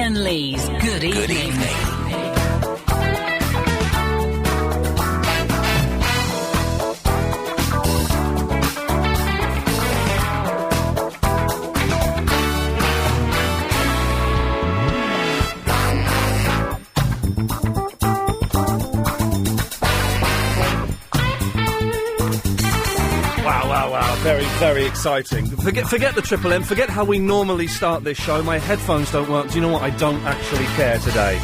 Iain Lee's Good Evening. Good evening. Wow, very, very exciting. Forget the Triple M, forget how we normally start this show. My headphones don't work. Do you know what? I don't actually care today.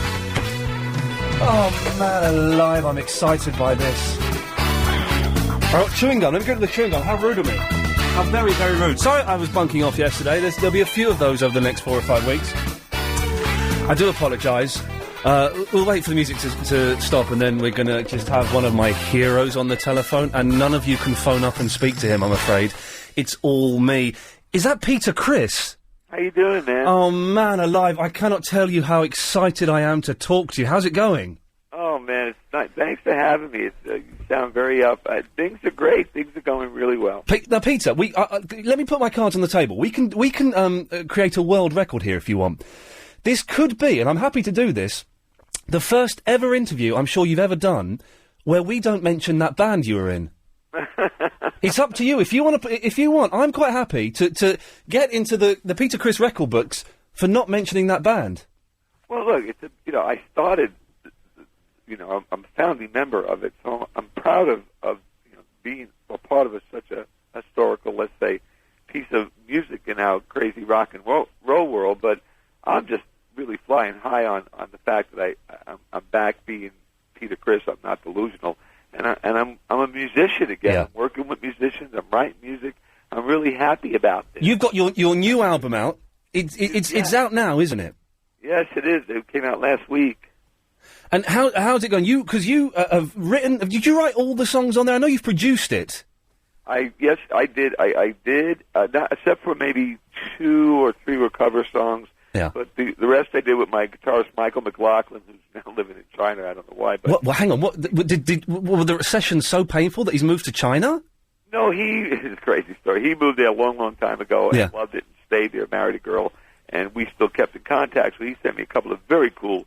Oh, man alive, I'm excited by this. Oh, chewing gum. Let me go to the chewing gum. How rude of me. How very, very rude. Sorry I was bunking off yesterday. There'll be a few of those over the next 4 or 5 weeks. I do apologise. We'll wait for the music to stop, and then we're going to just have one of my heroes on the telephone, and none of you can phone up and speak to him, I'm afraid. It's all me. Is that Peter Criss? How you doing, man? Oh, man alive, I cannot tell you how excited I am to talk to you. How's it going? Oh, man, it's nice. Thanks for having me. You sound very up. Things are great. Things are going really well. Now, Peter, let me put my cards on the table. We can create a world record here if you want. This could be, and I'm happy to do this, the first ever interview I'm sure you've ever done where we don't mention that band you were in. It's up to you. If you want, I'm quite happy to get into the Peter Criss record books for not mentioning that band. Well, look, I started, I'm a founding member of it, so I'm proud of being a part of such a historical, let's say, piece of music in our crazy rock and roll world. But I'm just really flying high on the fact that I'm back being Peter Criss. I'm not delusional, and I'm a musician again. Yeah. I'm working with musicians. I'm writing music. I'm really happy about this. You've got your new album out. It's out now, isn't it? Yes, it is. It came out last week. And how's it going? Because you have written. Did you write all the songs on there? I know you've produced it. Yes, I did. I did. Not, except for maybe 2 or 3 were cover songs. Yeah. But the rest I did with my guitarist Michael McLaughlin, who's now living in China. I don't know why. But well, hang on. What were the sessions so painful that he's moved to China? No, it's a crazy story. He moved there a long, long time ago and loved it and stayed there, married a girl, and we still kept in contact. So he sent me a couple of very cool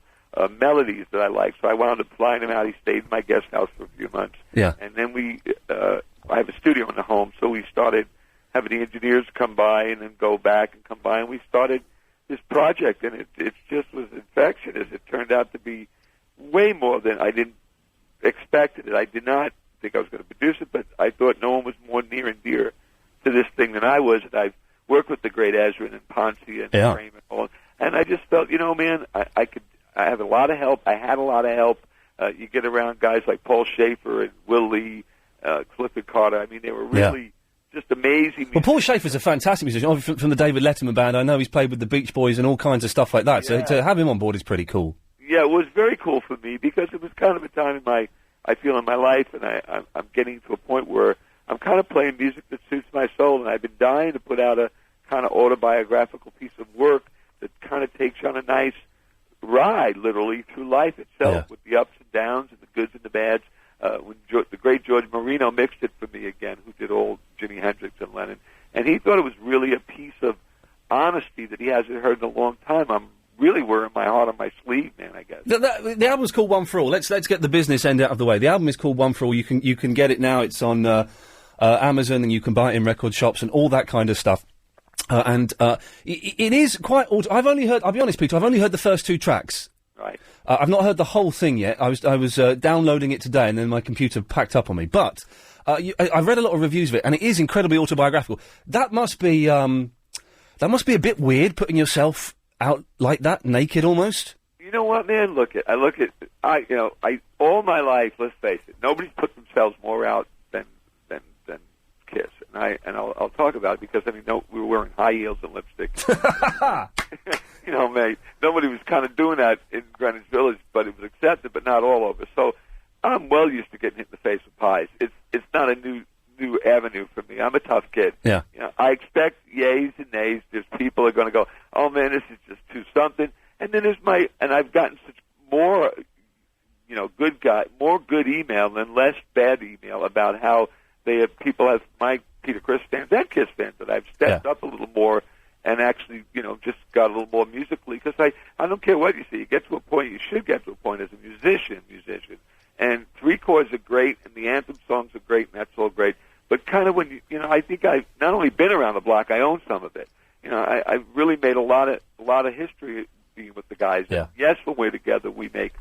melodies that I liked. So I wound up flying him out. He stayed in my guest house for a few months. Yeah. And then I have a studio in the home, so we started having the engineers come by and then go back and come by, and we started this project, and it just was infectious. It turned out to be way more than I didn't expect it. I did not think I was going to produce it, but I thought no one was more near and dear to this thing than I was. And I've worked with the great Ezra and Ponce and Frame and all, and I just felt, man, I have a lot of help. I had a lot of help. You get around guys like Paul Schaefer and Will Lee, Clifford Carter. I mean, they were really just amazing musicians. Well, Paul Schaefer's a fantastic musician, from the David Letterman band. I know he's played with the Beach Boys and all kinds of stuff like that, so to have him on board is pretty cool. Yeah, it was very cool for me because it was kind of a time in my life, and I'm getting to a point where I'm kind of playing music that suits my soul, and I've been dying to put out a kind of autobiographical piece of work that kind of takes you on a nice ride, literally, through life itself, with the ups and downs and the goods and the bads. When the great George Marino mixed it for me again, who did all Jimi Hendrix and Lennon, and he thought it was really a piece of honesty that he hasn't heard in a long time. I'm really wearing my heart on my sleeve, man, I guess. The album's called One for All. Let's get the business end out of the way. The album is called One for All. You can get it now. It's on Amazon, and you can buy it in record shops and all that kind of stuff. It is quite. I'll be honest, Peter. I've only heard the first 2 tracks. Right. I've not heard the whole thing yet. I was downloading it today, and then my computer packed up on me. But I've read a lot of reviews of it, and it is incredibly autobiographical. That must be a bit weird, putting yourself out like that, naked almost. You know what, man? All my life, let's face it, nobody's put themselves more out than Kiss, and I'll talk about it because we were wearing high heels and lipstick. Mate, nobody was kind of doing that in Greenwich Village, but it was accepted, but not all over. So I'm well used to getting hit in the face with pies. It's not a new avenue for me. I'm a tough kid. Yeah. I expect yays and nays. There's people who are going to go, oh man, this is just too something. And then and I've gotten such more, more good email than less bad email about how people have my Peter Criss fans and Kiss fans that I've stepped up a little more and actually, just got a little more musically, because I don't care what you say. You get to a point, you should get to a point as a musician, and three chords are great, and the anthem songs are great, and that's all great. But kind of when I think I've not only been around the block, I own some of it. I really made a lot of history being with the guys. Yeah. Yes, when we're together, we make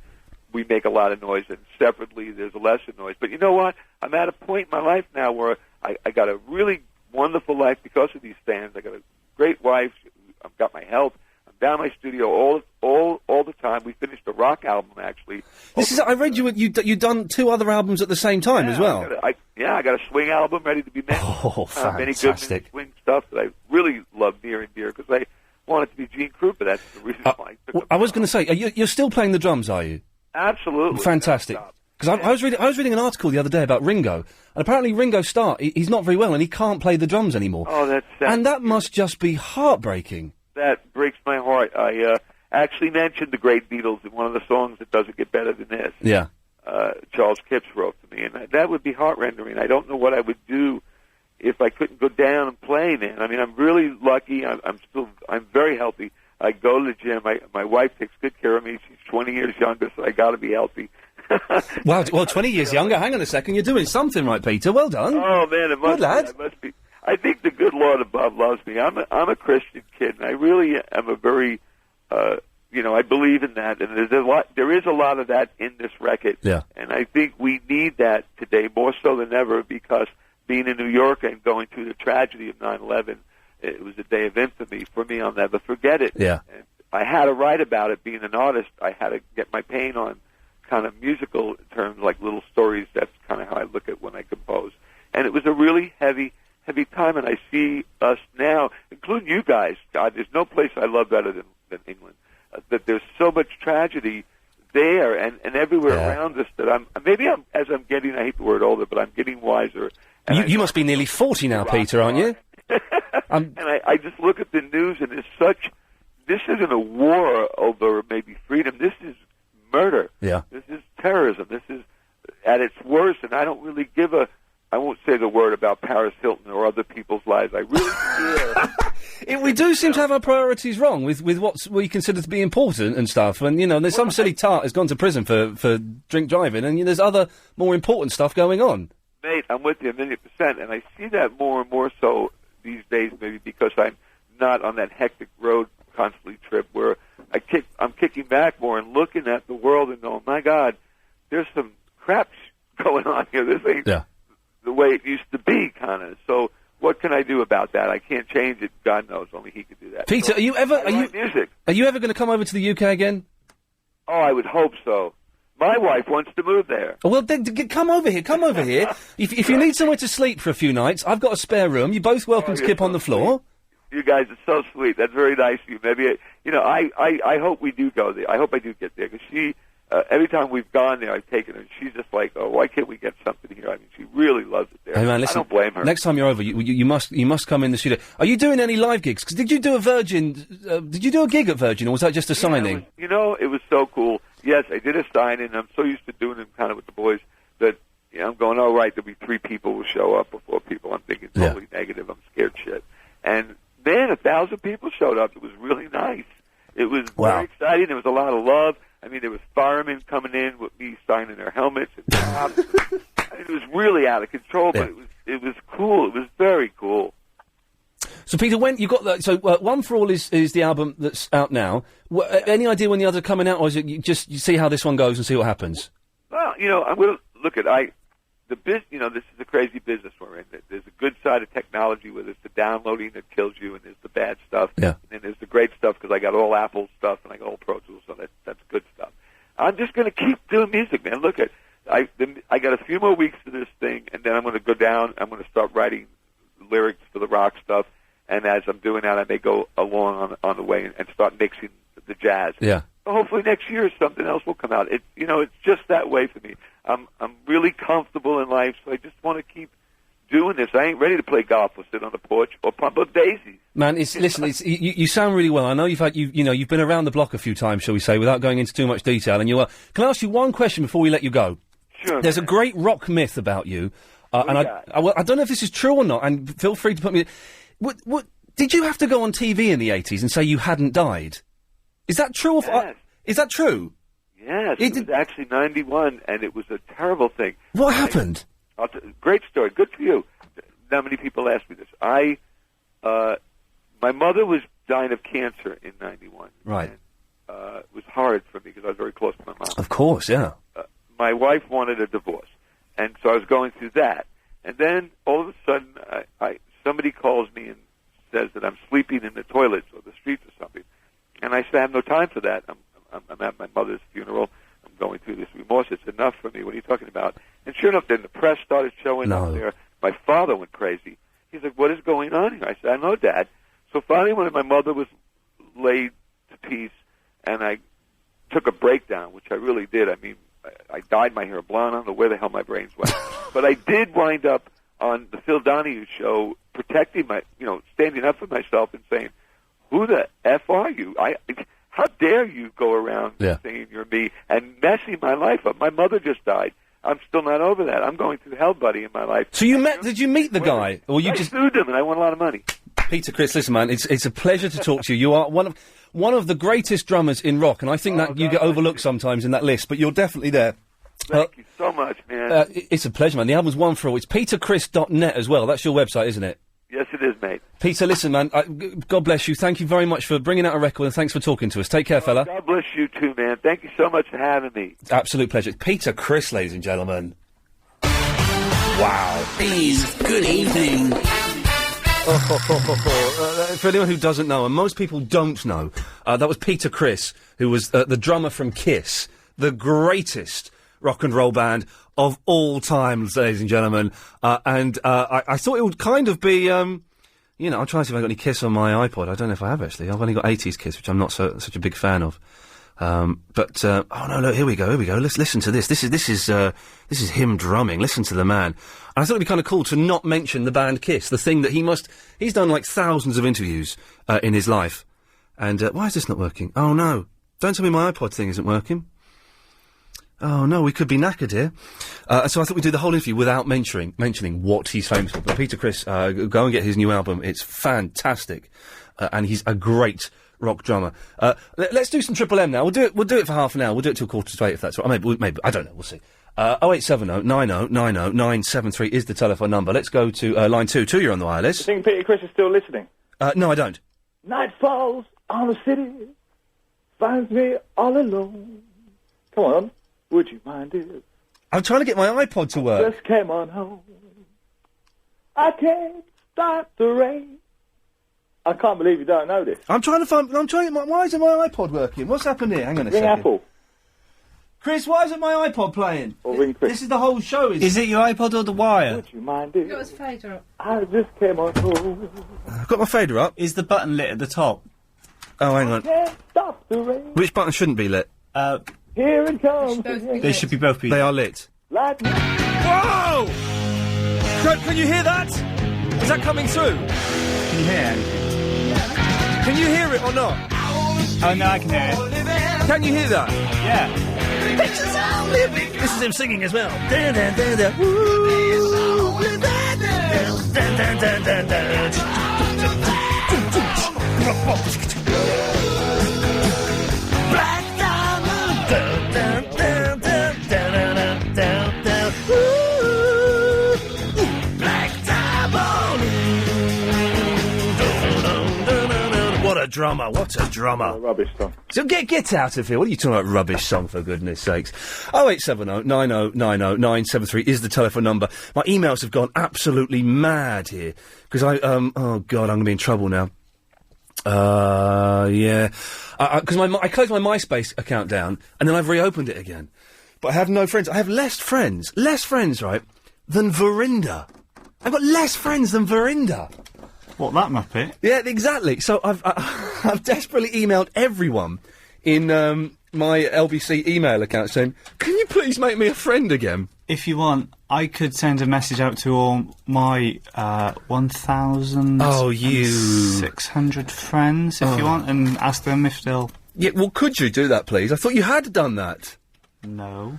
a lot of noise, and separately there's a lesser noise. But you know what? I'm at a point in my life now where I got a really wonderful life because of these fans. I got a great wife. I've got my health. I'm down in my studio all the time. We finished a rock album, actually. I read you'd done 2 other albums at the same time as well. I got a swing album ready to be made. Oh, Many fantastic. good swing stuff that I really love near and dear, because I want it to be Gene Krupa. That's the reason why I took I was going to say, you're still playing the drums, are you? Absolutely. Fantastic. Because I was reading an article the other day about Ringo, and apparently Ringo Starr, he's not very well, and he can't play the drums anymore. Oh, that's sad. And that must just be heartbreaking. That breaks my heart. I actually mentioned the great Beatles in one of the songs that doesn't get better than this. Yeah. Charles Kipps wrote to me, and that would be heart-rendering. I don't know what I would do if I couldn't go down and play, man. I mean, I'm really lucky. I'm very healthy. I go to the gym. My wife takes good care of me. She's 20 years younger, so I got to be healthy. Well, 20 years younger. Hang on a second. You're doing something right, Peter. Well done. Oh, man, it must good lad. It must be. I think the good Lord above loves me. I'm a Christian kid, and I really am a very, I believe in that. And there is a lot of that in this record. Yeah. And I think we need that today more so than ever, because being in New York and going through the tragedy of 9/11, it was a day of infamy for me. I'll never forget it. Yeah. And I had to write about it. Being an artist, I had to get my pain on kind of musical terms, like little stories. That's kind of how I look at when I compose. And it was a really heavy time, and I see us now, including you guys. God, there's no place I love better than England. That there's so much tragedy there and everywhere around us that I'm getting, I hate the word older, but I'm getting wiser. You must be nearly 40 now, Peter, aren't you? And I just look at the news, and this isn't a war over maybe freedom. This is murder. Yeah. This is terrorism. This is at its worst, and I don't really I won't say the word about Paris Hilton or other people's lives. I really feel... We do seem to have our priorities wrong with what we consider to be important and stuff. And, there's some silly tart has gone to prison for drink driving, and there's other more important stuff going on. Mate, I'm with you 1,000,000%, and I see that more and more so these days, maybe because I'm not on that hectic road constantly trip where I'm kicking back more and looking at the world and going, my God, there's some crap going on here. This ain't the way it used to be, kind of. So what can I do about that? I can't change it. God knows, only He could do that. Peter, so, are you ever going to come over to the UK again? Oh, I would hope so. My wife wants to move there. Well, then come over here. Come over here. If you need somewhere to sleep for a few nights, I've got a spare room. You're both welcome to kip on the floor. You guys are so sweet. That's very nice of you. Maybe I hope we do go there. I hope I do get there, because she. Every time we've gone there, I've taken her, and she's just like, oh, why can't we get something here? I mean, she really loves it there. Hey, man, listen, I don't blame her. Next time you're over, you must come in the studio. Are you doing any live gigs? 'Cause did you do a Virgin? Did you do a gig at Virgin, or was that just a signing? It was so cool. Yes, I did a signing. I'm so used to doing them kind of with the boys that I'm going, oh, right, there'll be 3 people who show up or 4 people. I'm thinking totally negative. I'm scared shit. And, man, 1,000 people showed up. It was really nice. It was very exciting. There was a lot of love. I mean, there was firemen coming in with me signing their helmets and props. It was really out of control, but it was cool. It was very cool. So, Peter, when you got that, One for All is the album that's out now. Any idea when the others are coming out, or is it you see how this one goes and see what happens? Well, I'm going to look at this is a crazy business we're in. There's a good side of technology where there's the downloading that kills you, and there's the bad stuff. Yeah. And then there's the great stuff, because I got all Apple stuff and I got all Pro Tools, so that's good stuff. I'm just going to keep doing music, man. Look I got a few more weeks to this thing, and then I'm going to go down. I'm going to start writing lyrics for the rock stuff, and as I'm doing that, I may go along on the way and start mixing the jazz. Yeah. So hopefully next year something else will come out. It's just that way for me. I'm really comfortable in life, so I just want to keep doing this. I ain't ready to play golf or sit on the porch or pump up daisies. Man, you sound really well. I know you've been around the block a few times, shall we say, without going into too much detail. And can I ask you one question before we let you go? Sure. There's a great rock myth about you, and I don't know if this is true or not. And feel free to put me. What Did you have to go on TV in the 80s and say you hadn't died? Is that true? Yes. Is that true? Yes, it was actually 91, and it was a terrible thing. What happened? Great story. Good for you. Not many people ask me this. My mother was dying of cancer in 91. Right. And, it was hard for me because I was very close to my mom. Of course, yeah. My wife wanted a divorce, and so I was going through that. And then all of a sudden, somebody calls me and says that I'm sleeping in the toilets or the streets or something. And I said, I have no time for that. I'm at my mother's funeral. I'm going through this remorse. It's enough for me. What are you talking about? And sure enough, then the press started showing up there. My father went crazy. He's like, what is going on here? I said, I know, Dad. So finally, when my mother was laid to peace, and I took a breakdown, which I really did. I mean, I dyed my hair blonde. I don't know where the hell my brains went. But I did wind up on the Phil Donahue show protecting standing up for myself and saying, who the F are you? How dare you go around saying you're me and messing my life up? My mother just died. I'm still not over that. I'm going through hell, buddy, in my life. So did you meet the guy? Or you just sued him, and I won a lot of money. Peter Criss, listen, man, it's a pleasure to talk to you. You are one of the greatest drummers in rock, and I think that you get overlooked sometimes in that list, but you're definitely there. Thank you so much, man. It's a pleasure, man. The album's one for all. It's petercriss.net as well. That's your website, isn't it? Yes, it is, mate. Peter, listen, man, God bless you. Thank you very much for bringing out a record, and thanks for talking to us. Take care, fella. God bless you too, man. Thank you so much for having me. Absolute pleasure. It's Peter Criss, ladies and gentlemen. Wow. Please, good evening. For anyone who doesn't know, and most people don't know, that was Peter Criss, who was the drummer from Kiss, the greatest rock and roll band of all time, ladies and gentlemen. And I thought it would kind of be, I'm trying to see if I've got any Kiss on my iPod. I don't know if I have, actually. I've only got 80s Kiss, which I'm not such a big fan of. Oh no, look, here we go. Let's listen to this. This is him drumming. Listen to the man. And I thought it'd be kind of cool to not mention the band Kiss, the thing that he's done like thousands of interviews, in his life. And, why is this not working? Oh no. Don't tell me my iPod thing isn't working. Oh no, we could be knackered here. So I thought we'd do the whole interview without mentioning what he's famous for. But Peter Criss, go and get his new album. It's fantastic. And he's a great rock drummer. Let's do some Triple M now. We'll do it for half an hour. We'll do it till 7:15 if that's right. Maybe I don't know. We'll see. 0870 90 90 973 is the telephone number. Let's go to line 2. 2, you're on the wireless. You think Peter Criss is still listening? No, I don't. Night falls on the city, finds me all alone. Come on, would you mind it? I'm trying to get my iPod to work. Just came on home. I can't stop the rain. I can't believe you don't know this. Why isn't my iPod working? What's happened here? Hang on a second. Ring Apple. Chris, why isn't my iPod playing? Or ring Chris. This is the whole show, Is it your iPod or the wire? Would you mind it? Got his fader up. I just came on home. I've got my fader up. Is the button lit at the top? Oh, hang on. Can't stop the rain. Which button shouldn't be lit? Here it comes. They should be both be. They are lit. Like Whoa! Can you hear that? Is that coming through? Can you hear it? Can you hear it or not? Oh, no, I can hear it. Can you hear that? Yeah. This is him singing as well. Black diamond. Black diamond. What a drummer! What a drummer! Rubbish song. So get out of here. What are you talking about? Rubbish song, for goodness sakes. 0870 90 90 973 is the telephone number. My emails have gone absolutely mad here. Because oh God, I'm going to be in trouble now. Yeah. Because I closed my MySpace account down, and then I've reopened it again. But I have no friends. I have less friends, right, than Verinda. I've got less friends than Verinda. What, that Muppet? Yeah, exactly. So I've desperately emailed everyone in my LBC email account saying, can you please make me a friend again? If you want, I could send a message out to all my 1,600 friends, if you want, and ask them if they'll... Yeah, well, could you do that, please? I thought you had done that. No.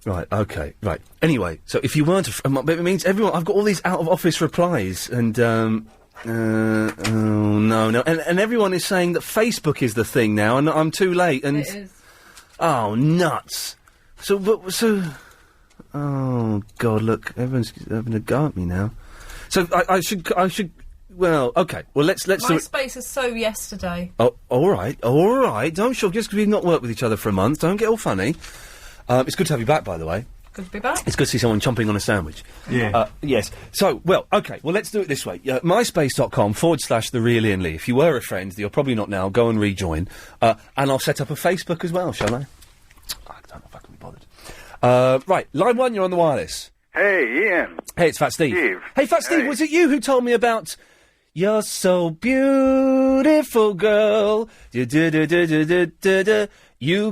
Right, okay, right. Anyway, so if you weren't it means everyone... I've got all these out-of-office replies, and, Oh, no. And everyone is saying that Facebook is the thing now, and I'm too late. And It is. Oh, nuts. Oh, God, look, everyone's having a go at me now. So I should, well, okay. Well, let's do it. MySpace is so yesterday. Oh, all right. Don't shock, just because we've not worked with each other for a month. Don't get all funny. It's good to have you back, by the way. Good to be back. It's good to see someone chomping on a sandwich. Yeah. Yes. So, well, okay. Well, let's do it this way. MySpace.com/The Real Iain Lee. If you were a friend, you're probably not now, go and rejoin. And I'll set up a Facebook as well, shall I? I don't know if I can be bothered. Right. Line 1, you're on the wireless. Hey, Ian. Hey, it's Fat Steve. Hey, Fat Steve, was it you who told me about... You're so beautiful, girl. You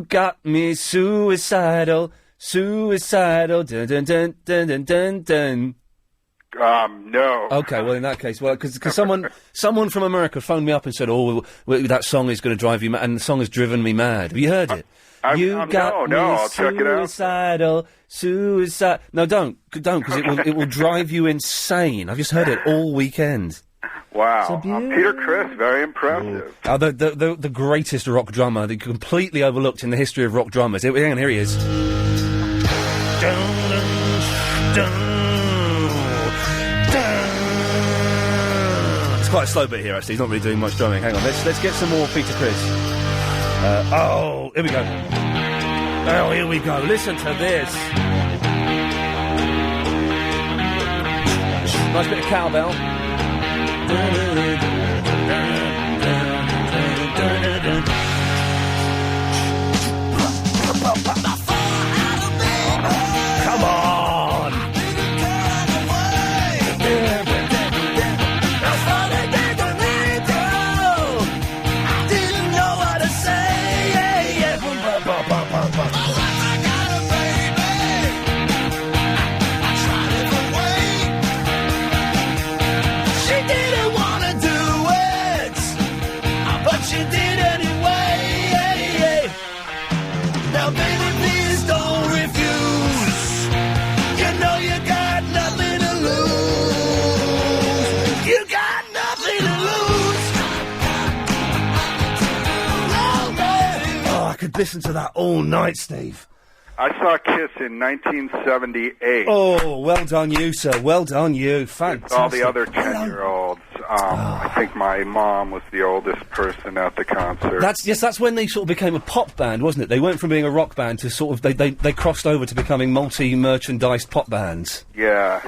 got me suicidal. Suicidal. Dun, dun, dun, dun, dun, dun, dun. No. Okay, well, in that case, well, because someone from America phoned me up and said, "Oh, that song is going to drive you mad," and the song has driven me mad. Have you heard it? I'll check it out. Suicidal, suicide. No, don't, because it will drive you insane. I've just heard it all weekend. Wow. Peter Criss, very impressive. The greatest rock drummer, the completely overlooked in the history of rock drummers. Hang on, here he is. It's quite a slow bit here, actually. He's not really doing much drumming. Hang on, let's get some more Peter Criss. Here we go. Oh, here we go. Listen to this. Nice bit of cowbell. Come on! Didn't know what to say. She didn't want to do it, but she did anyway. Now, baby, please don't refuse. You know you got nothing to lose. You got nothing to lose. Oh, I could listen to that all night, Steve. I saw Kiss in 1978. Oh, well done you, sir. Well done you. Fantastic. All the other 10-year-olds. I think my mom was the oldest person at the concert. That's when they sort of became a pop band, wasn't it? They went from being a rock band to sort of they crossed over to becoming multi-merchandised pop bands. Yeah.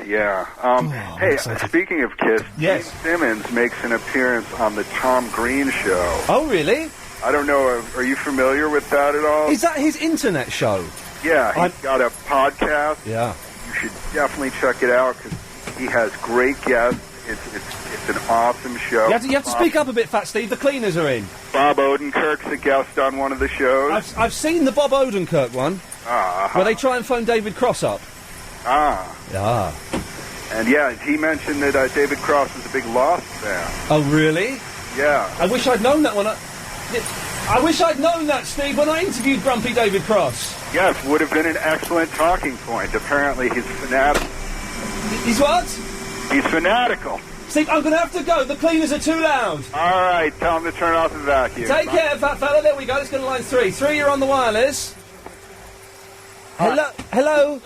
Hey, excited. Speaking of Kiss, yes. Gene Simmons makes an appearance on the Tom Green Show. Oh, really? I don't know. Are you familiar with that at all? Is that his internet show? Yeah, he's got a podcast. Yeah. You should definitely check it out because he has great guests. It's an awesome show. You have to speak up a bit, Fat Steve. The cleaners are in. Bob Odenkirk's a guest on one of the shows. I've seen the Bob Odenkirk one. Where they try and phone David Cross up. Yeah. And yeah, he mentioned that David Cross was a big Lost fan. Oh, really? Yeah. I wish I'd known that when I wish I'd known that, Steve, when I interviewed Grumpy David Cross. Yes, would have been an excellent talking point. Apparently he's fanatical. He's what? He's fanatical. Steve, I'm going to have to go. The cleaners are too loud. All right, tell him to turn off the vacuum. Take care, fat fella. There we go. Let's go to line 3. 3, you're on the wireless. Hello?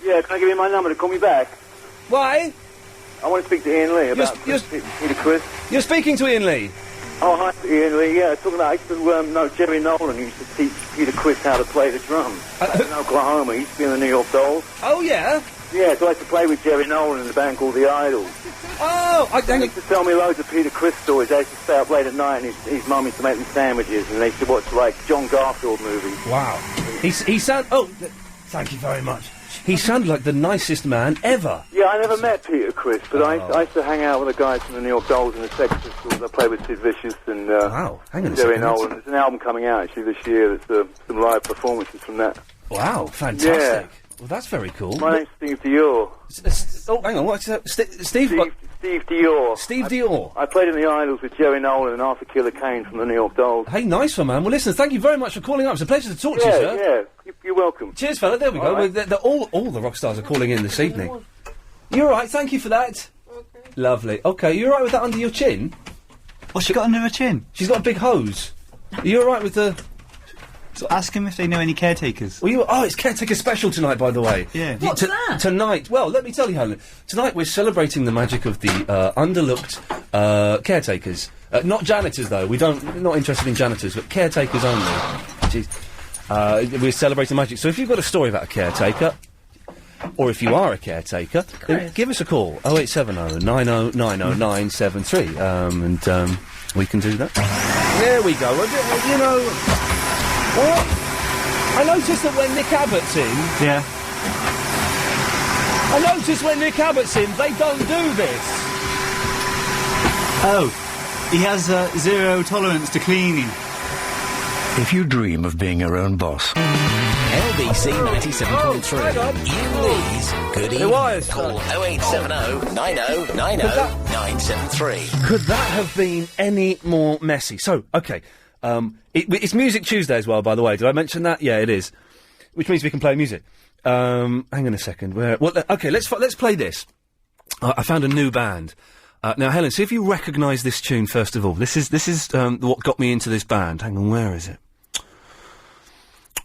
Yeah, can I give you my number to call me back? Why? I want to speak to Iain Lee about Peter Criss. You're speaking to Iain Lee? Oh, hi, Iain Lee. Yeah, talking about, I used to know Jerry Nolan, who used to teach Peter Criss how to play the drums. In Oklahoma, he used to be in the New York Dolls. Oh, yeah? Yeah, so I used to play with Jerry Nolan in the band called The Idols. Oh, He used to tell me loads of Peter Criss stories. They used to stay up late at night, and his mum used to make them sandwiches, and they used to watch, like, John Garfield movies. Wow. He sound... Oh, thank you very much. He sounded like the nicest man ever. Yeah, I never met Peter Criss, but I used to hang out with the guys from the New York Dolls and the Sex Pistols. I played with Sid Vicious and wow. Hang on a Jerry second. Nolan. There's an album coming out actually this year. There's some live performances from that. Wow, fantastic. Yeah. Well, that's very cool. My name's Steve Dior. Oh, hang on. What's that? Steve Dior. Steve Dior. I played in the Idols with Jerry Nolan and Arthur Killer Kane from the New York Dolls. Hey, nice one, man. Well, listen, thank you very much for calling up. It's a pleasure to talk to you, sir. Yeah, you're welcome. Cheers, fella. There we go. Right. All the rock stars are calling in this evening. You're all right. Thank you for that. Okay. Lovely. Okay, you all right with that under your chin? What's she got under her chin? She's got a big hose. Are you all right with the... So ask him if they know any caretakers. Oh, it's caretaker special tonight, by the way. Yeah. What's that? Tonight, well, let me tell you, Helen. Tonight we're celebrating the magic of the underlooked caretakers. Not janitors, though. We're not interested in janitors, but caretakers only. Jeez. We're celebrating magic. So if you've got a story about a caretaker, or if you are a caretaker, then give us a call. 0870 90 90 973. And we can do that. There we go. You know... What? I noticed that when Nick Abbott's in... Yeah. I noticed when Nick Abbott's in, they don't do this. Oh, he has zero tolerance to cleaning. If you dream of being your own boss... LBC 97.3. Iain Lee's Good Evening. Call 0870 90 90 973. Could that have been any more messy? So, okay... it's Music Tuesday as well, by the way. Did I mention that? Yeah, it is. Which means we can play music. Hang on a second. Okay, let's play this. I found a new band. Now, Helen, see if you recognise this tune first of all. This is what got me into this band. Hang on, where is it?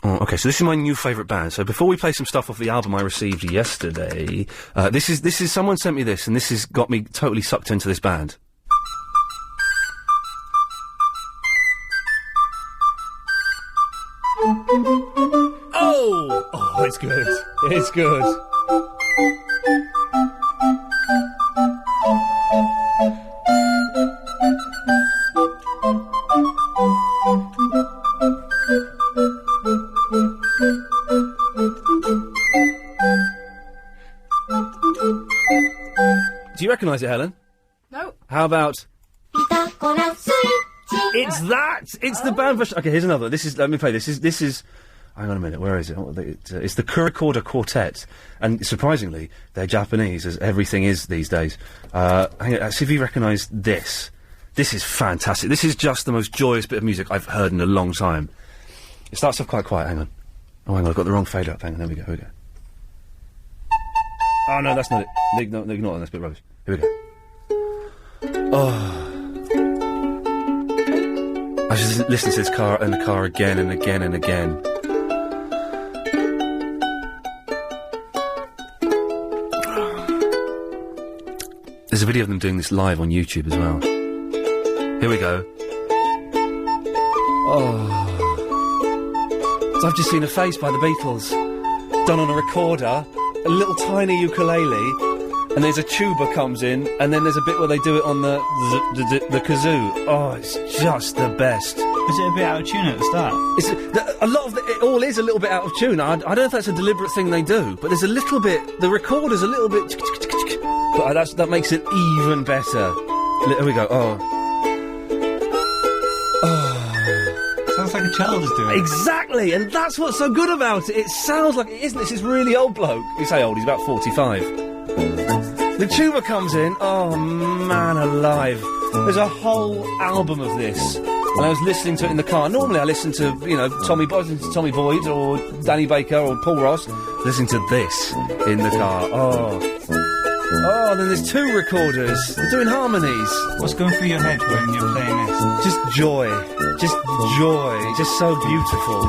Oh, okay, so this is my new favourite band. So before we play some stuff off the album I received yesterday, this is someone sent me this, and this has got me totally sucked into this band. Oh, it's good. It's good. Do you recognise it, Helen? No. How about... It's that! It's the band version. Okay, here's another. Let me play this. This is... Hang on a minute, where is it? It's the Kurikorda Quartet, and surprisingly, they're Japanese, as everything is these days. Hang on, see if you recognise this. This is fantastic. This is just the most joyous bit of music I've heard in a long time. It starts off quite quiet, hang on. Oh, hang on, I've got the wrong fade up. Hang on, there we go, here we go. Oh, no, that's not it. Ignore that, that's a bit rubbish. Here we go. Oh... I just listen to this in the car again and again and again. There's a video of them doing this live on YouTube as well. Here we go. Oh. So I've just seen a face by the Beatles, done on a recorder, a little tiny ukulele, and there's a tuba comes in, and then there's a bit where they do it on the kazoo. Oh, it's just the best. Was it a bit out of tune at the start? A lot of it all is a little bit out of tune. I don't know if that's a deliberate thing they do, but there's a little bit. The recorder's a little bit, but that makes it even better. Here we go. Sounds like a child is doing it. Exactly, and that's what's so good about it. It sounds like it isn't. This is really old bloke. You say old? He's about 45. The tuba comes in, oh man alive. There's a whole album of this. And I was listening to it in the car. Normally I listen to, Tommy Boyd or Danny Baker or Paul Ross. Listening to this in the car. Oh, then there's two recorders. They're doing harmonies. What's going through your head when you're playing this? Just joy. Just joy. Just so beautiful.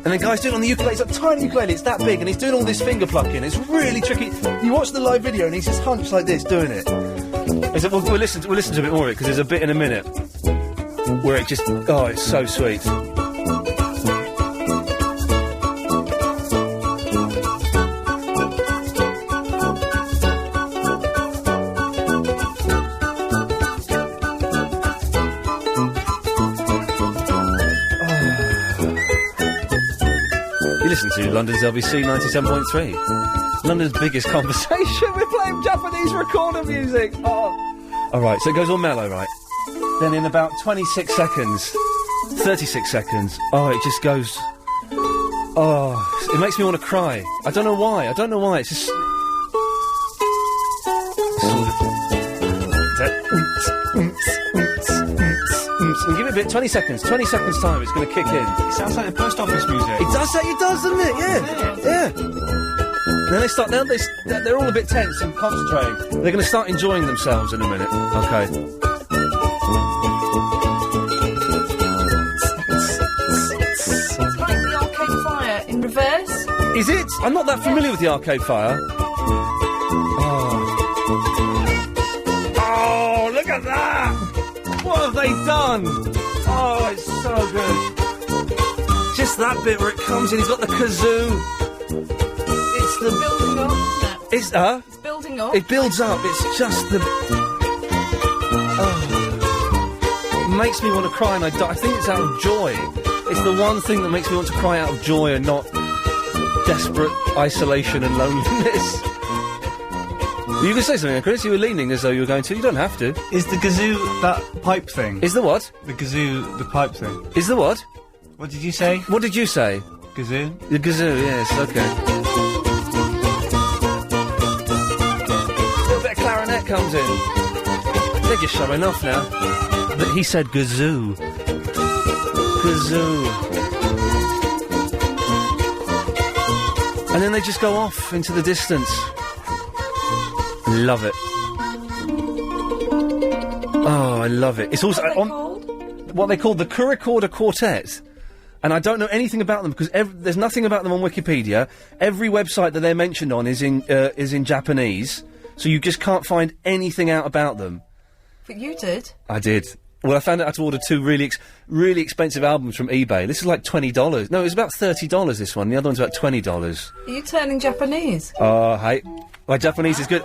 And the guy's doing it on the ukulele. It's a tiny ukulele, it's that big, and he's doing all this finger plucking. It's really tricky. You watch the live video and he's just hunched like this doing it. We'll listen to a bit more of it, because there's a bit in a minute where it just... Oh, it's so sweet. Listen to London's LBC 97.3. London's biggest conversation. We're playing Japanese recorder music. Oh. Alright, so it goes all mellow, right? Then in about 26 seconds, 36 seconds, it just goes... Oh, it makes me want to cry. I don't know why. It's just... And give it a bit, 20 seconds time, it's going to kick in. It sounds like the post office music. It does, doesn't it? Yeah. Then they start. They're all a bit tense and concentrating. They're going to start enjoying themselves in a minute. Okay. It's like the Arcade Fire in reverse. Is it? I'm not that familiar with the Arcade Fire. Oh, look at that! What have they done? Oh, it's so good. Just that bit where it comes in. He's got the kazoo. It's the building up, isn't it? It's It's building up. It builds up. It's just the. Oh. It makes me want to cry, and I think it's out of joy. It's the one thing that makes me want to cry out of joy and not desperate isolation and loneliness. You can say something, Chris. You were leaning as though you were going to. You don't have to. Is the kazoo that pipe thing? Is the what? The kazoo the pipe thing. Is the what? What did you say? What did you say? Kazoo? The kazoo, yes, okay. A little bit of clarinet comes in. They're just showing off now. But he said kazoo. Kazoo. And then they just go off into the distance. Love it. Oh, I love it. It's also what they call the Kurikorda Quartet. And I don't know anything about them because there's nothing about them on Wikipedia. Every website that they're mentioned on is in Japanese, so you just can't find anything out about them. But you did. I did. Well, I found out how to order two really expensive albums from eBay. This is like $20. No, it was about $30, this one. The other one's about $20. Are you turning Japanese? Hey. My Japanese is good.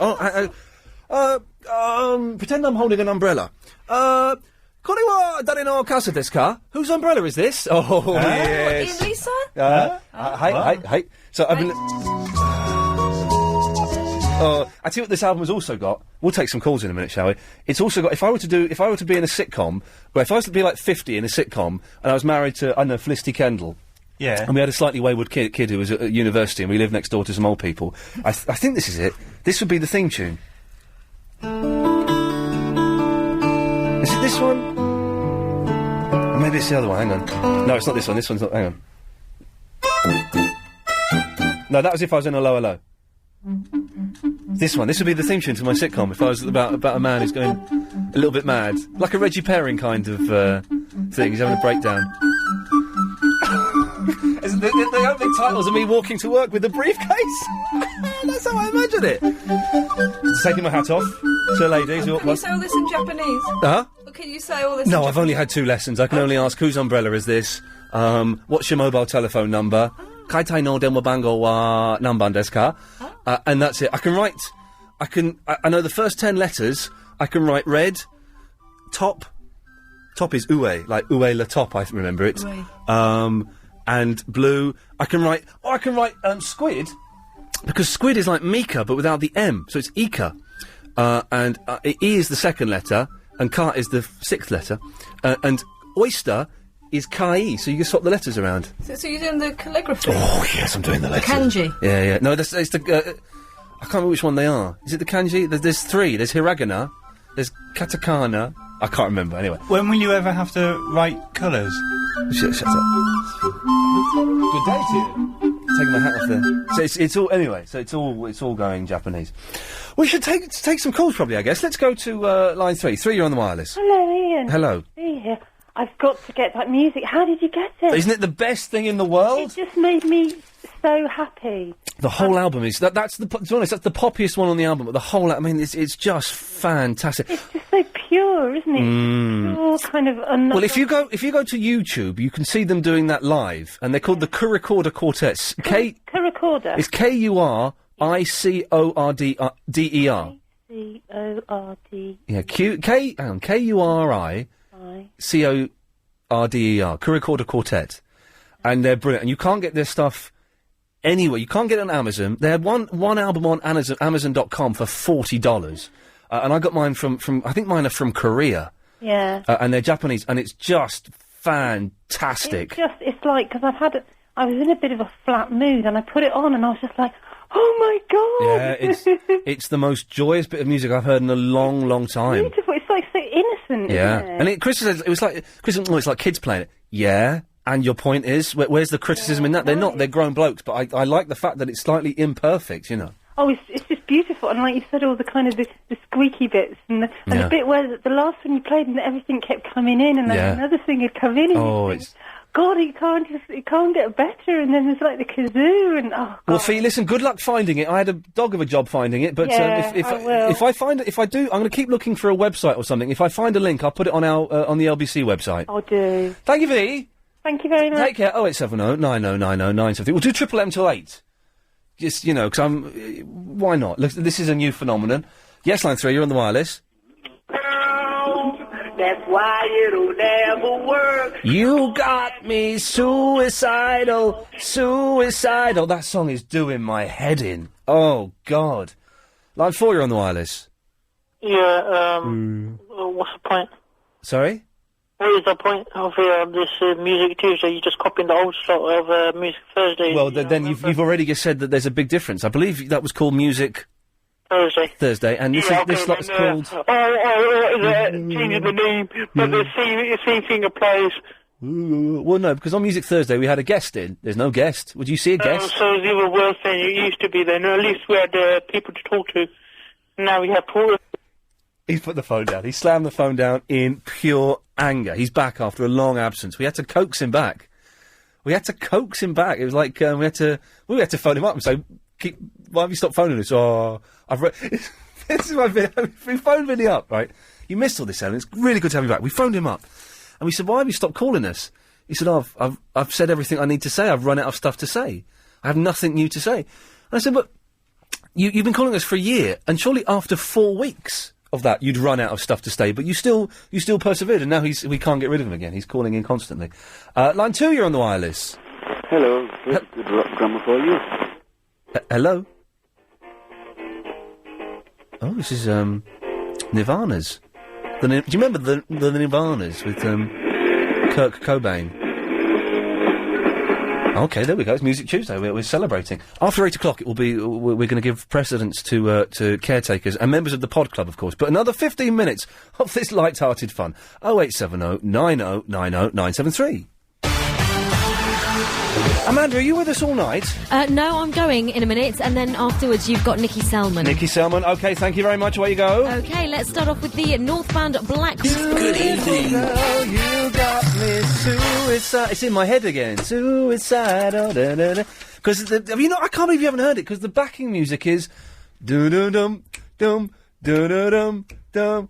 Pretend I'm holding an umbrella. Konniwa dare no kasa desu ka? Whose umbrella is this? Oh, yes. Ian Lisa? Hi. So I've been... I tell you what this album has also got. We'll take some calls in a minute, shall we? It's also got, if I were to be in a sitcom, if I was to be like 50 in a sitcom, and I was married to, I don't know, Felicity Kendall. Yeah. And we had a slightly wayward kid who was at university, and we lived next door to some old people. I think this is it. This would be the theme tune. Is it this one? Or maybe it's the other one, hang on. No, it's not this one. This one's not, hang on. No, that was if I was in a lower low. This one. This would be the theme tune to my sitcom if I was about a man who's going a little bit mad. Like a Reggie Perrin kind of thing. He's having a breakdown. The opening titles are me walking to work with a briefcase. That's how I imagine it. Taking my hat off to ladies. Can you say all this in Japanese? Huh? Can you say all this No, I've only had 2 lessons. I can only ask whose umbrella is this? What's your mobile telephone number? Kaitai no denwa bango wa nanban desu ka? And that's it. I know the first 10 letters. I can write red, top. Top is ue, like ue la top, I remember it. Ue. And blue. I can write squid, because squid is like Mika, but without the M, so it's Ika. And E is the second letter, and Ka is the 6th letter. And oyster is Kai, so you can swap the letters around. So you're doing the calligraphy? Oh, yes, I'm doing the letters. Kanji? Yeah. No, it's the... I can't remember which one they are. Is it the kanji? There's 3. There's hiragana, there's katakana... I can't remember, anyway. When will you ever have to write colours? Shut up. Good day to you. Taking my hat off there. So it's all... Anyway, so it's all going Japanese. We should take some calls, probably, I guess. Let's go to line 3. 3, you're on the wireless. Hello, Ian. Hello. Yeah, I've got to get that music. How did you get it? Isn't it the best thing in the world? It just made me so happy. The whole album is... That's to be honest, that's the poppiest one on the album, but the whole... I mean, it's just fantastic. It's just so pure, isn't it? Pure kind of... Well, if you go to YouTube, you can see them doing that live, and they're called the Kurikorda Quartets. Kurikorda? It's Kuricorder. C-O-R-D... Yeah, Kuricorder. Kurikorda Quartet. And they're brilliant. And you can't get their stuff anywhere. You can't get it on Amazon. They had one album on Amazon.com for $40. And I got mine from I think mine are from Korea. Yeah. And they're Japanese, and it's just fantastic. It's like, because I was in a bit of a flat mood, and I put it on, and I was just like, oh my God! Yeah, it's the most joyous bit of music I've heard in a long, long time. Beautiful. It's like so innocent, yeah. isn't it? And Chris says it's like kids playing it. Yeah, And your point is, where's the criticism in that? They're not. They're grown blokes. But I like the fact that it's slightly imperfect. You know. Oh, it's just beautiful, and like you said, all the kind of the squeaky bits, and the bit where the last one you played, and everything kept coming in, and then another thing had come in. And it's. God, it can't get better, and then there's like the kazoo, and God. Well, Fee, listen, good luck finding it. I had a dog of a job finding it, but if I find it, if I do, I'm going to keep looking for a website or something. If I find a link, I'll put it on on the LBC website. I'll do. Thank you, Fee. Thank you very much. Take care. 0870 9090 973. We'll do Triple M till 8. Just, you know, because why not? Look, this is a new phenomenon. Yes, line 3, you're on the wireless. That's why it'll never work. You got me suicidal. That song is doing my head in. Oh, God. Line 4, you're on the wireless. Yeah, what's the point? Sorry? What is the point of this Music Tuesday? You just copying the old slot of Music Thursday. Well, then you've already just said that there's a big difference. I believe that was called Music... Thursday, and this slot's called... changing the name, but the same thing applies. Well, no, because on Music Thursday we had a guest in. There's no guest. Would you see a guest? So it's even worse than it used to be then. At least we had people to talk to. Now we have poor... He's put the phone down. He slammed the phone down in pure anger. He's back after a long absence. We had to coax him back. It was like we had to phone him up and say, why have you stopped phoning us? Oh, this is my video. We phoned Vinny up, right? You missed all this, Ellen. It's really good to have you back. We phoned him up, and we said, why have you stopped calling us? He said, I've said everything I need to say. I've run out of stuff to say. I have nothing new to say. And I said, but you've been calling us for a year, and surely after 4 weeks of that, you'd run out of stuff to say, but you still persevered, and now we can't get rid of him again. He's calling in constantly. Line 2, you're on the wireless. Hello. Good grammar for you. Hello? Oh, this is, Nirvana's. Do you remember the Nirvana's with, Kurt Cobain? Okay, there we go. It's Music Tuesday. We're celebrating. After 8 o'clock, it will be. We're going to give precedence to caretakers and members of the Pod Club, of course. But another 15 minutes of this light-hearted fun. 0870 90 90 973. Amanda, are you with us all night? No, I'm going in a minute, and then afterwards you've got Nikki Selman. Nikki Selman, OK, thank you very much. Away you go. OK, let's start off with the Northbound Blacks. Good evening. Girl, you got me suicide. It's in my head again. Suicidal. Because, have you not? I can't believe you haven't heard it, because the backing music is... Do-do-dum, dum, do-do-dum, dum,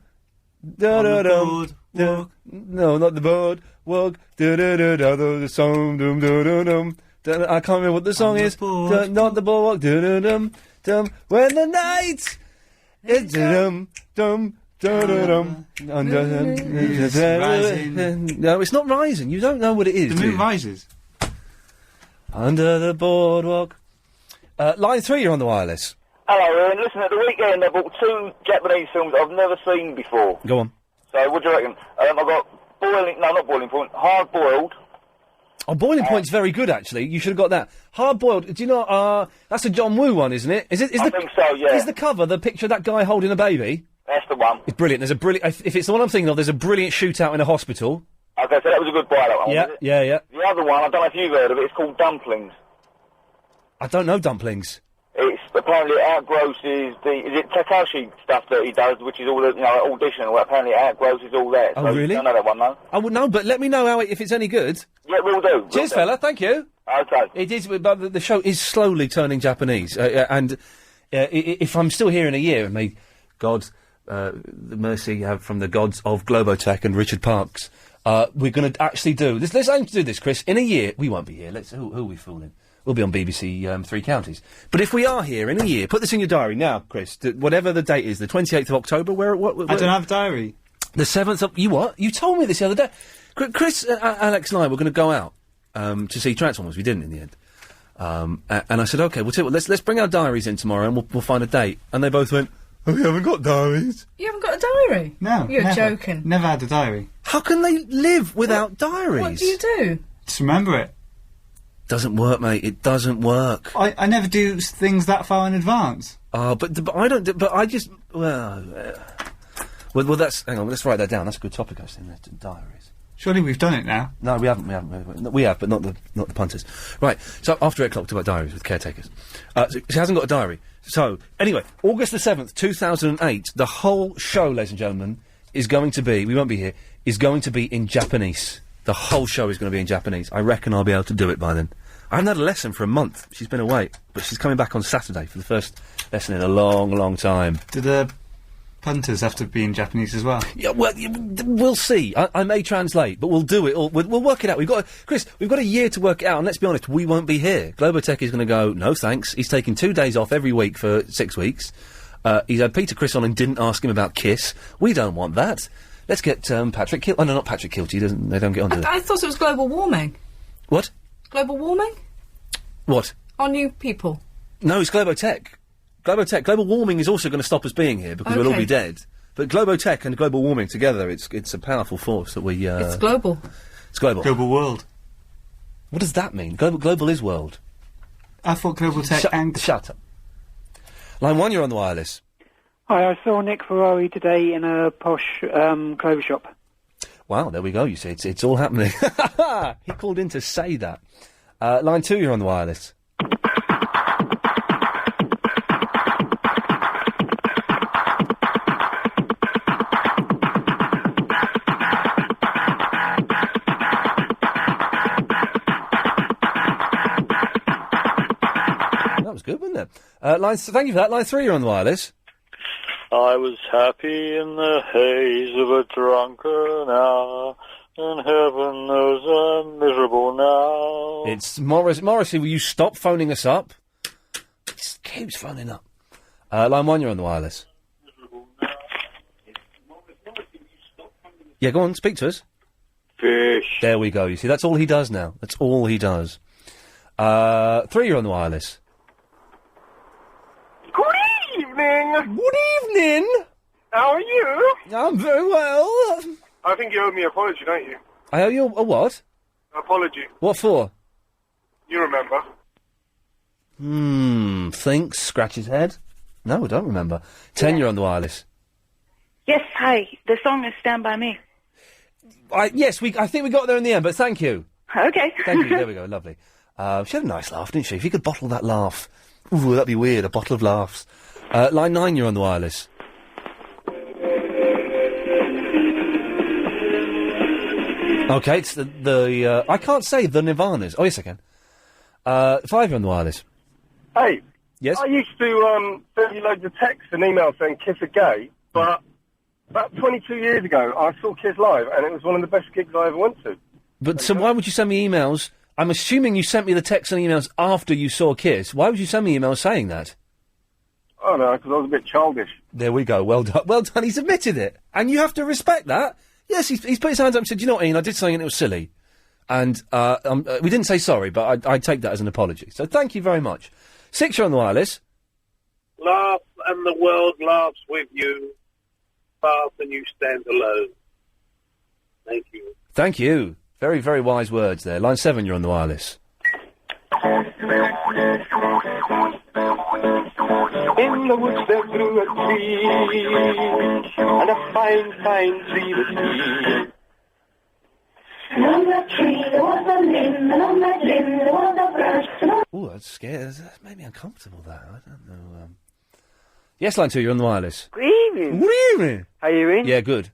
do-do-dum. No, not the board. Walk, the song, dum, dum, dum. I can't remember what the song is. Not the boardwalk, dum, dum. When the night is dum, dum, dum. No, it's not rising. You don't know what it is. The moon rises. Under the boardwalk. Line 3, you're on the wireless. Hello, Ian. Listen, at the weekend I bought 2 Japanese films I've never seen before. Go on. So, what do you reckon? I've got not Boiling Point, Hard Boiled. Oh, Boiling Point's very good, actually. You should have got that. Hard Boiled, do you know, that's a John Woo one, isn't it? I think so, yeah. Is the cover the picture of that guy holding a baby? That's the one. It's brilliant. If it's the one I'm thinking of, there's a brilliant shootout in a hospital. Okay, so that was a good buy, that one, Yeah, was it? yeah. The other one, I don't know if you've heard of it, it's called Dumplings. I don't know Dumplings. It's apparently it outgrosses is it Takashi stuff that he does, which is all the, audition, well, apparently it outgrosses all that. Oh, so really? I know that one, though. I would know, but let me know if it's any good. Yeah, we'll do. Cheers, fella, thank you. Okay. It is, but the show is slowly turning Japanese, and if I'm still here in a year, and may God, the mercy have from the gods of Globotech and Richard Parks, we're going to actually do this. Let's aim to do this, Chris. In a year, we won't be here. Who are we fooling? We'll be on BBC Three Counties. But if we are here in a year, put this in your diary now, Chris. Whatever the date is, the 28th of October. Where I don't have a diary. The 7th of... You what? You told me this the other day. Chris, Alex and I were going to go out to see Transformers. We didn't in the end. And I said, OK, we'll tell you what, let's bring our diaries in tomorrow and we'll find a date. And they both went, oh, we haven't got diaries. You haven't got a diary? No. You're never. joking. Never had a diary. How can they live without diaries? What do you do? Just remember it. Doesn't work, mate. It doesn't work. I never do things that far in advance. But I don't. But I just. Well, that's. Hang on. Let's write that down. That's a good topic. I was thinking. Diaries. Surely we've done it now. No, we haven't. We have, but not the punters. Right. So after 8 o'clock, talk about diaries with caretakers. So she hasn't got a diary. So anyway, August the 7th, 2008. The whole show, ladies and gentlemen, is going to be. We won't be here. Is going to be in Japanese. The whole show is going to be in Japanese. I reckon I'll be able to do it by then. I haven't had a lesson for a month. She's been away, but she's coming back on Saturday for the first lesson in a long, long time. Do the punters have to be in Japanese as well? Yeah, well, we'll see. I may translate, but we'll do it. We'll work it out. We've got a year to work it out, and let's be honest, we won't be here. Globotech is going to go, no thanks. He's taking 2 days off every week for 6 weeks. He's had Peter Criss on and didn't ask him about Kiss. We don't want that. Let's get Patrick Kilty. Oh, no, not Patrick Kilty. They don't get onto that. I thought it was global warming. What? Global warming? What? Are new people? No, it's Globotech. Global warming is also going to stop us being here because we'll all be dead. But Globotech and global warming together, it's a powerful force that we... It's global. It's global. Global world. What does that mean? Global is world. I thought global tech and... Shut up. Line 1, you're on the wireless. Hi, I saw Nick Ferrari today in a posh clothes shop. Wow, there we go, you see, it's all happening. He called in to say that. Line 2, you're on the wireless. That was good, wasn't it? Thank you for that. Line 3, you're on the wireless. I was happy in the haze of a drunken hour, and heaven knows I'm miserable now. It's Morrissey, will you stop phoning us up? It keeps phoning up. Line 1, you're on the wireless. Yeah, go on, speak to us. Fish. There we go, you see, that's all he does now. That's all he does. 3, you're on the wireless. Good evening. Good evening. How are you? I'm very well. I think you owe me an apology, don't you? I owe you a what? An apology. What for? You remember. Thinks, scratch his head. No, I don't remember. 10, you're on the wireless. Yes, hi. The song is Stand By Me. Yes, I think we got there in the end, but thank you. Okay. Thank you, there we go, lovely. She had a nice laugh, didn't she? If you could bottle that laugh. Ooh, that'd be weird, a bottle of laughs. Line 9, you're on the wireless. Okay, it's the I can't say the Nirvanas. Oh, yes, I can. 5, you're on the wireless. Hey. Yes? I used to send you loads of texts and emails saying Kiss are gay, but about 22 years ago, I saw Kiss live, and it was one of the best gigs I ever went to. But so why would you send me emails? I'm assuming you sent me the texts and emails after you saw Kiss. Why would you send me emails saying that? I don't know, because I was a bit childish. There we go. Well done. Well done. He's admitted it. And you have to respect that. Yes, he's put his hands up and said, you know what, Ian, I did something and it was silly. And we didn't say sorry, but I take that as an apology. So thank you very much. 6, you're on the wireless. Laugh and the world laughs with you. Laugh and you stand alone. Thank you. Thank you. Very, very wise words there. Line 7, you're on the wireless. In the woods there grew a tree, and a fine, fine tree was he. And on that tree there was a limb, and on that limb there was a branch. Ooh, that's scary. That made me uncomfortable, that. I don't know. Yes, Line 2, you're on the wireless. Good evening. Good evening. How you doing? Yeah, good.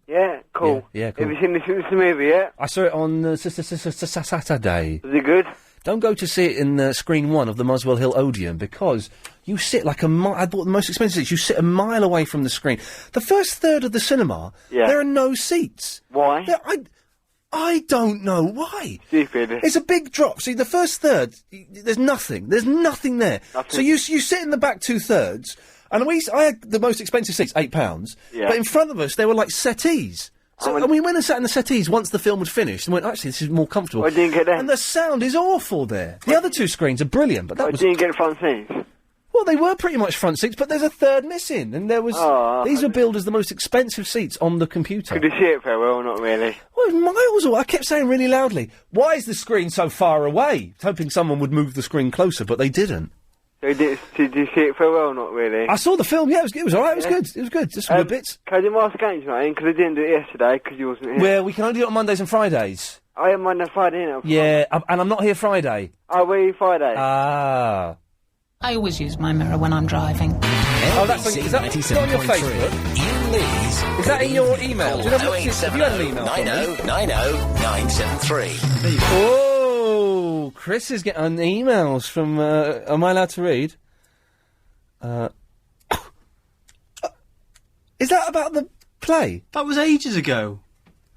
Yeah, cool. Yeah, cool. Have you seen the movie yet? I saw it on Saturday. Was it good? Don't go to see it in screen 1 of the Muswell Hill Odeon because you sit like a mile. I bought the most expensive seats. You sit a mile away from the screen. The first third of the cinema, there are no seats. Why? I don't know why. Stupid. It's a big drop. See, the first third, there's nothing. There's nothing there. Nothing. So you sit in the back 2/3, and I had the most expensive seats, £8. Yeah. But in front of us, there were like settees. So and we went and sat in the settees once the film had finished and went, actually, this is more comfortable. I didn't get that. And the sound is awful there. The other 2 screens are brilliant, but that was... didn't get front seats. Well, they were pretty much front seats, but there's a third missing, and there was... these were billed as the most expensive seats on the computer. Could you see it very well? Not really. Well, it was miles away. I kept saying really loudly, why is the screen so far away? Hoping someone would move the screen closer, but they didn't. So did you see it for a while? Not really. I saw the film. Yeah, it was all right. It was good. It was good. Just some good bits. Can I do my games, mate? Because I didn't do it yesterday because you wasn't here. Well, we can only do it on Mondays and Fridays. I am Monday and Friday, innit? Yeah, and I'm not here Friday. Oh, where are you Friday? Ah. I always use my mirror when I'm driving. Oh, that's is that on your Facebook? Iain Lee's. Is that in your email? Do you know have you had an 087 email? 9090973. Oh, Chris is getting emails from. Am I allowed to read? Is that about the play? That was ages ago.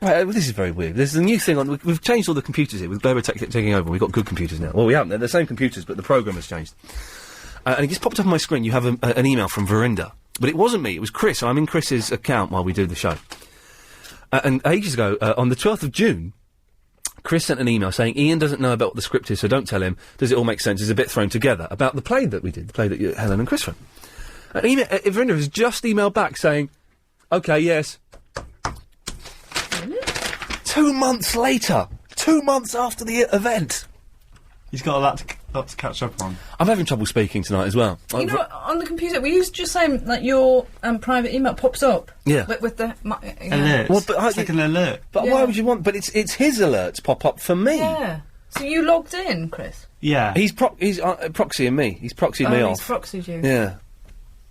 Right, well, this is very weird. There's a new thing on. We've changed all the computers here with Globo taking over. We've got good computers now. Well, we haven't. They're the same computers, but the program has changed. And it just popped up on my screen. You have an email from Verinda. But it wasn't me. It was Chris. I'm in Chris's account while we do the show. And ages ago, on the 12th of June, Chris sent an email saying, Iain doesn't know about what the script is, so don't tell him. Does it all make sense? It's a bit thrown together. About the play that we did. The play that Helen and Chris ran. And Verinda has just emailed back saying, OK, yes. 2 months later. 2 months after the event. He's got a lot to catch up on. I'm having trouble speaking tonight as well. You know, on the computer, we used just saying like your private email pops up. Yeah. With the alert. Well, but it's like an alert. But why would you want? But it's his alerts pop up for me. Yeah. So you logged in, Chris? Yeah. He's proxying me. He's proxied me off. He's proxied you. Yeah.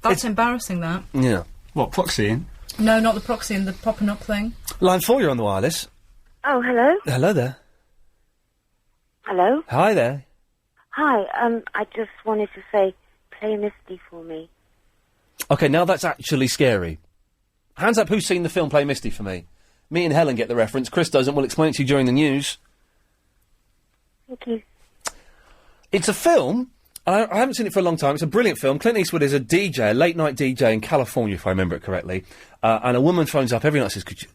That's embarrassing. That. Yeah. What, proxying? No, not the proxying. The popping up thing. Line 4, you're on the wireless. Oh, hello. Hello there. Hello. Hi there. Hi. I just wanted to say, play Misty for me. Okay, now that's actually scary. Hands up, who's seen the film Play Misty for me? Me and Helen get the reference. Chris doesn't. We'll explain it to you during the news. Thank you. It's a film. I haven't seen it for a long time. It's a brilliant film. Clint Eastwood is a DJ, a late-night DJ in California, if I remember it correctly. And a woman phones up every night and says, could you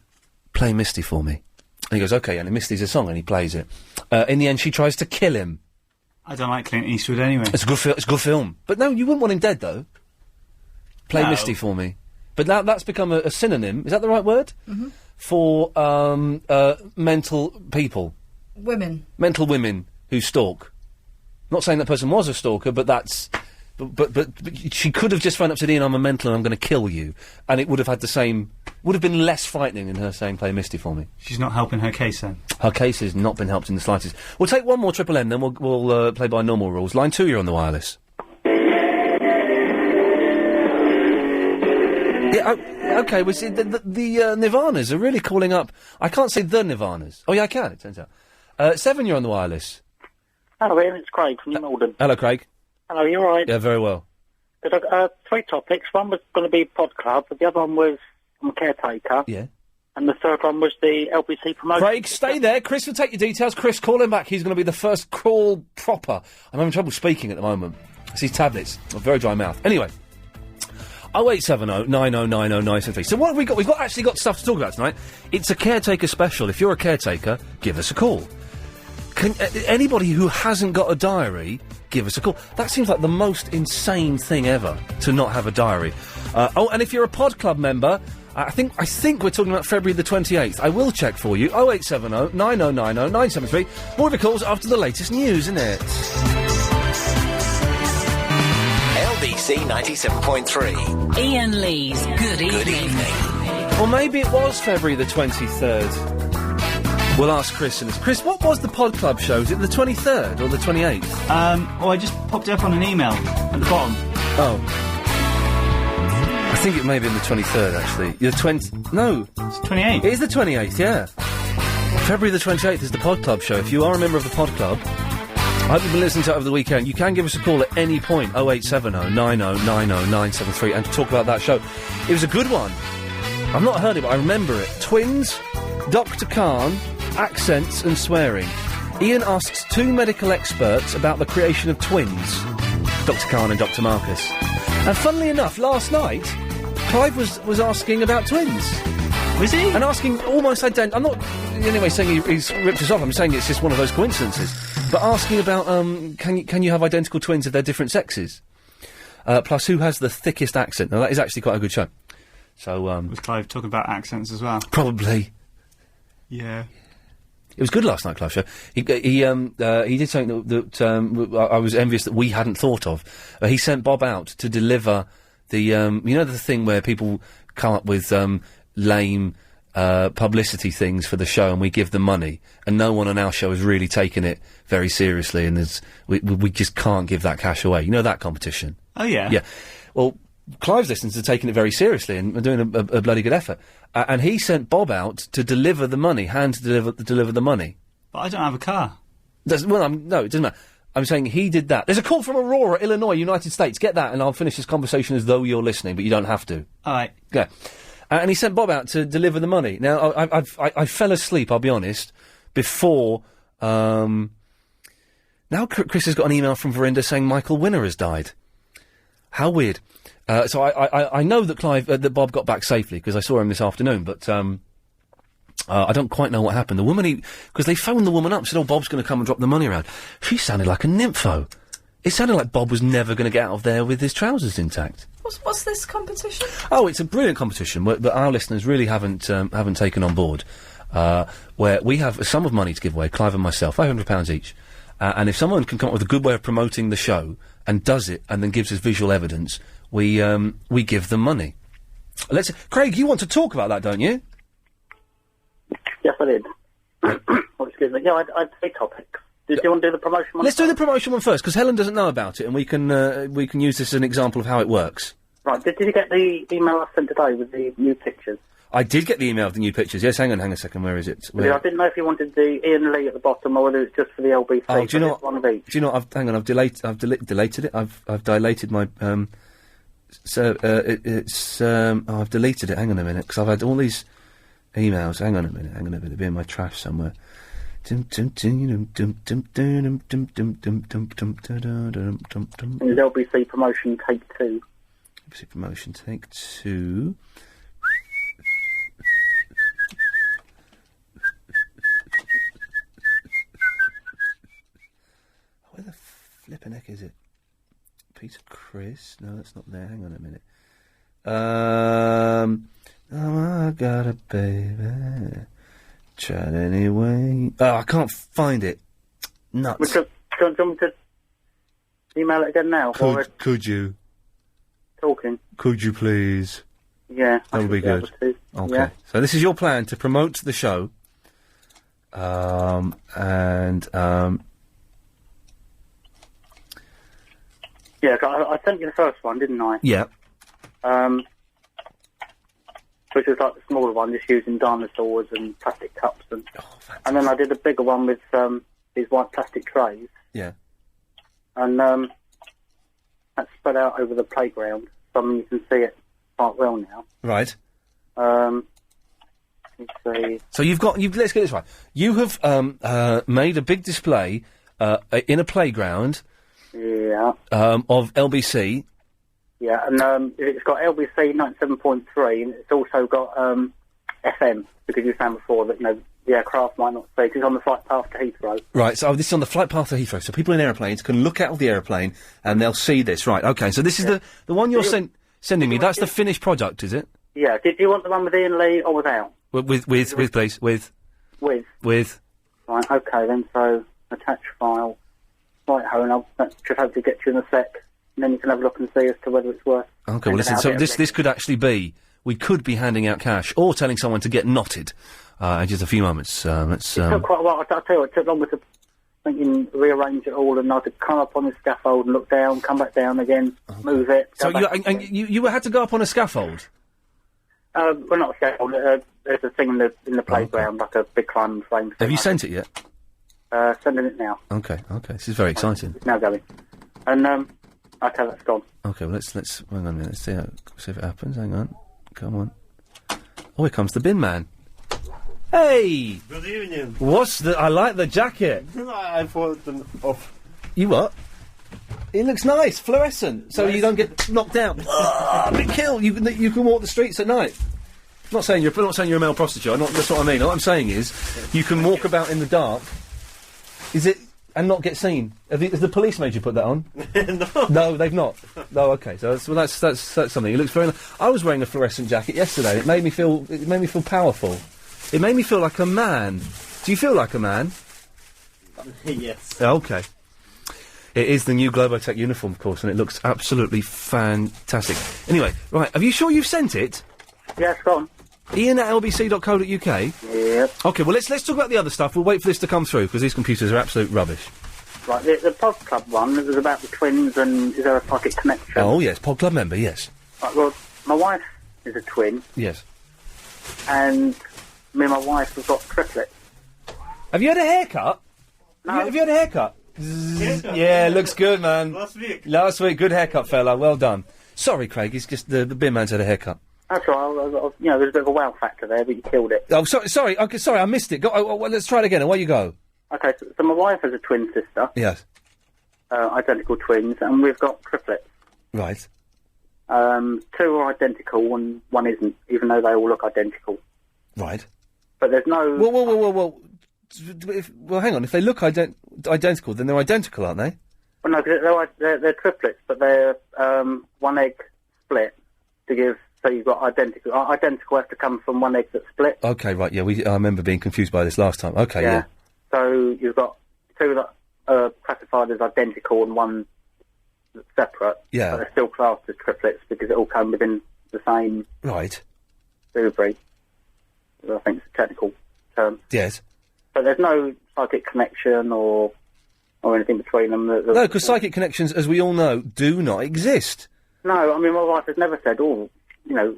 play Misty for me? And he goes, OK, and Misty's a song, and he plays it. In the end, she tries to kill him. I don't like Clint Eastwood anyway. It's a good film. But no, you wouldn't want him dead, though. Play Misty for me. But now that's become a synonym, is that the right word? Mm-hmm. For mental people. Women. Mental women who stalk. Not saying that person was a stalker, but that's... But she could have just phoned up to Iain, I'm a mental and I'm going to kill you. And it would have had the same... Would have been less frightening than her saying, play Misty for me. She's not helping her case, then? Her case has not been helped in the slightest. We'll take one more Triple M, then we'll play by normal rules. Line 2, you're on the wireless. Yeah, OK, well, see, the Nirvanas are really calling up... I can't say the Nirvanas. Oh, yeah, I can, it turns out. 7, you're on the wireless. Hello, Iain, it's Craig from New Malden. Hello, Craig. Hello, you all right? Yeah, very well. There's 3 topics. One was going to be Pod Club, but the other one was I'm a caretaker. Yeah. And the third one was the LBC promotion. Craig, stay there. Chris will take your details. Chris, call him back. He's going to be the first call proper. I'm having trouble speaking at the moment. It's these tablets. A very dry mouth. Anyway. 0870 9090 973. So what have we got? We've actually got stuff to talk about tonight. It's a caretaker special. If you're a caretaker, give us a call. Anybody who hasn't got a diary, give us a call. That seems like the most insane thing ever, to not have a diary. And if you're a Pod Club member, I think we're talking about February the 28th. I will check for you. 0870 9090 973. More of your calls after the latest news, isn't it? LBC 97.3. Iain Lee's Good Evening. Or maybe it was February the 23rd. We'll ask Chris. Chris, what was the Pod Club show? Was it the 23rd or the 28th? Oh, I just popped it up on an email at the bottom. Oh. I think it may have been the 23rd, actually. The 20... No. It's 28th. It is the 28th, yeah. February the 28th is the Pod Club show. If you are a member of the Pod Club, I hope you've been listening to it over the weekend. You can give us a call at any point, 0870 9090 973, and talk about that show. It was a good one. I've not heard it, but I remember it. Twins, Dr. Khan, accents and swearing. Iain asks 2 medical experts about the creation of twins, Dr. Khan and Dr. Marcus. And funnily enough, last night, Clive was asking about twins. Was he? And asking almost identical... I'm not in any way saying he's ripped us off, I'm saying it's just one of those coincidences. But asking about, can you have identical twins if they're different sexes? Plus, who has the thickest accent? Now, that is actually quite a good show. So, was Clive talking about accents as well? Probably. Yeah. It was good last night, Clive show. He did something that I was envious that we hadn't thought of. He sent Bob out to deliver the the thing where people come up with lame publicity things for the show, and we give them money, and no one on our show has really taken it very seriously, and we just can't give that cash away. You know that competition? Oh yeah. Yeah. Well, Clive's listeners are taking it very seriously and are doing a bloody good effort. And he sent Bob out to deliver the money, deliver the money. But I don't have a car. No, it doesn't matter. I'm saying he did that. There's a call from Aurora, Illinois, United States. Get that, and I'll finish this conversation as though you're listening, but you don't have to. All right. Yeah. And he sent Bob out to deliver the money. Now, I fell asleep, I'll be honest, before... Now Chris has got an email from Verinda saying Michael Winner has died. How weird. So I know that that Bob got back safely, because I saw him this afternoon, but I don't quite know what happened. The woman, because they phoned the woman up, said, Bob's going to come and drop the money around. She sounded like a nympho. It sounded like Bob was never going to get out of there with his trousers intact. What's this competition? Oh, it's a brilliant competition, but our listeners really haven't taken on board, where we have a sum of money to give away, Clive and myself, £500 each, and if someone can come up with a good way of promoting the show, and does it, and then gives us visual evidence, we give them money. Craig, you want to talk about that, don't you? Yes, I did. Oh, excuse me. Yeah, I had 3 topics. Do you want to do the promotion one? Let's do the promotion one first, because Helen doesn't know about it, and we can use this as an example of how it works. Right, did you get the email I sent today with the new pictures? I did get the email of the new pictures. Yes, hang on a second. Where is it? Yeah, I didn't know if you wanted the Iain Lee at the bottom or whether it's just for the LBC. Oh, do you know what? One of each. Do you know what? I've deleted it. I've dilated my I've deleted it. Hang on a minute, because I've had all these emails. Hang on a minute. It'll be in my trash somewhere. LBC promotion take 2. LBC promotion take 2. Where the flippin' heck is it? Peter Chris? No, that's not there. Hang on a minute. Oh, I got a baby. Tried anyway. Oh, I can't find it. Nuts. Do you want me to email it again now? Could you? Talking. Could you please? Yeah. That would be good. Okay. Yeah. So this is your plan to promote the show. Yeah, I sent you the first one, didn't I? Yeah. Which was like the smaller one, just using dinosaurs and plastic cups, and then I did a bigger one with these white plastic trays. Yeah. And that's spread out over the playground, so you can see it quite well now. Right. Let's see. So let's get this right. You have made a big display in a playground. Yeah. Of LBC. Yeah, and it's got LBC 97.3, and it's also got FM, because you were saying before that, the aircraft might not see, because it's on the flight path to Heathrow. Right, so this is on the flight path to Heathrow, so people in aeroplanes can look out of the aeroplane, and they'll see this. Right, OK, so this is the one you're sending me. That's the finished product, is it? Yeah, did you want the one with Iain Lee or without? With, please, with. With. Right, OK then, so attach file. Right, home, I'll just hopefully get you in a sec, and then you can have a look and see as to whether it's worth. OK, well listen, so this could actually be, we could be handing out cash, or telling someone to get knotted, in just a few moments. It took quite a while, I'll tell you what, it took longer to rearrange it all, and I had to come up on the scaffold and look down, come back down again, move it. So you had to go up on a scaffold? Well, not a scaffold, there's a thing in the playground, like a big climbing frame. Have you sent it yet? Sending it now. Okay, this is very exciting. It's now going. And, okay, that's gone. Okay, well, let's hang on a minute, let's see if it happens, hang on. Come on. Oh, here comes the bin man. Hey! Good evening. I like the jacket. I bought them off. You what? It looks nice, fluorescent, so you don't get knocked out. Be killed. You can walk the streets at night. I'm not saying you're a male prostitute. That's what I mean. What I'm saying is, you can walk about in the dark. Is it and not get seen? Has the police made you put that on? No. No, they've not. No, okay. So that's something. It looks very nice. I was wearing a fluorescent jacket yesterday. It made me feel powerful. It made me feel like a man. Do you feel like a man? Yes. Okay. It is the new Globotech uniform, of course, and it looks absolutely fantastic. Anyway, right, are you sure you've sent it? Yes, go on. Iain at lbc.co.uk? Yep. OK, well, let's talk about the other stuff. We'll wait for this to come through, because these computers are absolute rubbish. Right, the Pod Club one, it was about the twins and is there a psychic connection? Oh, yes, Pod Club member, yes. Right, well, my wife is a twin, Yes. and me and my wife have got triplets. Have you had a haircut? No. Have you had a haircut? Yeah, looks good, man. Last week, good haircut, fella. Well done. Sorry, Craig, it's just the bin man's had a haircut. That's right, there's a bit of a wow factor there, but you killed it. Oh, sorry, okay, sorry, I missed it. Go, well, let's try it again, away you go. Okay, so my wife has a twin sister, Yes. identical twins, and we've got triplets. Right. 2 are identical and 1 isn't, even though they all look identical. Right. But there's no... Well, hang on, if they look identical, then they're identical, aren't they? Well, no, because they're triplets, but they're 1 egg split to give... So you've got identical. Identical has to come from 1 egg that's split. Okay, right, yeah, I remember being confused by this last time. Okay, yeah. So you've got 2 that are classified as identical and 1 that's separate. Yeah. But they're still classed as triplets because it all come within the same... Right. Ovary. I think it's a technical term. Yes. But there's no psychic connection or anything between them. No, because psychic connections, as we all know, do not exist. No, I mean, my wife has never said,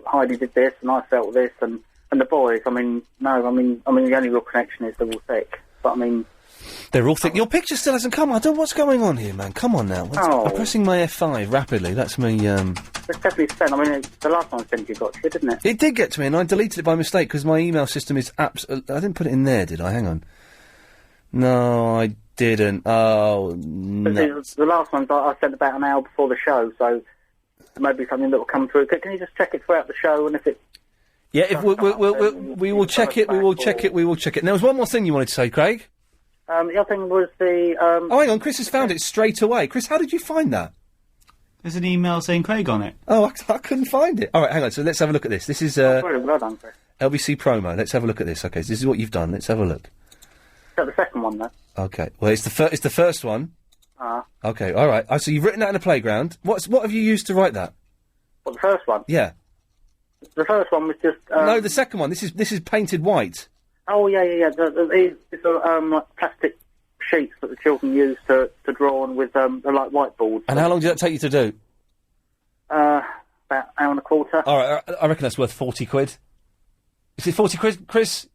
Heidi did this and I felt this, and the boys, no, the only real connection is they're all thick. But, I mean... They're all thick. Your picture still hasn't come. I don't know what's going on here, man. Come on now. I'm pressing my F5 rapidly. That's me, It's definitely sent. The last one I sent you got to you, didn't it? It did get to me, and I deleted it by mistake, because my email system is I didn't put it in there, did I? Hang on. No, I didn't. Oh, no. The last one I sent about an hour before the show, so maybe something that will come through. Can you just check it throughout the show, and if it... Yeah, if we will check it, we will check it. And there was one more thing you wanted to say, Craig? The other thing was the... Oh, hang on, Chris has found it straight away. Chris, how did you find that? There's an email saying Craig on it. Oh, I couldn't find it. All right, hang on, so let's have a look at this. This is, well done, Chris. LBC promo. Let's have a look at this. Okay, so this is what you've done. Let's have a look. Is that the second one, though? Okay, well, it's the first one. Okay, all right. So you've written that in a playground. What have you used to write that? What, the first one? Yeah. The first one was just... No, the second one. This is painted white. Oh, yeah. It's like plastic sheets that the children use to draw on with, they're like whiteboards. And how long did that take you to do? About an hour and a quarter. All right, I reckon that's worth 40 quid. Is it 40 quid, Chris?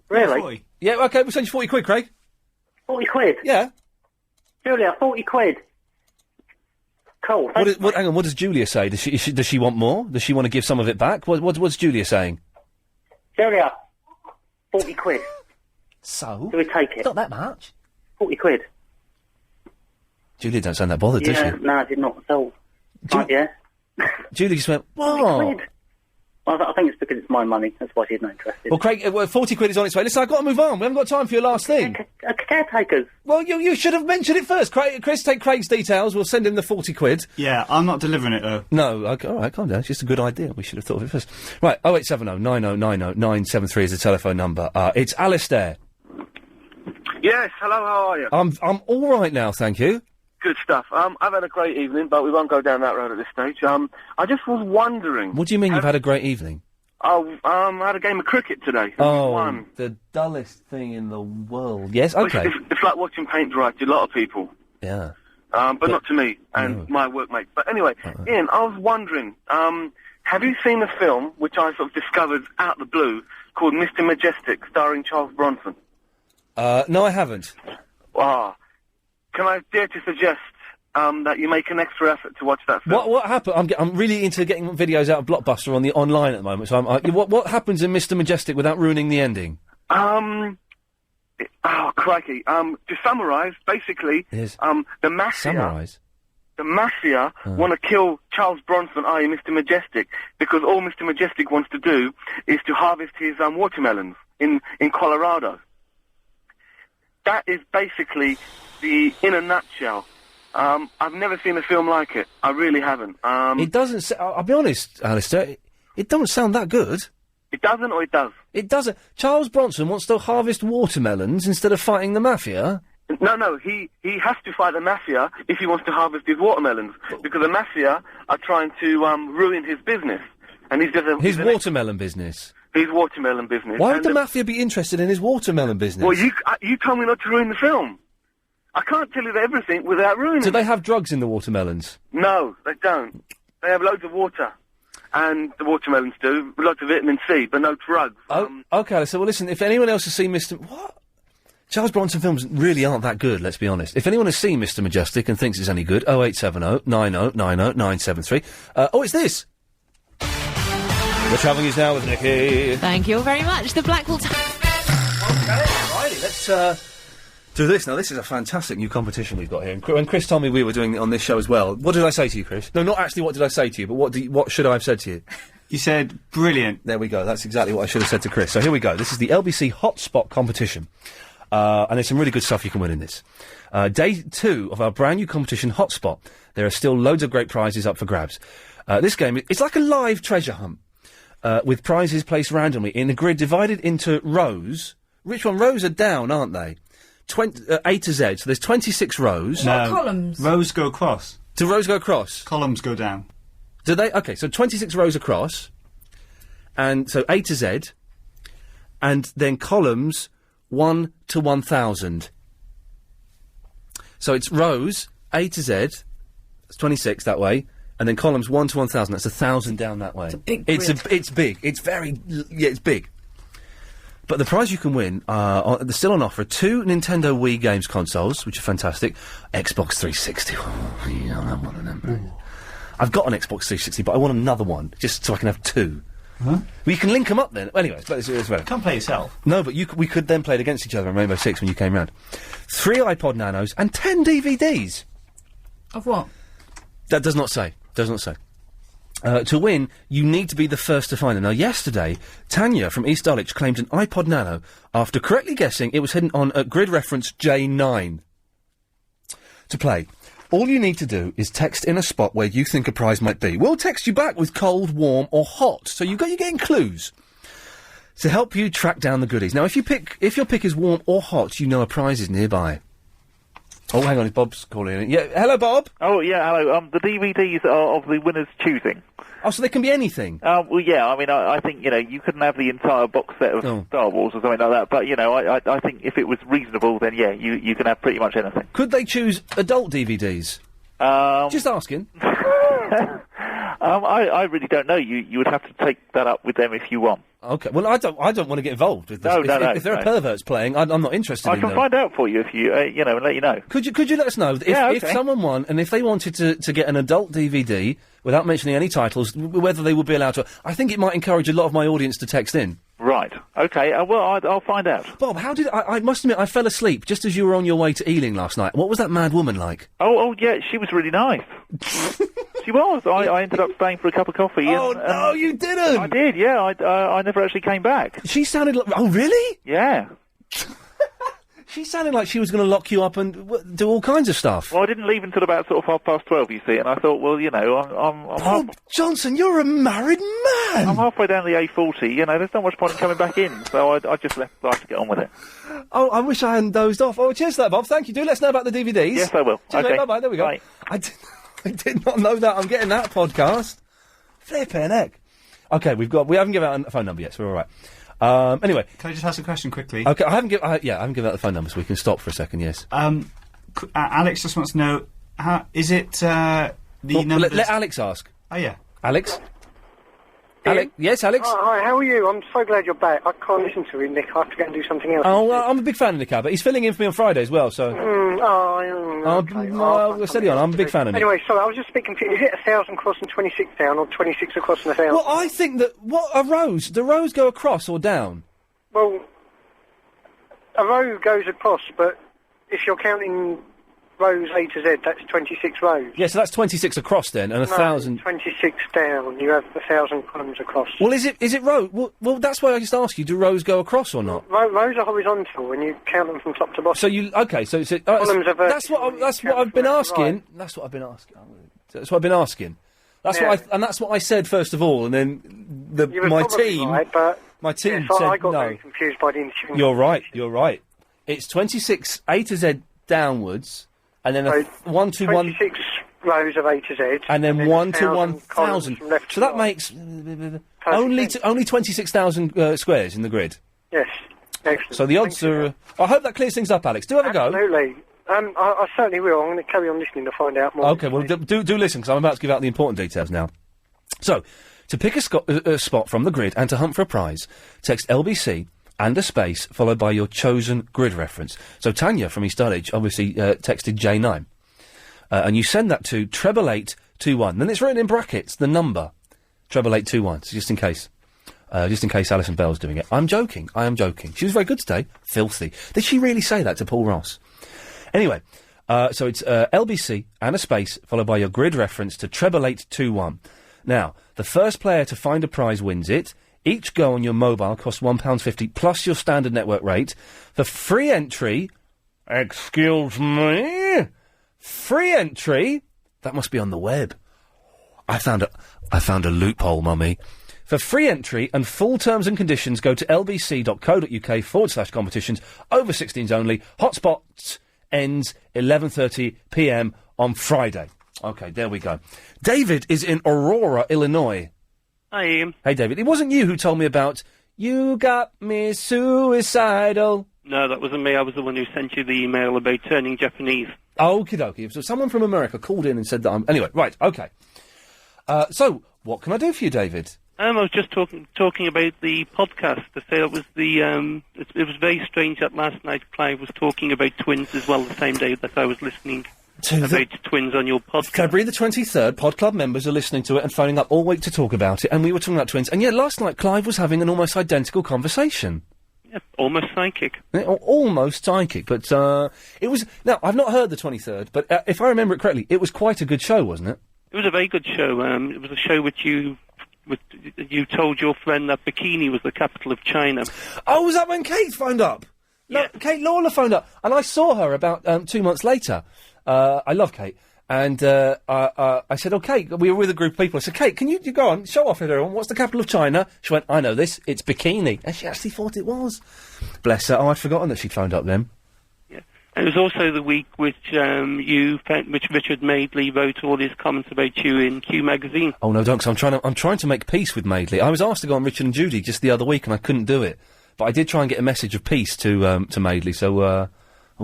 Really? Yeah, okay, we'll send you 40 quid, Craig. 40 quid? Yeah. Julia, 40 quid. Cool. Hang on, what does Julia say? Does she want more? Does she want to give some of it back? What's Julia saying? Julia, 40 quid. So? Do we take it? Not that much. 40 quid. Julia don't sound that bothered, does she? No, I did not. So, yeah. Julia just went, 40 quid. Well, I think it's because it's my money. That's why she's not interested. Well, Craig, 40 quid is on its way. Listen, I've got to move on. We haven't got time for your last thing. Caretakers. Well, you should have mentioned it first. Chris, take Craig's details. We'll send him the 40 quid. Yeah, I'm not delivering it, though. No, okay, all right, calm down. It's just a good idea. We should have thought of it first. Right, 0870 9090 973 is the telephone number. It's Alistair. Yes, hello, how are you? I'm all right now, thank you. Good stuff. I've had a great evening, but we won't go down that road at this stage. I just was wondering... What do you mean you've had a great evening? I had a game of cricket today. Oh, the dullest thing in the world. Yes, okay. It's like watching paint dry to a lot of people. Yeah. But not to me and my workmates. But anyway, Ian, I was wondering, have you seen a film which I sort of discovered out of the blue called Mr. Majestic, starring Charles Bronson? No, I haven't. Can I dare to suggest that you make an extra effort to watch that film? What happened? I'm really into getting videos out of Blockbuster on the online at the moment. So what happens in Mr. Majestic without ruining the ending? Crikey. To summarise, basically, the Mafia... The Mafia want to kill Charles Bronson, i.e. Mr. Majestic, because all Mr. Majestic wants to do is to harvest his watermelons in Colorado. That is basically in a nutshell. I've never seen a film like it. I really haven't. It doesn't... I'll be honest, Alistair, it don't sound that good. It doesn't or it does? It doesn't. Charles Bronson wants to harvest watermelons instead of fighting the mafia. No, he has to fight the mafia if he wants to harvest his watermelons, because the mafia are trying to ruin his business, and he's just His watermelon business. his watermelon business. Why would And the mafia be interested in his watermelon business? Well, you told me not to ruin the film. I can't tell you everything without ruining Do it. they have drugs in the watermelons? No, they don't. They have loads of water. And the watermelons do. Lots of vitamin C, but no drugs. Okay, so well, listen, if anyone else has seen Mr... What? Charles Bronson films really aren't that good, let's be honest. If anyone has seen Mr. Majestic and thinks it's any good, 0870 90 90 973. It's this! The Travelling Is Now with Nikki. Thank you very much. The Blackwell... Okay, righty, let's do this. Now, this is a fantastic new competition we've got here. And when Chris told me we were doing it on this show as well, what did I say to you, Chris? No, not actually what did I say to you, but what should I have said to you? You said, brilliant. There we go. That's exactly what I should have said to Chris. So here we go. This is the LBC Hotspot competition. And there's some really good stuff you can win in this. Day 2 of our brand new competition, Hotspot. There are still loads of great prizes up for grabs. This game, it's like a live treasure hunt, with prizes placed randomly in a grid divided into rows. Which one? Rows are down, aren't they? A to Z. So there's 26 rows. No. Columns. Rows go across. Do rows go across? Columns go down. Do they? Okay, so 26 rows across. And so A to Z. And then columns 1 to 1,000. So it's rows, A to Z, it's 26 that way, and then columns 1 to 1,000, that's 1,000 down that way. It's a big grid. It's big. It's very... Yeah, it's big. But the prize you can win, they're still on offer, 2 Nintendo Wii games consoles, which are fantastic, Xbox 360. Oh, yeah, I want one of them. I've got an Xbox 360, but I want another one, just so I can have 2. Huh? Well, you can link them up then. Anyway, it's better. Can't play yourself. No, but we could then play it against each other in Rainbow Six when you came round. 3 iPod Nanos and 10 DVDs. Of what? That does not say. Does not say. To win, you need to be the first to find them. Now, yesterday, Tanya from East Dulwich claimed an iPod Nano after correctly guessing it was hidden on a grid reference J9. To play, all you need to do is text in a spot where you think a prize might be. We'll text you back with cold, warm, or hot. So you're getting clues to help you track down the goodies. Now, if your pick is warm or hot, you know a prize is nearby. Oh, hang on, Bob's calling in. Yeah, hello, Bob. Oh, yeah, hello. The DVDs are of the winner's choosing. Oh, so they can be anything? Well, yeah, I mean, I think, you couldn't have the entire box set of Star Wars or something like that, but, I think if it was reasonable, then, yeah, you can have pretty much anything. Could they choose adult DVDs? Just asking. I really don't know. You would have to take that up with them if you want. Okay. Well, I don't want to get involved with this. If there are perverts playing, I'm not interested in them. I can find out for you if you, and let you know. Could you let us know if someone won and if they wanted to get an adult DVD without mentioning any titles, whether they would be allowed to? I think it might encourage a lot of my audience to text in. Right. Okay. Well, I'll find out. Bob, how did I must admit I fell asleep just as you were on your way to Ealing last night. What was that mad woman like? Oh yeah, she was really nice. She was. I ended up staying for a cup of coffee. Oh, no, you didn't! I did, yeah. I never actually came back. She sounded like... Oh, really? Yeah. She sounded like she was going to lock you up and do all kinds of stuff. Well, I didn't leave until about sort of 12:30, you see, and I thought, well, I'm Bob Johnson, you're a married man! I'm halfway down the A40, there's not much point in coming back in, so I just left life to get on with it. Oh, I wish I hadn't dozed off. Oh, cheers to that, Bob. Thank you. Do let us know about the DVDs. Yes, I will. Cheers, okay. Bye-bye. There we go. Bye. I did not know that. I'm getting that podcast. Flippin' heck. Okay, we haven't given out a phone number yet, so we're all right. Anyway. Can I just ask a question quickly? Okay, I haven't given out the phone number, so we can stop for a second, yes. Alex just wants to know, is it, the numbers... Let Alex ask. Oh, yeah. Alex? Alex? Yes, Alex? Oh, hi, how are you? I'm so glad you're back. I can't listen to him, Nick. I have to go and do something else. Oh, well, I'm a big fan of Nick Abbott. He's filling in for me on Friday as well, so... steady on. I'm a big fan of Nick. Anyway, sorry, I was just a bit confused. Is it 1,000 across and 26 down, or 26 across and 1,000? Well, I think that... What are rows? Do rows go across or down? Well, a row goes across, but if you're counting rows A to Z, that's 26 rows. Yeah, so that's 26 across then, and 1,000... 26 down. You have 1,000 columns across. Well, is it row? Well, that's why I just ask you, do rows go across or not? Rows are horizontal, and you count them from top to bottom. So you... Okay, so... columns are vertical. That's what I've been asking. That's what I've been asking. That's what I've been asking. That's what I said first of all, and then my team... Right, but My team Yes, said I got no. very confused by the intertune. You're right. It's 26 A to Z downwards, and then 1 to 1... 26 rows of A to Z. And then 1 to 1,000 columns 1,000. from left So to that right. makes only 26,000 squares in the grid. Yes. Excellent. So the odds are... I hope that clears things up, Alex. Do have a go. Absolutely. I certainly will. I'm going to carry on listening to find out more. Okay, well, do listen, because I'm about to give out the important details now. So, to pick a spot from the grid and to hunt for a prize, text LBC and a space followed by your chosen grid reference. So Tanya from East Dulwich obviously texted J9. And you send that to 88821. Then it's written in brackets, the number, 88821, so just in case. Alison Bell's doing it. I am joking. She was very good today. Filthy. Did she really say that to Paul Ross? Anyway, so it's LBC and a space followed by your grid reference to 88821. Now, the first player to find a prize wins it. Each go on your mobile costs £1.50 plus your standard network rate. For free entry... Excuse me? Free entry? That must be on the web. I found a loophole, mummy. For free entry and full terms and conditions, go to lbc.co.uk/competitions. Over 16s only. Hotspots ends 11:30 p.m. on Friday. Okay, there we go. David is in Aurora, Illinois. Hi, Ian. Hey, David. It wasn't you who told me about "You Got Me Suicidal." No, that wasn't me. I was the one who sent you the email about turning Japanese. Okie dokie. So someone from America called in and said that I'm... Anyway, right, okay. So, what can I do for you, David? I was just talking about the podcast. To say it was it was very strange that last night Clive was talking about twins as well the same day that I was listening about twins on your podcast. February the 23rd, Pod Club members are listening to it and phoning up all week to talk about it, and we were talking about twins. And yet last night Clive was having an almost identical conversation. Yeah, almost psychic. Almost psychic, but it was... Now, I've not heard the 23rd, but if I remember it correctly, it was quite a good show, wasn't it? It was a very good show. It was a show which you told your friend that bikini was the capital of China. Oh, was that when Kate phoned up? No, yeah. Kate Lawler phoned up, and I saw her about 2 months later. I love Kate. And I said, Kate, we were with a group of people. I said, Kate, can you go on, show off everyone. What's the capital of China? She went, I know this, it's bikini. And she actually thought it was. Bless her. Oh, I'd forgotten that she'd phoned up then. Yeah. And it was also the week which which Richard Madeley wrote all his comments about you in Q magazine. Oh, no, don't, 'cause I'm trying to make peace with Madeley. I was asked to go on Richard and Judy just the other week, and I couldn't do it. But I did try and get a message of peace to Madeley, so, oh,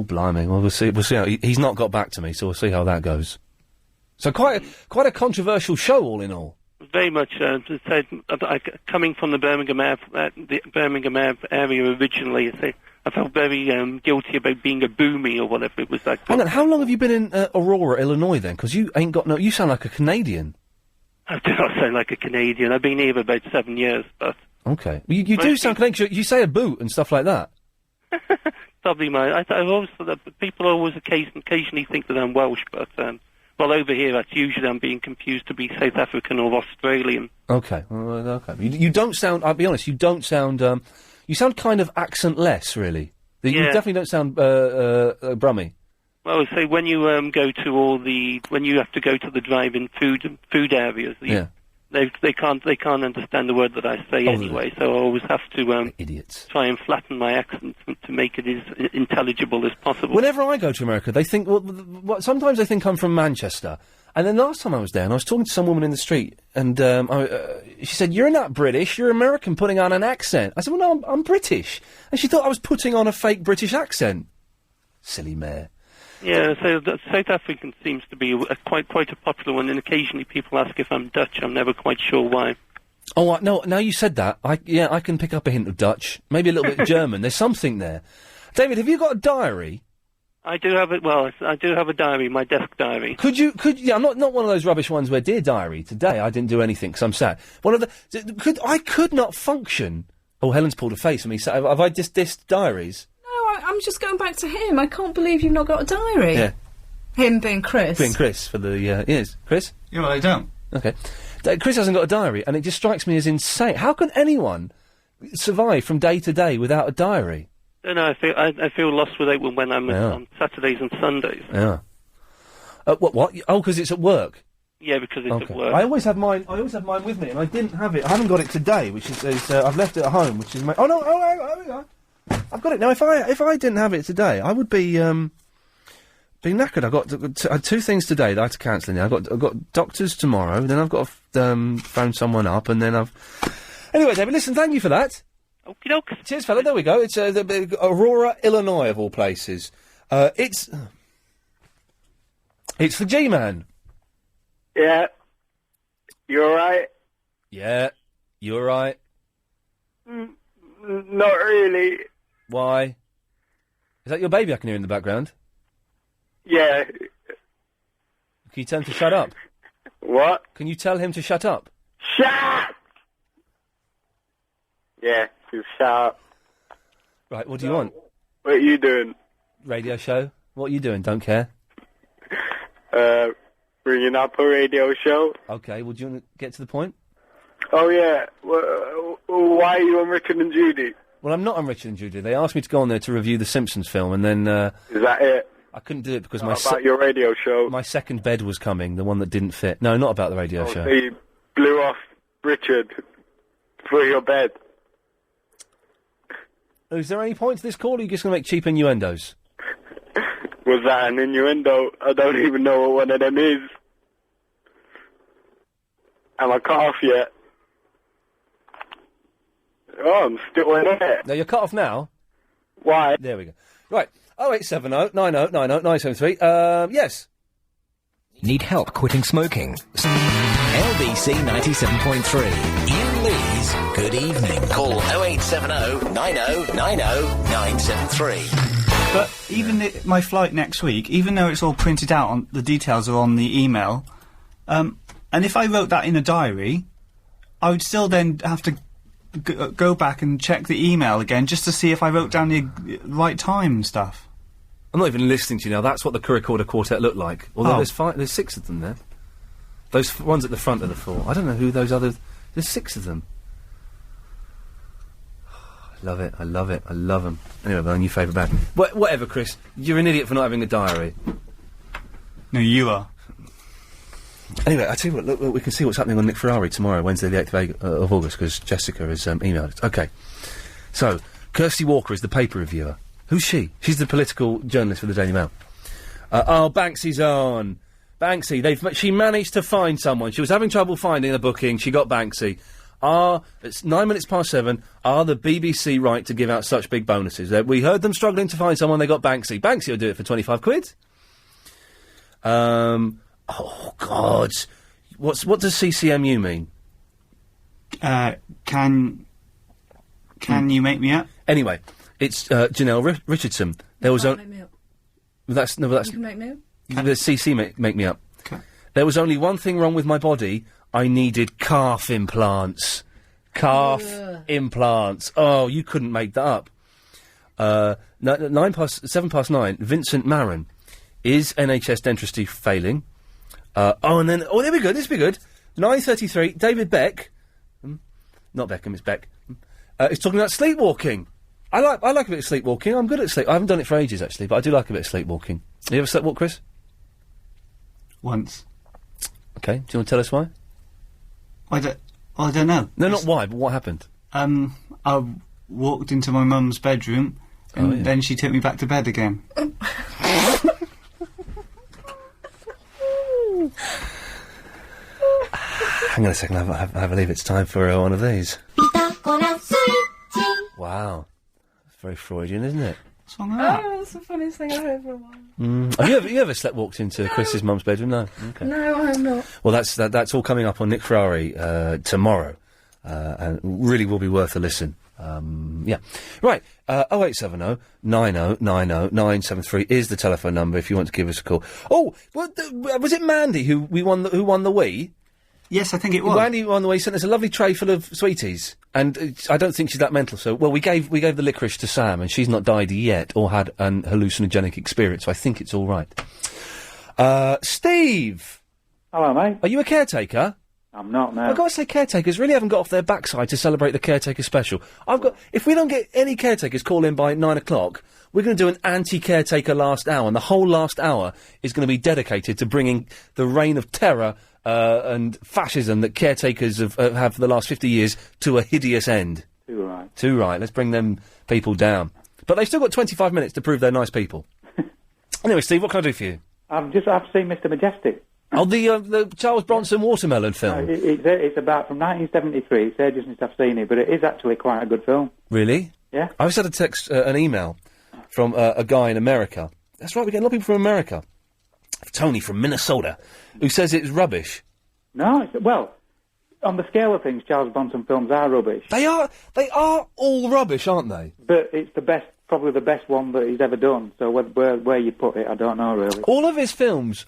blimey. Well, we'll see how... He's not got back to me, so we'll see how that goes. So quite a controversial show, all in all. Very much. Coming from the Birmingham area originally, I felt very guilty about being a boomy or whatever it was like. Hang on, how long have you been in Aurora, Illinois, then? Because you ain't got no... You sound like a Canadian. I do not sound like a Canadian. I've been here for about 7 years, but... Okay. You do sound Canadian. You say a boot and stuff like that. Probably I've always thought that people always occasionally think that I'm Welsh, but... well, over here, that's usually I'm being confused to be South African or Australian. Okay, okay. You don't sound... I'll be honest, you don't sound... you sound kind of accent-less, really. You definitely don't sound Brummy. Well, say when you go to when you have to go to the drive-in food areas, they can't understand the word that I say anyway. So I always have to idiots try and flatten my accent to make it as intelligible as possible. Whenever I go to America, they think sometimes they think I'm from Manchester. And then last time I was there, and I was talking to some woman in the street, and she said, "You're not British, you're American, putting on an accent." I said, "Well, no, I'm British," and she thought I was putting on a fake British accent. Silly mare. Yeah, so South African seems to be quite a popular one, and occasionally people ask if I'm Dutch. I'm never quite sure why. Oh, no, now you said that, I can pick up a hint of Dutch, maybe a little bit German. There's something there. David, have you got a diary? I do have it. Well, I do have a diary, my desk diary. I'm not one of those rubbish ones where, dear diary, today I didn't do anything because I'm sad. I could not function. Oh, Helen's pulled a face at me. So have I just dissed diaries? I'm just going back to him. I can't believe you've not got a diary. Yeah. Him being Chris. Being Chris for the, yes. Chris? Yeah, well, I don't. Okay. Chris hasn't got a diary, and it just strikes me as insane. How can anyone survive from day to day without a diary? I don't know, I feel lost without one when I'm on Saturdays and Sundays. Yeah. What? Oh, because it's at work? Yeah, because it's at work. I always have mine with me, and I didn't have it. I haven't got it today, which is I've left it at home, which is my. Oh no! Oh, there we go. I've got it now. If I didn't have it today, I would be knackered. I had two things today that I had to cancel. I've got doctors tomorrow. Then I've got to phone someone up, and then I've. Anyway, David, listen. Thank you for that. Okie doke. Cheers, fella. There we go. It's Aurora, Illinois, of all places. It's the G-Man. Yeah. You alright? Yeah. You alright? Not really. Why? Is that your baby I can hear in the background? Yeah. Can you tell him to shut up? What? Can you tell him to shut up? Shut! Yeah, you shut up. Right, what do you want? What are you doing? Radio show? What are you doing? Don't care. Bringing up a radio show. Okay, well, do you want to get to the point? Oh, yeah. Why are you on Richard and Judy? Well, I'm not on Richard and Judy. They asked me to go on there to review the Simpsons film, and then... Is that it? I couldn't do it because about your radio show? My second bed was coming, the one that didn't fit. No, not about the radio show. So you blew off Richard for your bed. Is there any point to this call, or are you just going to make cheap innuendos? Was that an innuendo? I don't even know what one of them is. Am I cut off yet? Oh, I'm still in it. No, you're cut off now? Why? There we go. Right, 0870 90 90 973. Yes. Need help quitting smoking? LBC 97.3. Iain Lee's Good Evening. Call 0870 90 90 973. But even my flight next week, even though it's all printed out, on the details are on the email, and if I wrote that in a diary, I would still then have to go back and check the email again just to see if I wrote down the right time and stuff. I'm not even listening to you now. That's what the Recorder Quartet looked like. Although there's 6 of them there. Those ones at the front of the 4. I don't know who those others... There's 6 of them. I love it. I love it. I love them. Anyway, my new favourite band. Whatever, Chris. You're an idiot for not having a diary. No, you are. Anyway, I tell you what, look, we can see what's happening on Nick Ferrari tomorrow, Wednesday the 8th of August, because Jessica has emailed it. Okay. So, Kirsty Walker is the paper reviewer. Who's she? She's the political journalist for the Daily Mail. Banksy's on. Banksy. She managed to find someone. She was having trouble finding a booking. She got Banksy. It's 9 minutes past 7. Are the BBC right to give out such big bonuses? We heard them struggling to find someone. They got Banksy. Banksy will do it for 25 quid. Oh, God. What does CCMU mean? Can you make me up? Anyway, it's Janelle Richardson. There was make me up. That's You can make me up. The CC make me up. Okay. There was only one thing wrong with my body. I needed calf implants. Implants. Oh, you couldn't make that up. 7 past 9. Vincent Maron. Is NHS dentistry failing? There we go. This will be good. 9:33. David Beck. Not Beckham. It's Beck. Is talking about sleepwalking. I like a bit of sleepwalking. I'm good at sleep. I haven't done it for ages actually, but I do like a bit of sleepwalking. You ever sleepwalk, Chris? Once. Okay. Do you want to tell us why? I don't know. No, not why, but what happened? I walked into my mum's bedroom, and then she took me back to bed again. Hang on a second, I believe it's time for one of these. Wow. It's very Freudian, isn't it? What's wrong with that? Oh, that's the funniest thing I've heard for a while. Have you ever sleepwalked into Chris's mum's bedroom? No? Okay. No, I'm not. Well, that's all coming up on Nick Ferrari tomorrow, and really will be worth a listen. Yeah. Right, 0870 90 90 973 is the telephone number if you want to give us a call. Oh, was it Mandy who won the Wii? Yes, I think it was. Mandy won the Wii, sent us a lovely tray full of sweeties, and I don't think she's that mental, so, well, we gave the licorice to Sam, and she's not died yet, or had an hallucinogenic experience, so I think it's all right. Steve! Hello, mate. Are you a caretaker? I'm not, no. I've got to say, caretakers really haven't got off their backside to celebrate the caretaker special. If we don't get any caretakers call in by 9 o'clock, we're going to do an anti-caretaker last hour, and the whole last hour is going to be dedicated to bringing the reign of terror and fascism that caretakers have for the last 50 years to a hideous end. Too right. Too right. Let's bring them people down. But they've still got 25 minutes to prove they're nice people. Anyway, Steve, what can I do for you? I've seen Mr. Majestic. Oh, the Charles Bronson watermelon film. It's about from 1973. It's ages since I've seen it, but it is actually quite a good film. Really? Yeah. I just had a text, an email from a guy in America. That's right, we get a lot of people from America. Tony from Minnesota, who says it's rubbish. No, well, on the scale of things, Charles Bronson films are rubbish. They are all rubbish, aren't they? But it's probably the best one that he's ever done. So where you put it, I don't know really. All of his films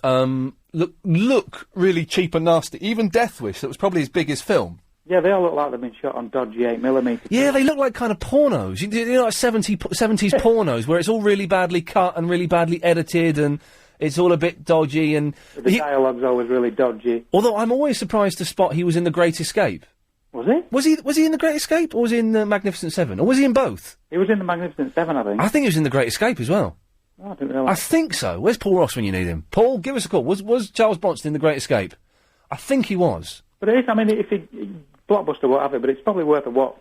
look really cheap and nasty. Even Death Wish, that was probably his biggest film. Yeah, they all look like they've been shot on dodgy 8mm. Yeah, they look like kind of pornos. You know, like 70s pornos, where it's all really badly cut and really badly edited, and it's all a bit dodgy. And the dialogue's always really dodgy. Although I'm always surprised to spot he was in The Great Escape. Was he? Was he in The Great Escape, or was he in The Magnificent Seven, or was he in both? He was in The Magnificent Seven, I think. I think he was in The Great Escape as well. Oh, I didn't realise. I think so. Where's Paul Ross when you need him? Paul, give us a call. Was Charles Bronson in The Great Escape? I think he was. But it is, I mean, if he... Blockbuster, whatever, but it's probably worth a watch.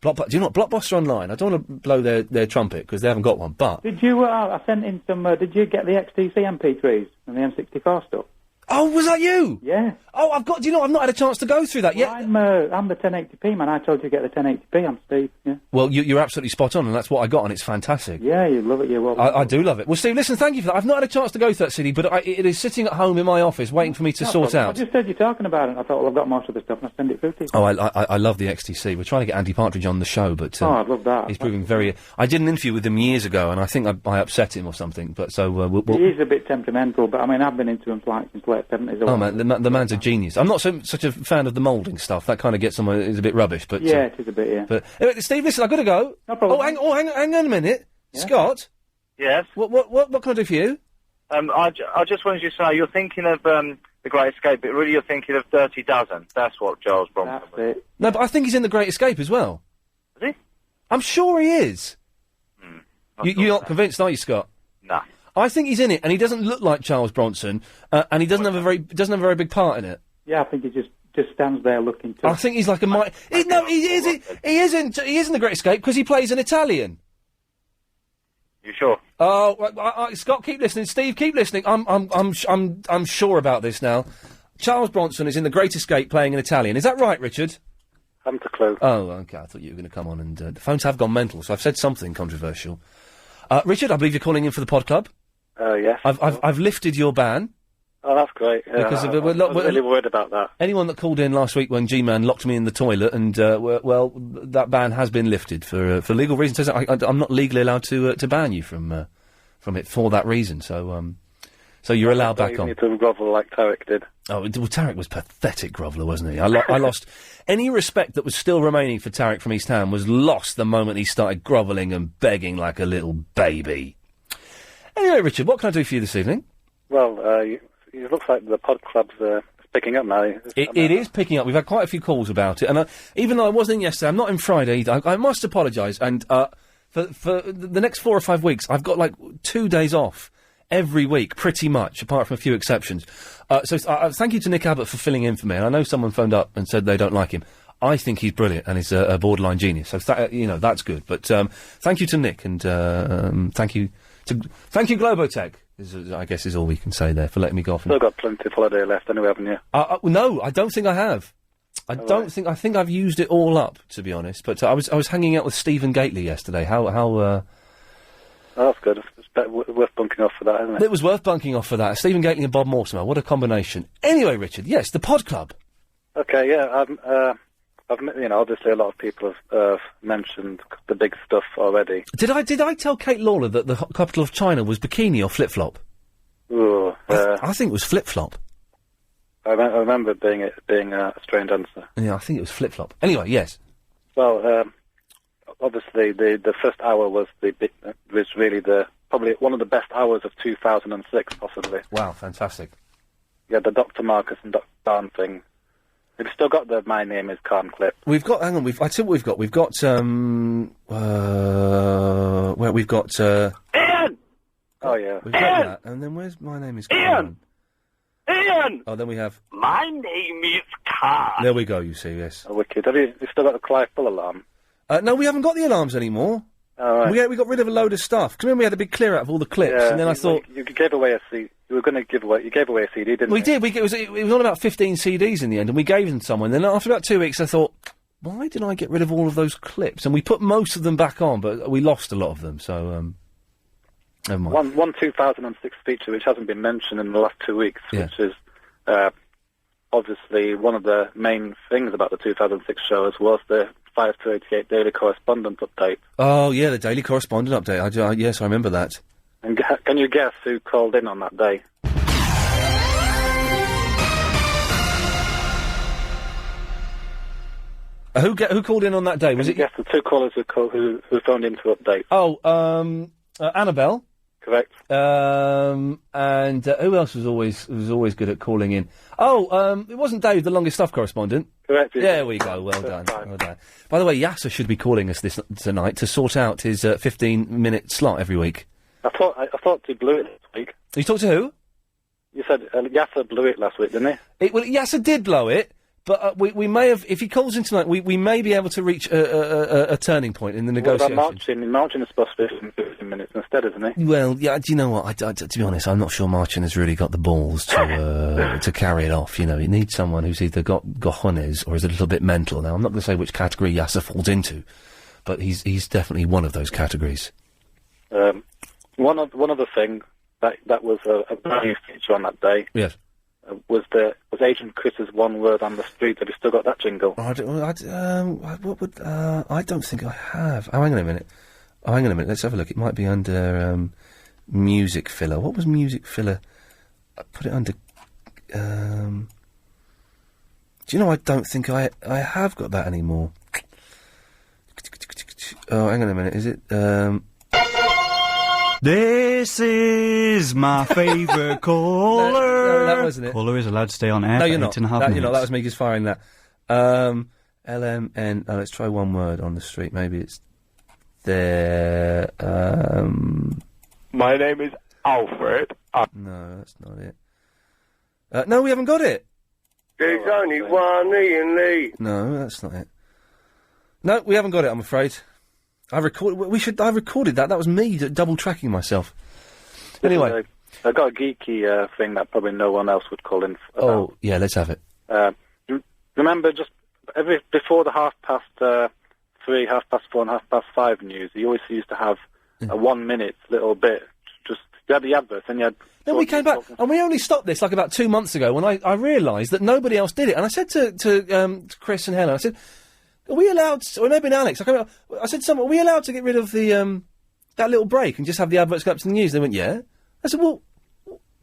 Do you know what? Blockbuster Online, I don't want to blow their trumpet, because they haven't got one, but... Did you, I sent in some, did you get the XTC MP3s and the M64 stuff? Oh, was that you? Yeah. Oh, I've not had a chance to go through that yet. I'm the 1080p man. I told you to get the 1080p. I'm Steve. Yeah. Well, you're absolutely spot on, and that's what I got, and it's fantastic. Yeah, you love it. You will. I do love it. Well, Steve, listen, thank you for that. I've not had a chance to go through that CD, but it is sitting at home in my office, waiting for me to sort out. I just heard you talking about it. And I thought, well, I've got most of the stuff, and I'll send it through to you. Oh, I love the XTC. We're trying to get Andy Partridge on the show, but I'd love that. He's proving very. I did an interview with him years ago, and I think I upset him or something. But so he is a bit temperamental, but I mean, I've been into him since late 70s. Oh man. The man's a genius. I'm not such a fan of the moulding stuff. That kind of gets on is a bit rubbish. But yeah, it is a bit. Yeah. But anyway, Steve, listen, I've got to go. No problem. Hang on a minute, yeah? Scott. Yes. What can I do for you? I just wanted you to know you're thinking of The Great Escape, but really you're thinking of Dirty Dozen. That's what Charles Bronson was. No, but I think he's in The Great Escape as well. Is he? I'm sure he is. You're not convinced, are you, Scott? No. I think he's in it, and he doesn't look like Charles Bronson, and he doesn't have a very big part in it. Yeah, I think he just stands there looking. I think he's like a he is in The Great Escape because he plays an Italian. You sure? Oh, Scott, keep listening. Steve, keep listening. I'm sure about this now. Charles Bronson is in The Great Escape playing an Italian. Is that right, Richard? Haven't a clue. Oh, okay. I thought you were going to come on and the phones have gone mental, so I've said something controversial. Richard, I believe you're calling in for the Pod Club. Yes. I've lifted your ban. Oh, that's great. Yeah, Because I was really worried about that. Anyone that called in last week when G-Man locked me in the toilet, and that ban has been lifted for legal reasons. I'm not legally allowed to ban you from it for that reason. So you're allowed back on. You need to grovel like Tarek did. Oh, well, Tarek was pathetic groveller, wasn't he? I lost any respect that was still remaining for Tarek from East Ham was lost the moment he started grovelling and begging like a little baby. Anyway, Richard, what can I do for you this evening? Well, it looks like the Pod Club's picking up now. It is picking up. We've had quite a few calls about it, and even though I wasn't in yesterday, I'm not in Friday either. I must apologise, and for the next 4 or 5 weeks, I've got like 2 days off every week, pretty much, apart from a few exceptions. So thank you to Nick Abbott for filling in for me. And I know someone phoned up and said they don't like him. I think he's brilliant, and he's a borderline genius. So that's good. But thank you to Nick, and thank you Globotech. I guess is all we can say there for letting me go off. Still got plenty of holiday left, anyway, haven't you? No, I don't think I have. I think I've used it all up, to be honest. But I was hanging out with Stephen Gately yesterday. Oh, that's good. It's worth bunking off for that, isn't it? It was worth bunking off for that. Stephen Gately and Bob Mortimer. What a combination. Anyway, Richard, yes, the Pod Club. Okay, yeah. Obviously a lot of people have mentioned the big stuff already. Did I tell Kate Lawler that the capital of China was bikini or flip-flop? Ooh, I think it was flip-flop. I remember being a strange answer. Yeah, I think it was flip-flop. Anyway, yes. Well, obviously the first hour was really probably one of the best hours of 2006, possibly. Wow, fantastic. Yeah, the Dr. Marcus and Dr. Barn thing. Have you still got the My Name Is Khan clip? We've got. Hang on. I tell you what we've got. We've got. Well, we've got. Iain. Oh yeah. We've got that. And then where's My Name Is Khan? Iain. Iain. Oh, then we have. My name is Khan. There we go. You see, yes. Oh, wicked. Have you still got the Clive Bull alarm? No, we haven't got the alarms anymore. Oh, right. We got rid of a load of stuff. 'Cause remember we had a big clear out of all the clips, Yeah, and then I thought you gave away a CD. You were going to give away. You gave away a CD, didn't we you? did. It was on about 15 CDs in the end, and we gave them to someone. Then after about 2 weeks, I thought, why did I get rid of all of those clips? And we put most of them back on, but we lost a lot of them. So never mind. One 2006 feature which hasn't been mentioned in the last 2 weeks, Yeah. which is obviously one of the main things about the 2006 shows was the 5 to 88 Daily Correspondent update. Oh yeah, the Daily Correspondent update. Yes, I remember that. And can you guess who called in on that day? Who called in on that day? Was it? Yes, the two callers who phoned in to update. Oh, Annabelle. Correct. And who else was always good at calling in? Oh, it wasn't Dave, the longest stuff correspondent. Correct. There we go. Well done. Well done. By the way, Yasser should be calling us tonight to sort out his 15-minute slot every week. I thought he blew it last week. You talked to who? You said Yasser blew it last week, didn't he? Yasser did blow it, but we may have. If he calls in tonight, we may be able to reach a turning point in the negotiations. Marching is supposed to be 15 minutes instead, isn't he? Well, yeah. Do you know what? To be honest, I'm not sure Marchin has really got the balls to carry it off. You know, he needs someone who's either got cojones or is a little bit mental. Now, I'm not going to say which category Yasser falls into, but he's definitely one of those categories. One other thing that was a brand new feature on that day. Yes. Was Agent Chris's one word on the street? Have you still got that jingle? I don't think I have. Oh, hang on a minute. Let's have a look. It might be under music filler. What was music filler? I put it under. Do you know? I don't think I have got that anymore. Oh, hang on a minute. Is it? This is my favourite caller. No, that wasn't it. Caller is allowed to stay on air No, for you're not. 8.5 minutes. You're not. That was me just firing that. LMN. Oh, let's try one word on the street. Maybe it's there. My name is Alfred. No, that's not it. No, we haven't got it. There's only one Iain Lee. No, that's not it. No, we haven't got it, I'm afraid. I recorded that. That was me double tracking myself. Anyway. I got a geeky thing that probably no one else would call in about. Oh, yeah, let's have it. Remember, just before the 3:30, 4:30, and 5:30 news, you always used to have a 1 minute little bit. Just, you had the adverts, and you had... Then we came back, and we only stopped this like about 2 months ago when I realised that nobody else did it. And I said to Chris and Helen, I said, are we allowed to, or maybe Alex, I said to someone, are we allowed to get rid of the that little break and just have the adverts go up to the news? They went, yeah. I said, well,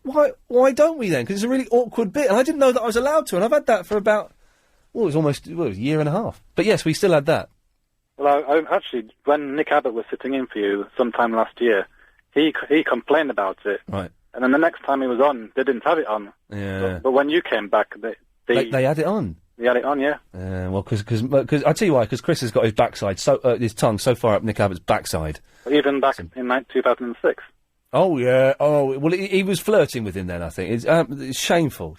why don't we then? Because it's a really awkward bit, and I didn't know that I was allowed to, and I've had that for about, it was almost a year and a half. But yes, we still had that. Well, I actually, when Nick Abbott was sitting in for you sometime last year, he complained about it. Right. And then the next time he was on, they didn't have it on. Yeah. But when you came back, they had it on. They had it on, yeah. Well, because I tell you why, because Chris has got his backside, his tongue so far up Nick Abbott's backside. Even back in 2006. Oh, yeah. Oh, well, he was flirting with him then, I think. It's shameful.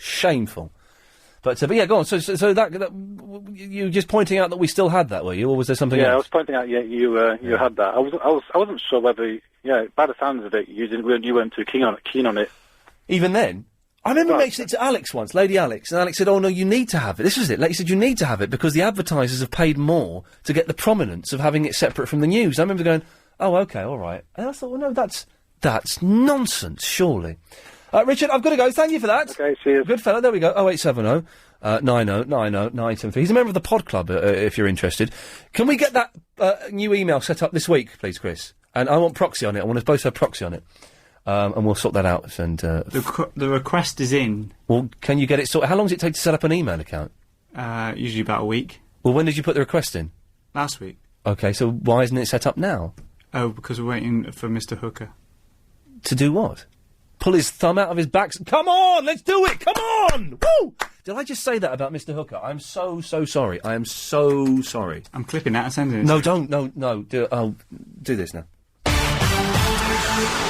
But yeah, go on. So that you were just pointing out that we still had that, were you, or was there something else? Yeah, I was pointing out. Yeah, you had that. I wasn't sure whether. Yeah, by the sounds of it, you weren't too keen on it. Even then, I remember mentioning it to Alex once, Lady Alex, and Alex said, "Oh no, you need to have it." This was it. He said, "You need to have it because the advertisers have paid more to get the prominence of having it separate from the news." I remember going, "Oh, okay, all right," and I thought, "Well, no, that's nonsense, surely." Richard, I've got to go. Thank you for that. Okay, cheers. Good fella. There we go. 0870 90 90 973. He's a member of the Pod Club, if you're interested. Can we get that new email set up this week, please, Chris? And I want proxy on it. I want us both to have proxy on it. And we'll sort that out. And the request is in. Well, can you get it sorted? How long does it take to set up an email account? Usually about a week. Well, when did you put the request in? Last week. Okay, so why isn't it set up now? Oh, because we're waiting for Mr. Hooker. To do what? Pull his thumb out of his back. Come on, let's do it. Come on. Woo! Did I just say that about Mr. Hooker? I'm so sorry. I am so sorry. I'm clipping that and sending it. No, don't. No. Do this now.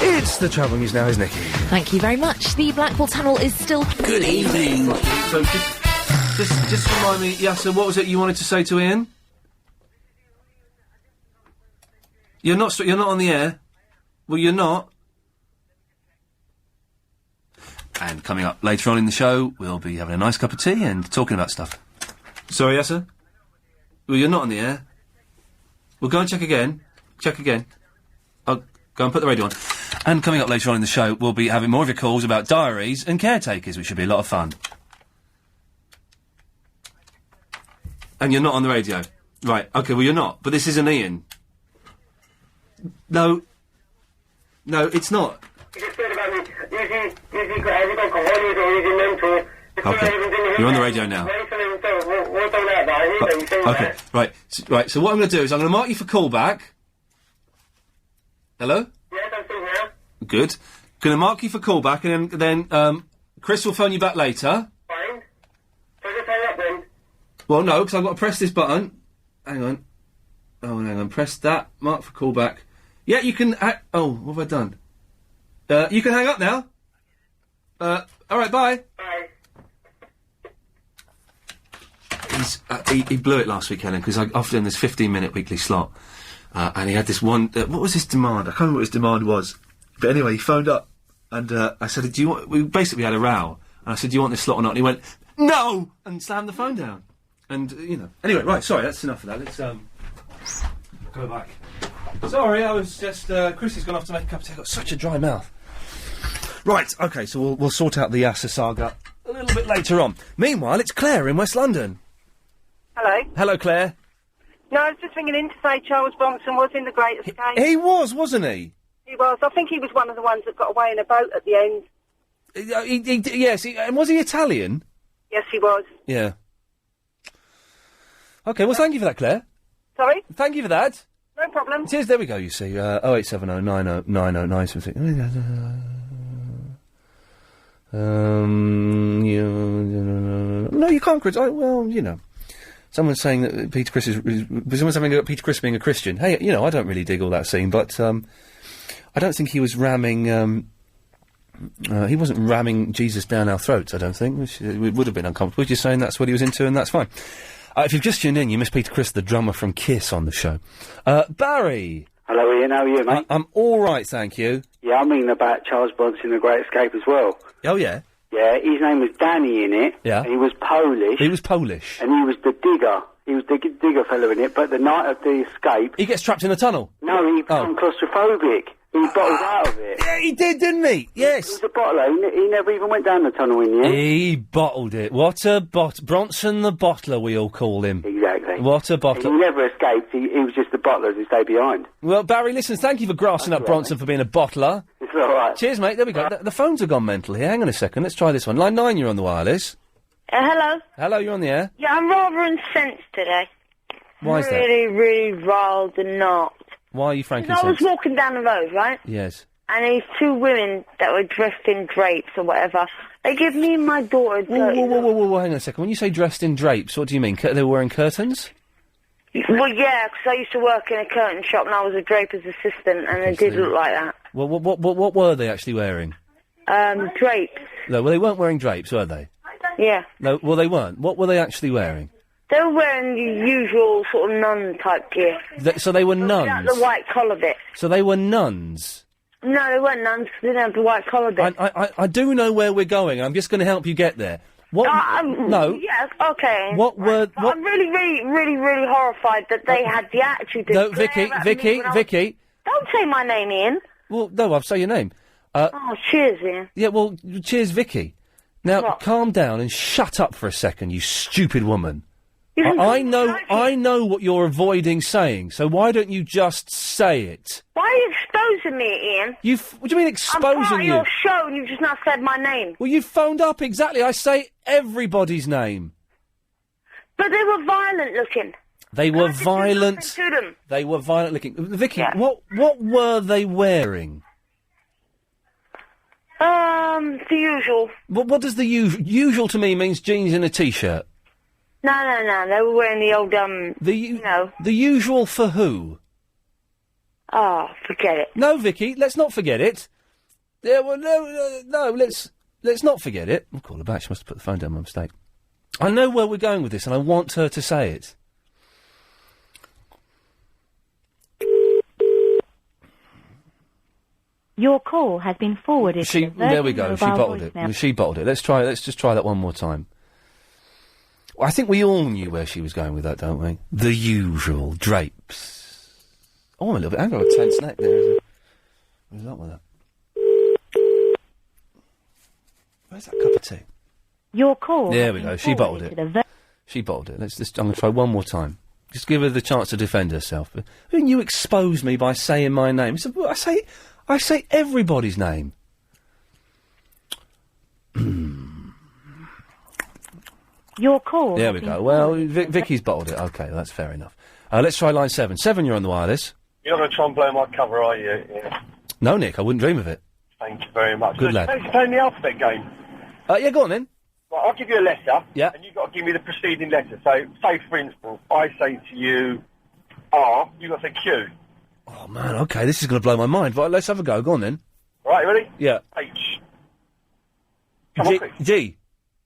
It's the Travel News now, isn't it? Thank you very much. The Blackwall Tunnel is still... Good evening. So, just remind me, Yasser, what was it you wanted to say to Ian? You're not on the air? Well, you're not. And coming up later on in the show, we'll be having a nice cup of tea and talking about stuff. Sorry, Yasser? Well, you're not on the air. We'll go and check again. I'll go and put the radio on. And coming up later on in the show, we'll be having more of your calls about diaries and caretakers, which should be a lot of fun. And you're not on the radio. Right, OK, well, you're not. But this isn't Ian. No, it's not. Okay, you're on the radio now. Okay, right. So what I'm going to do is I'm going to mark you for callback. Hello? Yes, I'm still here. Good. Going to mark you for callback, and then Chris will phone you back later. Fine. So just hang up then. Well, no, because I've got to press this button. Hang on. Oh, hang on. Press that. Mark for callback. Yeah, you can... what have I done? You can hang up now. All right, bye. Bye. He blew it last week, Helen, because I offered him this 15-minute weekly slot. And he had this one... what was his demand? I can't remember what his demand was. But anyway, he phoned up, and I said, do you want... We basically had a row. And I said, do you want this slot or not? And he went, no! And slammed the phone down. And, Anyway, right, sorry, that's enough of that. Let's, go back. Sorry, I was just... Chris has gone off to make a cup of tea. I've got such a dry mouth. Right, OK, so we'll sort out the Yasser saga a little bit later on. Meanwhile, it's Claire in West London. Hello. Hello, Claire. No, I was just ringing in to say Charles Bronson was in the Great Escape. He was, wasn't he? He was. I think he was one of the ones that got away in a boat at the end. Yes, and was he Italian? Yes, he was. Yeah. OK, well, thank you for that, Claire. Sorry? Thank you for that. No problem. Cheers, there we go, you see. 0870 90 90 976. No, you can't criticize. Someone's saying that Peter Criss someone's saying about Peter Criss being a Christian. Hey, I don't really dig all that scene, but I don't think he was ramming. He wasn't ramming Jesus down our throats. I don't think, which it would have been uncomfortable. Just saying that's what he was into, and that's fine. If you've just tuned in, you missed Peter Criss, the drummer from Kiss, on the show. Barry. Hello, Ian. How are you, mate? I'm all right, thank you. Yeah, I'm meaning about Charles Bronson, The Great Escape as well. Oh, yeah? Yeah, his name was Danny in it. Yeah. And he was Polish. He was Polish. And he was the digger. He was the digger fellow in it, but the night of the escape... He gets trapped in the tunnel? No, he became claustrophobic. He bottled out of it. Yeah, he did, didn't he? Yes. He was a bottler. He never even went down the tunnel in the end. He bottled it. What a Bronson the bottler, we all call him. Exactly. What a bottler. He never escaped. He was just the bottler who stayed behind. Well, Barry, listen, thank you for grassing up Bronson for being a bottler. It's all right. Cheers, mate. There we go. The phones have gone mental here. Hang on a second. Let's try this one. Line 9, you're on the wireless. Hello. Hello, you're on the air. Yeah, I'm rather incensed today. Why is that? Really rather not. Why are you frankly I was incensed? walking down the road, right? Yes. And these two women that were dressed in drapes or whatever, they give me and my daughter dirty Whoa, hang on a second. When you say dressed in drapes, what do you mean? They were wearing curtains? Well, yeah, because I used to work in a curtain shop and I was a draper's assistant, and they did look like that. Well, what were they actually wearing? Drapes. No, well, they weren't wearing drapes, were they? Yeah. No, well, they weren't. What were they actually wearing? They were wearing the usual sort of nun-type gear. So they were nuns? Without the white collar bit. So they were nuns? No, they weren't nuns, because they didn't have the white collar bit. I do know where we're going, and I'm just going to help you get there. What? No. Yes, okay. What were... But I'm really horrified that they had the attitude to No, glare at me when I was- Vicky. Don't say my name, Ian. Well, no, I'll say your name. Cheers, Ian. Yeah, well, cheers, Vicky. Now, calm down and shut up for a second, you stupid woman. I know what you're avoiding saying, so why don't you just say it? Why are you exposing me, Ian? What do you mean exposing I'm part you? of your show and you've just not said my name. Well, you phoned up, exactly. I say everybody's name. But they were violent looking. They were violent. To them. They were violent looking. Vicky, what were they wearing? The usual. What does the usual to me means jeans and a t-shirt? No. They were wearing the old, you know. The usual for who? Oh, forget it. No, Vicky, let's not forget it. Yeah, well, no, let's not forget it. I'll call her back. She must have put the phone down by mistake. I know where we're going with this, and I want her to say it. Your call has been forwarded. There we go. She bottled it. She bottled it. Let's just try that one more time. Well, I think we all knew where she was going with that, don't we? The usual drapes. Oh, I'm a little bit. I've got a tense neck there. Where's that with that? Where's that cup of tea? Your call. There we go. She bottled it. She bottled it. I'm going to try one more time. Just give her the chance to defend herself. But you expose me by saying my name. I say everybody's name. Your call. There we go. Well, Vicky's bottled it. Okay, that's fair enough. Let's try line 7. 7, you're on the wireless. You're not going to try and blow my cover, are you? Yeah. No, Nick, I wouldn't dream of it. Thank you very much. Good lad. Thanks for playing the alphabet game. Yeah, go on then. Right, I'll give you a letter. Yeah. And you've got to give me the preceding letter. So, say for instance, I say to you R, you've got to say Q. Oh, man, okay, this is going to blow my mind. Right, let's have a go. Go on then. All right, you ready? Yeah. H. Come on, quick. G.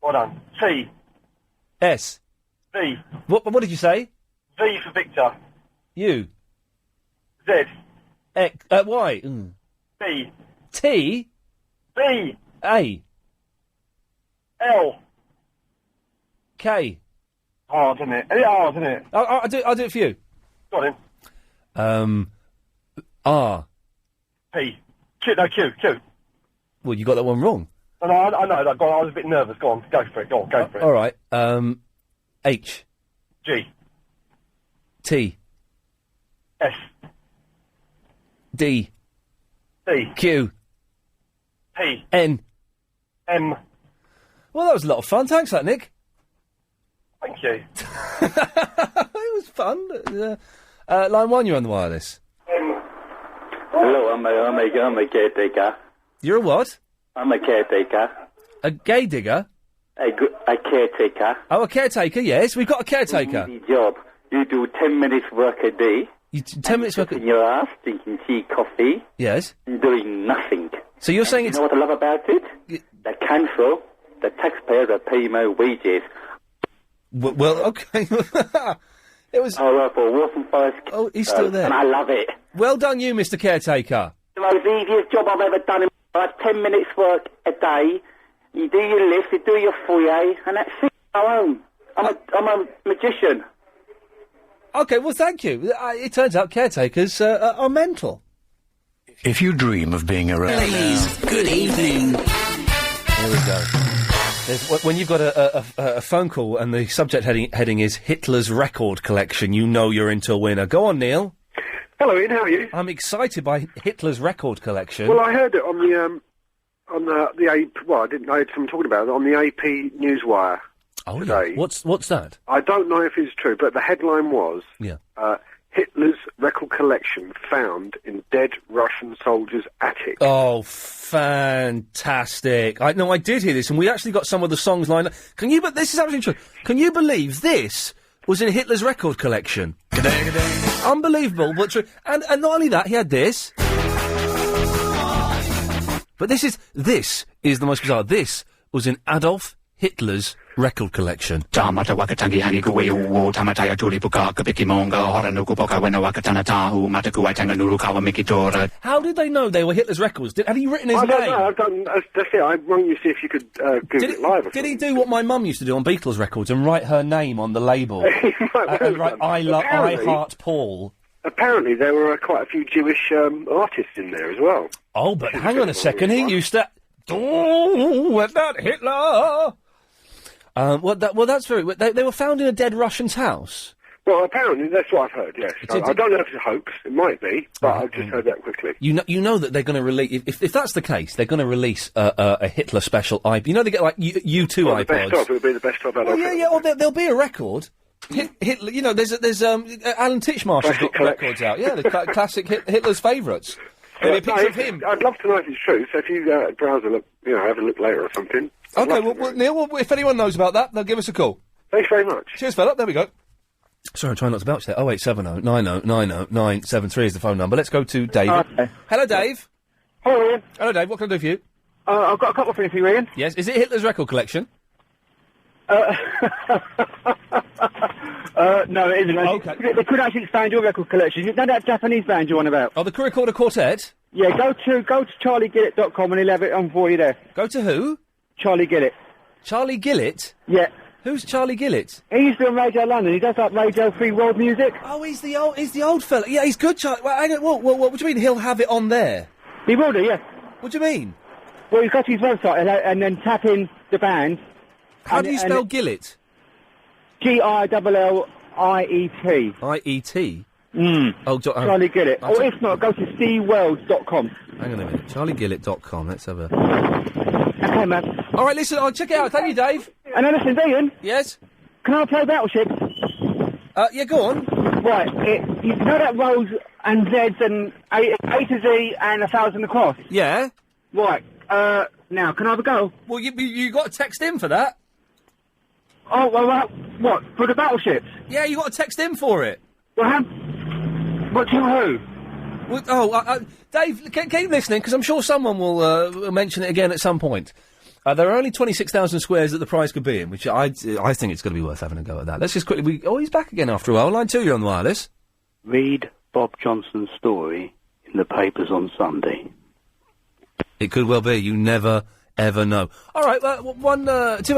Well done. T. S. V. What did you say? V for Victor. U. Z. X. Y. B. T. B. A. L. K. Hard, isn't it? It's hard, isn't it? I'll do it for you. Go on then. R. P. Q. No, Q. Well, you got that one wrong. No, I know. Go on, I was a bit nervous. Go on, go for it. Go for it. All right. H. G. T. S. D. C. Q. P. N. M. Well, that was a lot of fun. Thanks for that, Nick. Thank you. It was fun. Line 1, you're on the wireless. Hello, I'm a caretaker. You're a what? I'm a caretaker. A gay digger? A caretaker. Oh, a caretaker, yes. We've got a caretaker. Easy job. You do 10 minutes work a day. 10 minutes work in your ass, drinking tea, coffee. Yes. And doing nothing. So you're saying you know what I love about it? The council, the taxpayers are paying my wages. Well, okay. It was... I work for Wilson Forest. Oh, he's still there. And I love it. Well done you, Mr. Caretaker. The most easiest job I've ever done in my life. 10 minutes work a day. You do your lift, you do your foyer, and that's it. Go home. I'm a magician. Okay, well, thank you. It turns out caretakers are mental. If you dream of being around... Ladies, good evening. There we go. When you've got a phone call and the subject heading is Hitler's record collection, you know you're into a winner. Go on, Neil. Hello, Ian. How are you? I'm excited by Hitler's record collection. Well, I heard it on the AP. Well, I didn't know someone talking about it on the AP Newswire today. Yeah. What's that? I don't know if it's true, but the headline was Hitler's record collection found in dead Russian soldiers' attic. Oh, fantastic! I did hear this, and we actually got some of the songs lined up. But this is absolutely true. Can you believe this was in Hitler's record collection? Unbelievable, but true. And not only that, he had this. But this is the most bizarre. This was in Adolf Hitler's record collection. How did they know they were Hitler's records? Had he written his name? I don't know. That's it. I rang you to see if you could Google it live. Did he do what my mum used to do on Beatles records and write her name on the label? And write I Heart Paul. Apparently there were quite a few Jewish artists in there as well. Oh, but hang on a second. He used to... Oh, that Hitler! That's very... They were found in a dead Russian's house? Well, apparently, that's what I've heard, yes. I don't know if it's a hope. It might be, but I've just heard that quickly. You know that they're going to release... If that's the case, they're going to release a Hitler special iPod. You know they get, like, U2 iPods? Best of. It'll be the best of. Well, there'll be a record. Hitler, you know, there's Alan Titchmarsh's got records out. Yeah, the classic Hitler's favourites. Maybe a picture of him. I'd love to know if it's true. So if you browse a look, have a look later or something. Okay, well, Neil, if anyone knows about that, they'll give us a call. Thanks very much. Cheers, fella. There we go. Sorry, I'm trying not to belch there. 0870 90 90 973 is the phone number. Let's go to David. Okay. Hello, Dave. Hello, Ian. Hello, Dave. What can I do for you? I've got a couple of things for you, Ian. Yes. Is it Hitler's record collection? No, it isn't. Okay. They could actually expand your record collection. You know that Japanese band you're on about? Oh, the Kurikorda Quartet? Yeah, go to charliegillett.com and he'll have it on for you there. Go to who? Charlie Gillett. Charlie Gillett? Yeah. Who's Charlie Gillett? He used to be on Radio London. He does like Radio Free World music. Oh, he's the old fella. Yeah, he's good, Charlie. Well, what do you mean he'll have it on there? He will do, yeah. What do you mean? Well, he's got his website and then tap in the band. How do you spell Gillett? Gilliet. I-E-T? Oh, Charlie Gillett. Or if not, go to cworld.com. Hang on a minute. charliegillett.com. Let's have a... Okay, man. All right, listen, I'll check it out. Thank you, Dave. And then listen, Ian. Yes? Can I play Battleship? Yeah, go on. Right, you know that rows and Zs and A to Z and 1,000 across? Yeah? Right, now, can I have a go? Well, you got to text in for that. Oh, well, what, for the battleships? Yeah, you got to text in for it. Well, what to who? Well, Dave, keep listening, because I'm sure someone will mention it again at some point. There are only 26,000 squares that the prize could be in, which I think it's going to be worth having a go at that. Let's just quickly... he's back again after a while. Line 2, you're on the wireless. Read Bob Johnson's story in the papers on Sunday. It could well be. You never, ever know. All right, 2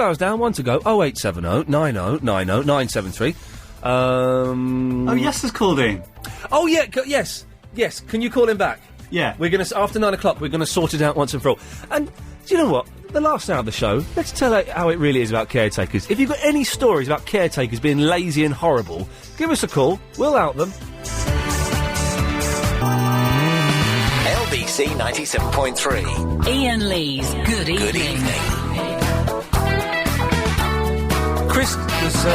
hours down, 1 to go. 0870 90 90 973. Oh, yes, has called in. Oh, yeah, yes. Yes, can you call him back? Yeah. We're going to, after 9 o'clock, we're going to sort it out once and for all. And, do you know what? The last hour of the show, let's tell it how it really is about caretakers. If you've got any stories about caretakers being lazy and horrible, give us a call. We'll out them. LBC 97.3. Iain Lee's Good Evening. Good evening. Chris was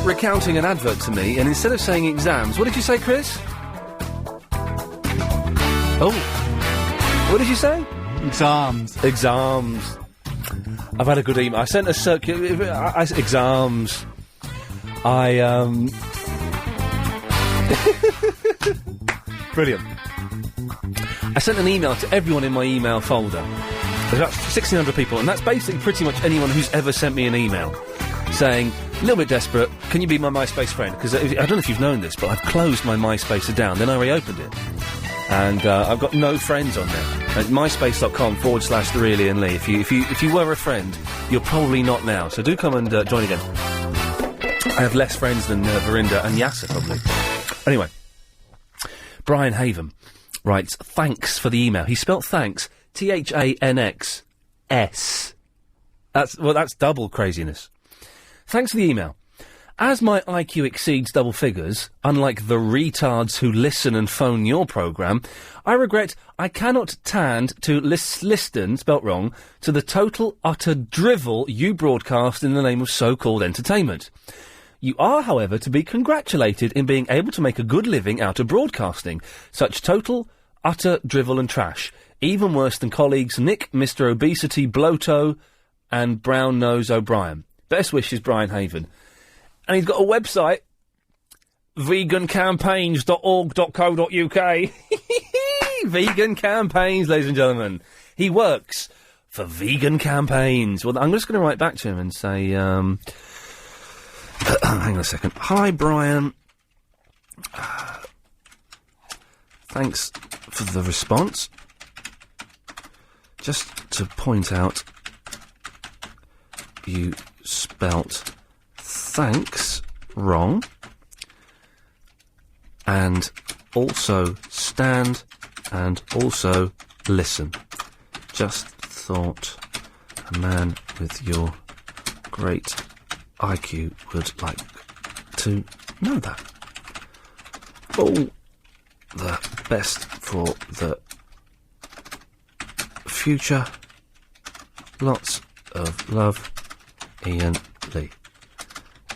recounting an advert to me, and instead of saying exams, what did you say, Chris? Oh. What did you say? Exams. I've had a good email. I sent a exams. Brilliant. I sent an email to everyone in my email folder. There's about 1,600 people, and that's basically pretty much anyone who's ever sent me an email saying, a little bit desperate, can you be my MySpace friend? Because I don't know if you've known this, but I've closed my MySpace down, then I reopened it. And I've got no friends on there. At myspace.com/The Real Iain Lee. If you were a friend, you're probably not now. So do come and join again. I have less friends than Verinda and Yasser, probably. Anyway, Brian Haven writes, thanks for the email. He spelt thanks, THANXS. That's double craziness. Thanks for the email. As my IQ exceeds double figures, unlike the retards who listen and phone your programme, I regret I cannot tand to listen, spelt wrong, to the total utter drivel you broadcast in the name of so-called entertainment. You are, however, to be congratulated in being able to make a good living out of broadcasting such total, utter drivel and trash, even worse than colleagues Nick, Mr. Obesity, Bloto, and Brown Nose O'Brien. Best wishes, Brian Haven. And he's got a website, vegancampaigns.org.co.uk. Vegan campaigns, ladies and gentlemen. He works for Vegan Campaigns. Well, I'm just going to write back to him and say, hang on a second. Hi, Brian. Thanks for the response. Just to point out, you spelt thanks wrong, and also stand and also listen. Just thought a man with your great IQ would like to know that. All the best for the future. Lots of love, Iain Lee.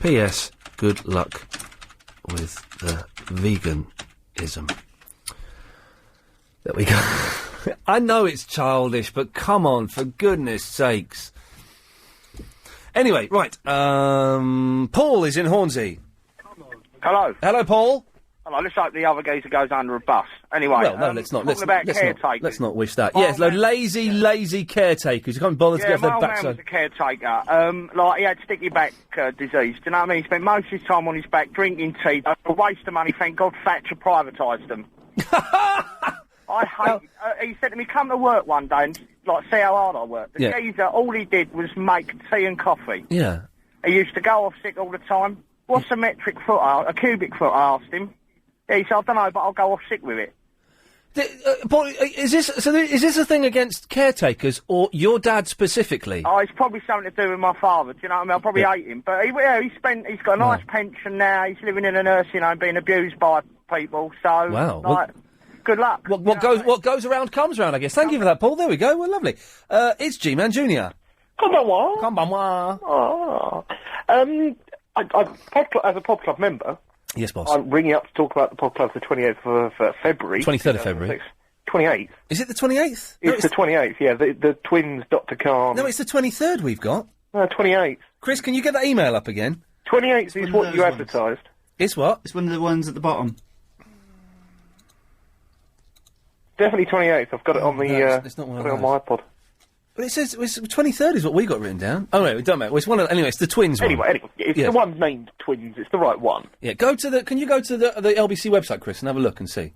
P.S. Good luck with the veganism. There we go. I know it's childish, but come on, for goodness sakes. Anyway, right, Paul is in Hornsey. Hello. Hello, Paul. Hello, let's hope the other geezer goes under a bus. Anyway, Well, no, let's not. talking about caretakers. Let's not wish that. Yes, lazy caretakers. You can't bother to get my their old backside. man was a caretaker. Like, he had sticky back disease. Do you know what I mean? He spent most of his time on his back drinking tea. A waste of money. Thank God Thatcher privatised them. I hate... he said to me, come to work one day and, like, see how hard I work. The geezer, all he did was make tea and coffee. Yeah. He used to go off sick all the time. What's a metric foot? A cubic foot, I asked him. Yeah, he said, I don't know, but I'll go off sick with it. Paul, is this a thing against caretakers or your dad specifically? Oh, it's probably something to do with my father. Do you know what I mean? I probably hate him, but he's got a nice pension now. He's living in a nursing home, being abused by people. So, wow. Good luck. What goes around comes around, I guess. Thank you for that, Paul. There we go. Well, lovely. It's G-Man Jr. Konbanwa. Oh. As a pod club member. Yes, boss. I'm ringing up to talk about the pod club the 28th of February. 23rd of February. 28th. Is it the 28th? It's the 28th, yeah. The twins, Dr. Khan. No, it's the 23rd we've got. No, 28th. Chris, can you get that email up again? 28th is what you advertised. It's what? It's one of the ones at the bottom. Definitely 28th. I've got it on the. It's not one got of it on my iPod. But it says it's 23rd is what we got written down. Oh, no, it don't matter. Well, it's one of... Anyway, it's the twins one. Anyway, it's the one named Twins. It's the right one. Yeah, can you go to the LBC website, Chris, and have a look and see?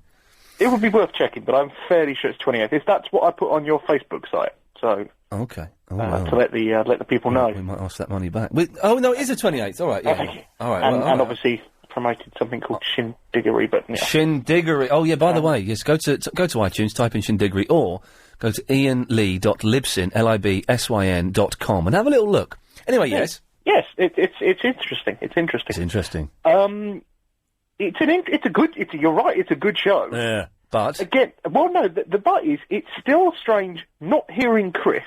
It would be worth checking, but I'm fairly sure it's 28th. That's what I put on your Facebook site, so... Okay. To let the people know. We might ask that money back. Oh, no, it is the 28th. All right, yeah. All right. And obviously promoted something called Shindiggery, but... Yeah. Shindiggery. Oh, yeah, by the way, yes, go to iTunes, type in Shindiggery, or... go to ianlee.libsyn.com and have a little look. Anyway, yes. Yes, it's interesting. It's interesting. It's interesting. You're right, it's a good show. Yeah, but... Again, well, no, the but is, it's still strange not hearing Chris.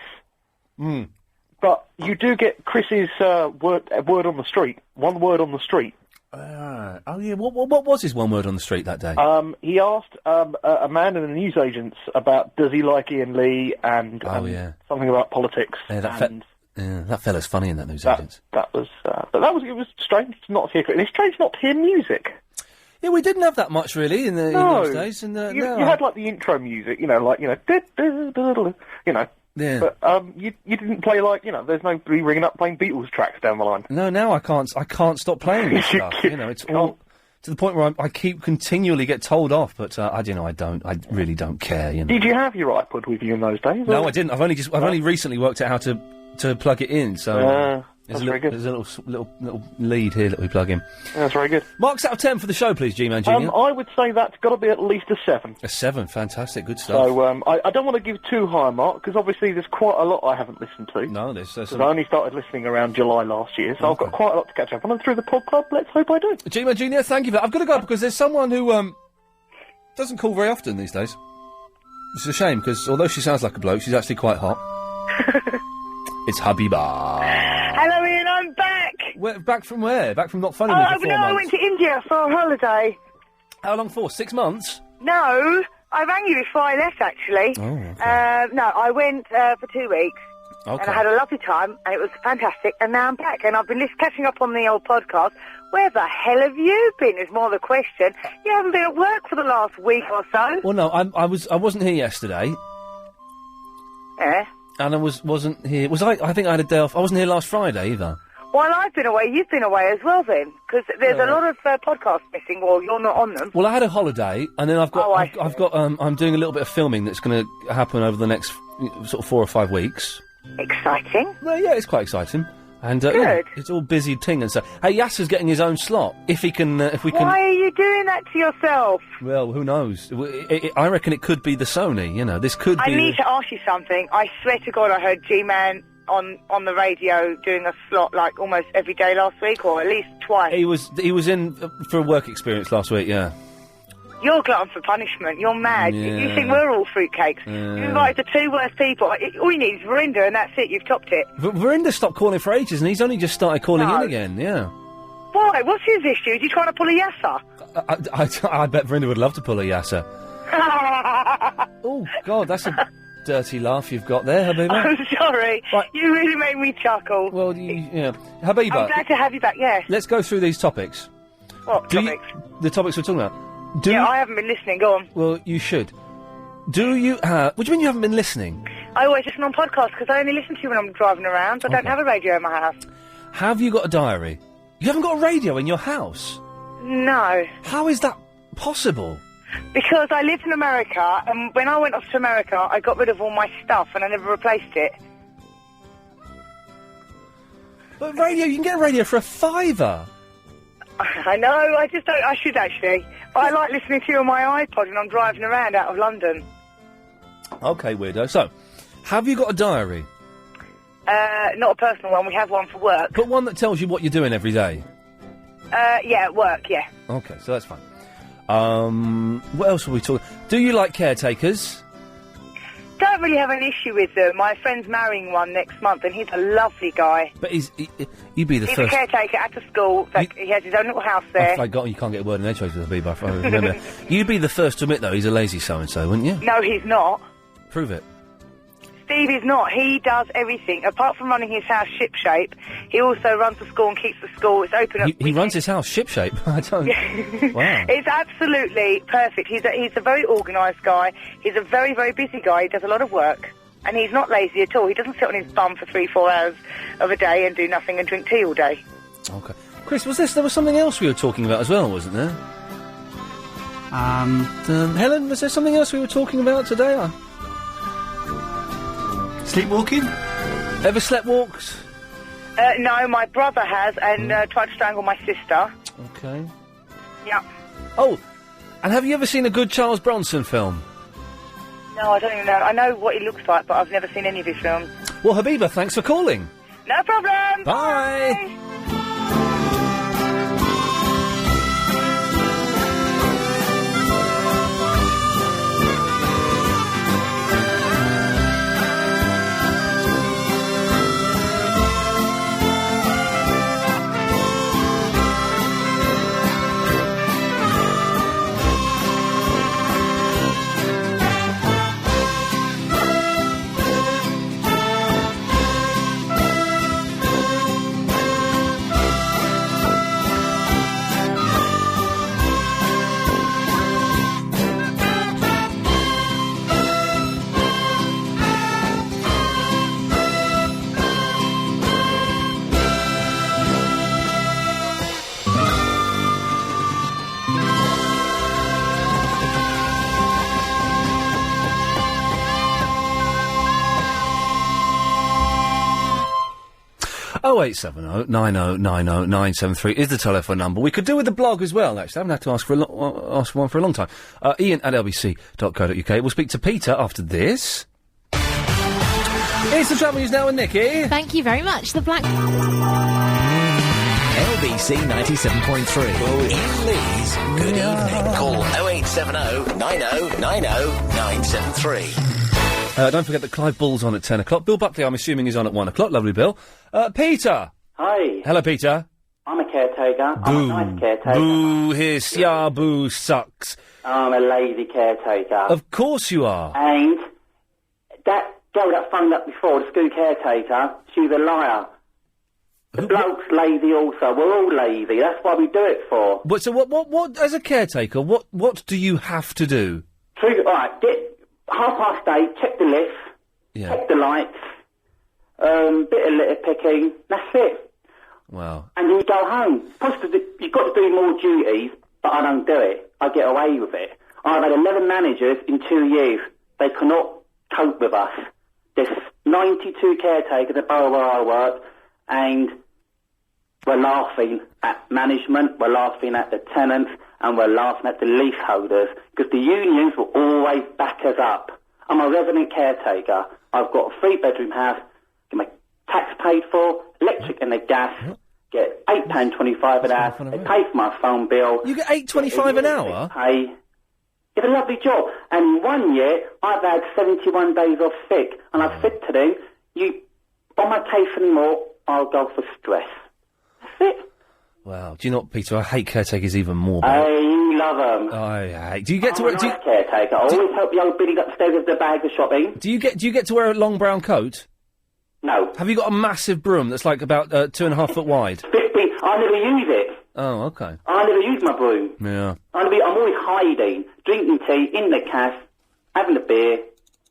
But you do get Chris's word on the street. One word on the street. Oh, yeah, what was his one word on the street that day? He asked a man in the newsagents about does he like Iain Lee and something about politics. Yeah, that fella's funny in that newsagents. It was strange to not hear, and it's strange not to hear music. Yeah, we didn't have that much really in those days. And you had like the intro music, you know. Yeah. But you didn't play there's nobody ringing up playing Beatles tracks down the line. No, now I can't stop playing this stuff. It's all to the point where I keep continually get told off. But I really don't care. Did you have your iPod with you in those days? No, I didn't. I've only recently worked out how to plug it in. So that's very good. There's a little lead here that we plug in. That's very good. Marks out of 10 for the show, please, G-Man Jr. I would say that's got to be at least a 7. A 7, fantastic, good stuff. So I don't want to give too high a mark because obviously there's quite a lot I haven't listened to. No, there's some... I only started listening around July last year, so I've got quite a lot to catch up on. And through the pod club, let's hope I do. G-Man Jr., thank you for that. I've got to go because there's someone who doesn't call very often these days. It's a shame because although she sounds like a bloke, she's actually quite hot. It's Habiba. Hello, Ian, I'm back. Back from where? Back from Not Funny Me for 4 months? I went to India for a holiday. How long for? 6 months? No, I rang you before I left, actually. Oh, okay. No, I went for 2 weeks. Okay. And I had a lovely time, and it was fantastic, and now I'm back, and I've been catching up on the old podcast. Where the hell have you been, is more the question. You haven't been at work for the last week or so. Well, no, I wasn't here yesterday. Yeah? And I wasn't here... I think I had a day off. I wasn't here last Friday, either. While I've been away, you've been away as well, then? Because there's a lot of podcasts missing, or you're not on them. Well, I had a holiday, and then I'm doing a little bit of filming that's going to happen over the next sort of 4 or 5 weeks. Exciting. Well, yeah, it's quite exciting. And Good. It's all busy ting and so. Hey, Yasser's getting his own slot. If we can. Why are you doing that to yourself? Well, who knows? I reckon it could be the Sony. This could be. I need to ask you something. I swear to God, I heard G-Man on the radio doing a slot like almost every day last week, or at least twice. He was in for a work experience last week. Yeah. You're glutton for punishment. You're mad. Yeah. You think we're all fruitcakes. You invited the 2 worst people. All you need is Verinda, and that's it. You've topped it. Verinda stopped calling for ages, and he's only just started calling in again. Yeah. Why? What's his issue? Is he trying to pull a Yasser? I bet Verinda would love to pull a Yasser. Oh, God, that's a dirty laugh you've got there, Habiba. I'm sorry. Right. You really made me chuckle. Well, Habiba. I'm glad to have you back, yes. Let's go through these topics. What topics? The topics we're talking about. I haven't been listening, go on. Well, you should. Do you have... What do you mean you haven't been listening? I always listen on podcasts because I only listen to you when I'm driving around. I don't have a radio in my house. Have you got a diary? You haven't got a radio in your house? No. How is that possible? Because I lived in America, and when I went off to America, I got rid of all my stuff, and I never replaced it. But radio, you can get a radio for $5. I know, I just don't... I should, actually. But I like listening to you on my iPod when I'm driving around out of London. OK, weirdo. So, have you got a diary? Not a personal one, we have one for work. But one that tells you what you're doing every day? Yeah, at work, yeah. OK, so that's fine. What else are we talking... Do you like caretakers? Don't really have an issue with them. My friend's marrying one next month, and he's a lovely guy. But you'd be the He's first... a caretaker at a school. He has his own little house there. I forgot you can't get a word in edgeways with a Habiba. I remember. You'd be the first to admit, though, he's a lazy so-and-so, wouldn't you? No, he's not. Prove it. Steve is not. He does everything. Apart from running his house shipshape, he also runs the school and keeps the school. It's open up. He runs his house shipshape? I don't... Wow. It's absolutely perfect. He's a very organised guy. He's a very, very busy guy. He does a lot of work. And he's not lazy at all. He doesn't sit on his bum for 3-4 hours of a day and do nothing and drink tea all day. OK. Chris, there was something else we were talking about as well, wasn't there? Helen, was there something else we were talking about today? Sleepwalking? Ever sleptwalked? No, my brother has, and tried to strangle my sister. OK. Yeah. Oh, and have you ever seen a good Charles Bronson film? No, I don't even know. I know what he looks like, but I've never seen any of his films. Well, Habiba, thanks for calling. No problem! Bye! Oh, 0870 90 90 973 is the telephone number. We could do with the blog as well, actually. I haven't had to ask for one for a long time. Iain at lbc.co.uk. We'll speak to Peter after this. It's the travel news now with Nikki. Thank you very much. The Black... LBC 97.3. Iain Lee's Good Evening. Call 0870 90 90 973. Don't forget that Clive Bull's on at 10 o'clock. Bill Buckley, I'm assuming, is on at 1 o'clock. Lovely, Bill. Peter. Hi. Hello, Peter. I'm a caretaker. Boo. I'm a nice caretaker. Boo, his boo sucks. I'm a lazy caretaker. Of course you are. And that girl that phoned up before, the school caretaker, she's a liar. The bloke's lazy also. We're all lazy. That's what we do it for. But so what, as a caretaker, what do you have to do? Right, get 8:30, check the lift, check the lights, bit of litter picking, that's it. Wow. And you go home. You've got to do more duties, but I don't do it. I get away with it. I've had 11 managers in 2 years. They cannot cope with us. There's 92 caretakers at Borough where I work, and we're laughing at management, we're laughing at the tenants, and we're laughing at the leaseholders, because the unions will always back us up. I'm a resident caretaker. I've got a 3-bedroom house, get my tax paid for, electric and the gas, get £8.25 an hour, they pay for my phone bill. You get £8.25 an hour? Pay. It's a lovely job. And 1 year, I've had 71 days off sick, and I've said to them, you, on my case anymore, I'll go for stress. That's it. Wow. Do you know what, Peter? I hate caretakers even more. You love them. Do you get to wear? I'm a nice caretaker. I always help the old biddies upstairs with their bags of shopping. Do you get to wear a long brown coat? No. Have you got a massive broom that's like about 2.5 foot wide? 50. I never use it. Oh, okay. I never use my broom. Yeah. I'm always hiding, drinking tea in the cafe, having a beer,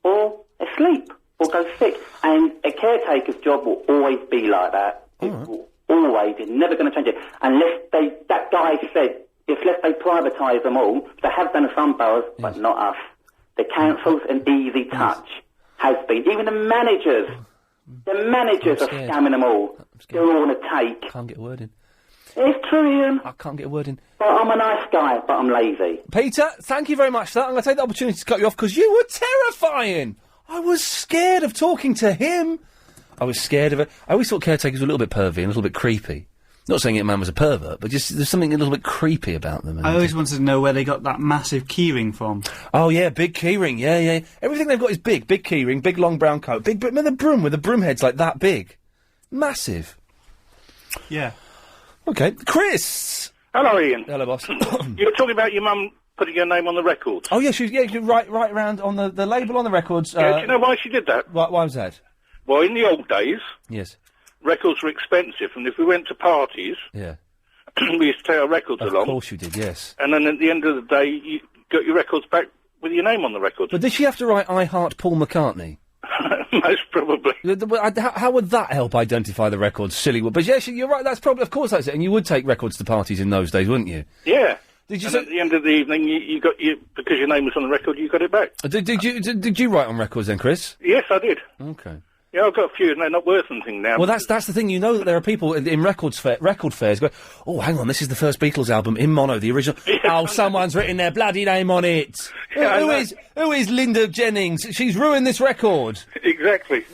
or asleep, or go sick. And a caretaker's job will always be like that. It will always. It's never going to change it. Unless that guy said, unless they privatise them all, they have done some boroughs, but not us. The council's an easy touch. Has been. Even the managers. The managers are scamming them all. They're all on a take. Can't get a word in. It's true, Ian. I can't get a word in. But I'm a nice guy, but I'm lazy. Peter, thank you very much for that. I'm going to take the opportunity to cut you off because you were terrifying. I was scared of talking to him. I was scared of it. I always thought caretakers were a little bit pervy and a little bit creepy. Not saying that man was a pervert, but just there's something a little bit creepy about them. I always wanted to know where they got that massive keyring from. Oh, yeah, big keyring, yeah. Everything they've got is big. Big keyring, big long brown coat, big... Remember the broom with the broom heads like that big? Massive. Yeah. OK. Chris! Hello, Ian. Hello, boss. You were talking about your mum putting your name on the record. Oh, yeah, she right around on the label on the records. Yeah, do you know why she did that? Why was that? Well, in the old days... Yes. Records were expensive, and if we went to parties... Yeah. we used to take our records along. Of course you did, yes. And then at the end of the day, you got your records back with your name on the record. But did she have to write I Heart Paul McCartney? Most probably. How would that help identify the records? Silly. But yeah, you're right, that's probably... Of course that's it. And you would take records to parties in those days, wouldn't you? Yeah. Did you at the end of the evening, you got because your name was on the record, you got it back. Did you write on records then, Chris? Yes, I did. Okay. Yeah, I've got a few, and they're not worth anything now. Well, that's the thing. You know that there are people in record fairs go, oh, hang on, this is the first Beatles album in mono, the original. Oh, someone's written their bloody name on it. Yeah, who is Linda Jennings? She's ruined this record. Exactly.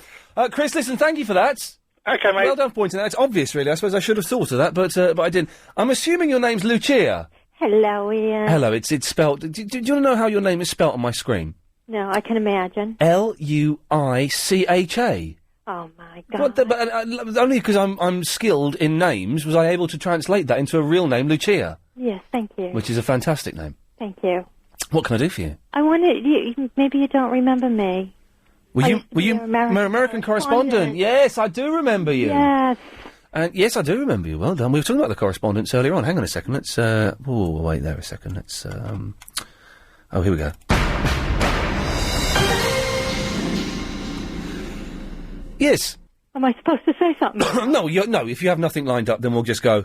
Chris, listen, thank you for that. Okay, mate. Well done for pointing that. It's obvious, really. I suppose I should have thought of that, but I didn't. I'm assuming your name's Lucia. Hello, Ian. Hello, it's spelt... Do you want to know how your name is spelt on my screen? No, I can imagine. Luicha. Oh, my God. Only because I'm skilled in names was I able to translate that into a real name, Lucia. Yes, thank you. Which is a fantastic name. Thank you. What can I do for you? I wondered, maybe you don't remember me. Were you American correspondent? Yes, I do remember you. Yes. Yes, I do remember you. Well done. We were talking about the correspondence earlier on. Hang on a second. Let's... wait there a second. Let's... Oh, here we go. Yes. Am I supposed to say something? No, if you have nothing lined up, then we'll just go.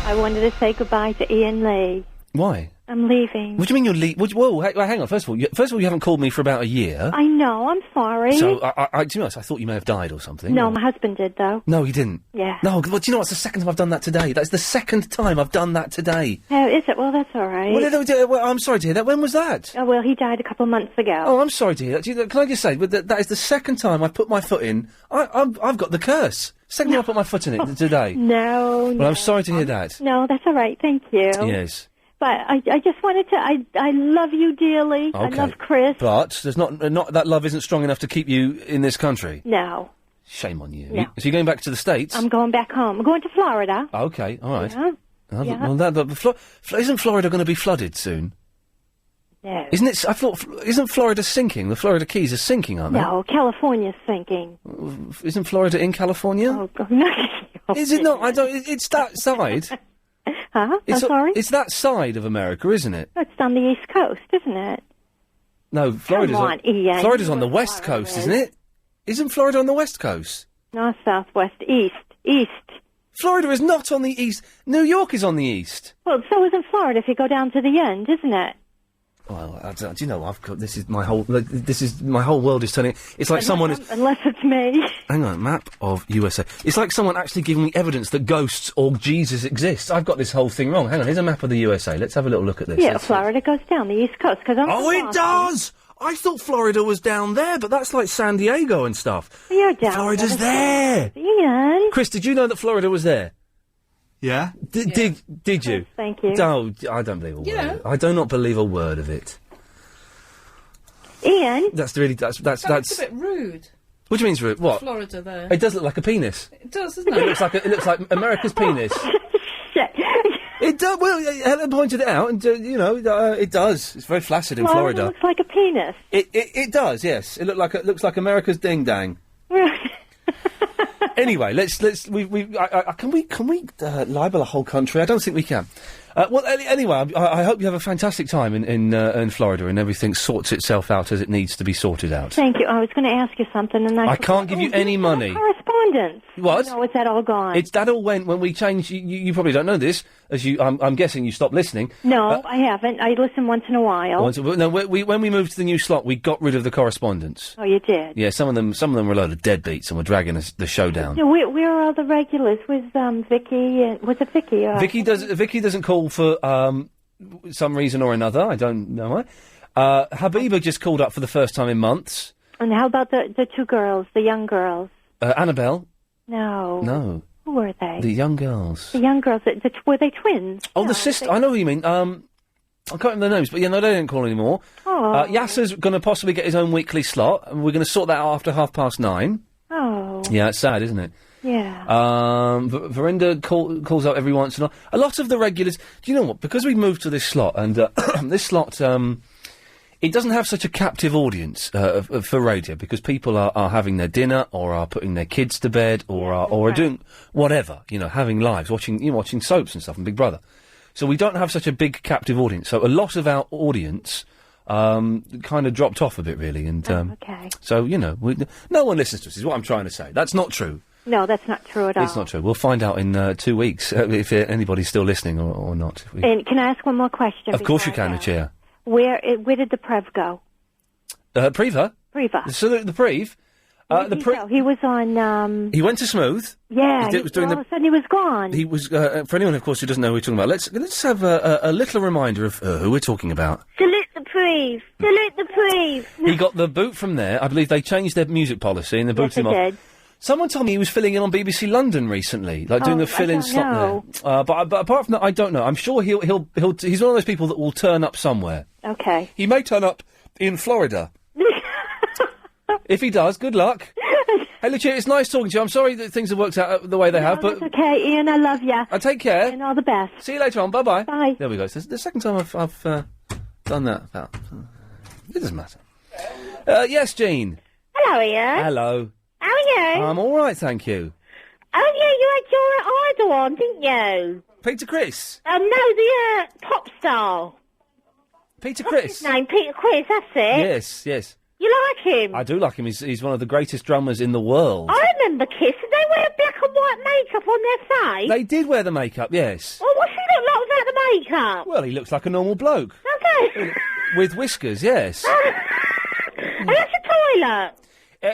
I wanted to say goodbye to Ian Lee. Why? I'm leaving. What do you mean you're leaving? Whoa, hang on. First of all, you haven't called me for about a year. I know, I'm sorry. So, to be honest, I thought you may have died or something. No, my husband did, though. No, he didn't. Yeah. No, well, do you know what? It's the second time I've done that today. That's the second time I've done that today. Oh, is it? Well, that's all right. Well, I'm sorry to hear that. When was that? Oh, well, he died a couple of months ago. Oh, I'm sorry to hear that. Can I just say, that is the second time I've put my foot in. I've got the curse. Second time I put my foot in it today. No. Well, I'm sorry to hear that. No, that's all right. Thank you. Yes. But I just wanted to... I love you dearly. Okay. I love Chris. But there's not that love isn't strong enough to keep you in this country. No. Shame on you. No. So you're going back to the States? I'm going back home. I'm going to Florida. Okay, all right. Yeah. Well, isn't Florida going to be flooded soon? No. Isn't it? I thought. Isn't Florida sinking? The Florida Keys are sinking, aren't they? No, California's sinking. Isn't Florida in California? Oh, no. Is it not? I don't. It's that side. Huh? I'm sorry? It's that side of America, isn't it? It's on the East Coast, isn't it? No, Florida's Come on, Ian. Florida's on the West Coast, isn't it? Isn't Florida on the West Coast? North, southwest, east. Florida is not on the east. New York is on the east. Well, so isn't Florida if you go down to the end, isn't it? Well, do you know, this is my whole world is turning. It's like someone is. Unless it's me. Hang on, map of USA. It's like someone actually giving me evidence that ghosts or Jesus exists. I've got this whole thing wrong. Hang on, here's a map of the USA. Let's have a little look at this. Yeah, Florida goes down the East Coast because I'm. Oh, it does. I thought Florida was down there, but that's like San Diego and stuff. You're down. Florida's there. Ian. Chris, did you know that Florida was there? Yeah. Did you? Thank you. No, I don't believe a word of it. I do not believe a word of it. Ian. That's a bit rude. What do you mean it's rude? What? Florida there. It does look like a penis. It does, doesn't it? It looks like America's penis. It does. Well, Helen pointed it out, and it does. It's very flaccid in Florida. It looks like a penis. It does. Yes, it looks like America's ding dang. Anyway, can we libel a whole country? I don't think we can. Well, anyway, I hope you have a fantastic time in Florida and everything sorts itself out as it needs to be sorted out. Thank you. I was going to ask you something, and I can't give you any money. Correspondence. What? No, is that all gone? That all went when we changed. You probably don't know this, as I'm guessing you stopped listening. No, I haven't. I listen once in a while. When we moved to the new slot, we got rid of the correspondence. Oh, you did? Yeah, some of them were a load of deadbeats and were dragging the show down. No, where are all the regulars? Was Vicky? Was it Vicky? Vicky doesn't call for some reason or another. I don't know why. Habiba just called up for the first time in months. And how about the two girls, the young girls? Annabelle. No. Who were they? The young girls. The young girls. Were they twins? Oh, the sister. I know what you mean. I can't remember their names, but no, they didn't call anymore. Oh. Yasser's going to possibly get his own weekly slot, and we're going to sort that out after 9:30. Oh. Yeah, it's sad, isn't it? Yeah. Verinda calls out every once in a while. A lot of the regulars. Do you know what? Because we moved to this slot, and this slot, it doesn't have such a captive audience for radio because people are having their dinner or are putting their kids to bed or are doing whatever, having lives, watching soaps and stuff and Big Brother. So we don't have such a big captive audience. So a lot of our audience kind of dropped off a bit, really. And okay. So no one listens to us. Is what I'm trying to say. That's not true. No, that's not true at all. It's not true. We'll find out in 2 weeks if anybody's still listening or not. And can I ask one more question? Of course you can, Lucia. Where did the Prev go? Preva? Preva. So the Prev? He was on... He went to Smooth. Yeah, all of a sudden he was gone. He was, for anyone, of course, who doesn't know who we're talking about, let's have a little reminder of who we're talking about. Salute the Prev! Salute the Prev! He got the boot from there. I believe they changed their music policy and they booted him off. Did. Someone told me he was filling in on BBC London recently, doing the fill-in slot there. But apart from that, I don't know. I'm sure he's one of those people that will turn up somewhere. Okay. He may turn up in Florida. If he does, good luck. Hey, Lucia, it's nice talking to you. I'm sorry that things have worked out the way they have, but... That's okay, Ian, I love you. Take care. And all the best. See you later on. Bye-bye. Bye. There we go. It's the second time I've done that. It doesn't matter. Yes, Jean. Hello, Ian. Hello. How are you? I'm all right, thank you. Oh, yeah, you had your idol on, didn't you? Peter Criss? No, the pop star. Peter Criss? What's his name? Peter Criss, that's it. Yes. You like him? I do like him. He's one of the greatest drummers in the world. I remember Kiss, and they wear black and white makeup on their face. They did wear the makeup, yes. Well, what's he look like without the makeup? Well, he looks like a normal bloke. Okay. With whiskers, yes. And that's a toilet.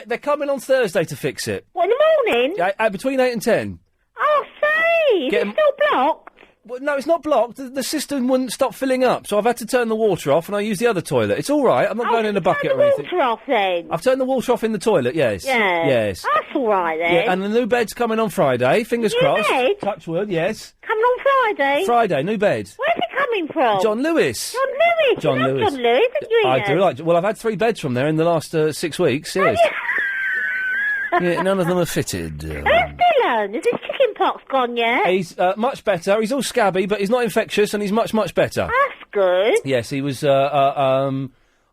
They're coming on Thursday to fix it. What, in the morning? Between 8 and 10. Oh, say, is it still blocked? Well, no, it's not blocked. The system wouldn't stop filling up, so I've had to turn the water off, and I use the other toilet. It's all right. I'm not going in a bucket or anything. Turn the water off, then? I've turned the water off in the toilet, yes. Yeah. Yes. That's all right, then. Yeah, and the new bed's coming on Friday. Fingers crossed. Bed? Touch wood, yes. Coming on Friday? Friday, new bed. Where's it coming from? John Lewis. John Lewis? John You love Lewis. John Lewis, don't you, I Ian? do like... Well, I've had 3 beds from there in the last 6 weeks, yes. Yeah, none of them are fitted. Where's Dylan? Is his chicken pox gone yet? He's much better. He's all scabby, but he's not infectious, and he's much, much better. That's good. Yes, he was, I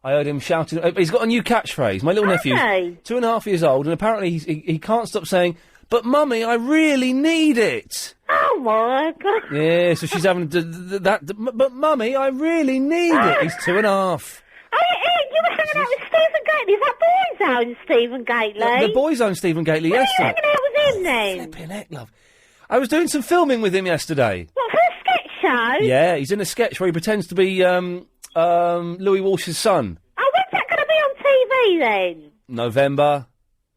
heard him shouting. He's got a new catchphrase. My little nephew's 2.5 years old, and apparently he can't stop saying, "But Mummy, I really need it." Oh my God. Yeah, so she's having that. But Mummy, I really need it. He's 2.5. Oh, Ian, you were hanging out with Stephen Gately. Is that boys' own Stephen Gately? The boys own Stephen Gately, Were yes. you hanging out with him then? Flippin' heck, love. I was doing some filming with him yesterday. What, for a sketch show? Yeah, he's in a sketch where he pretends to be Louis Walsh's son. Oh, when's that going to be on TV then? November.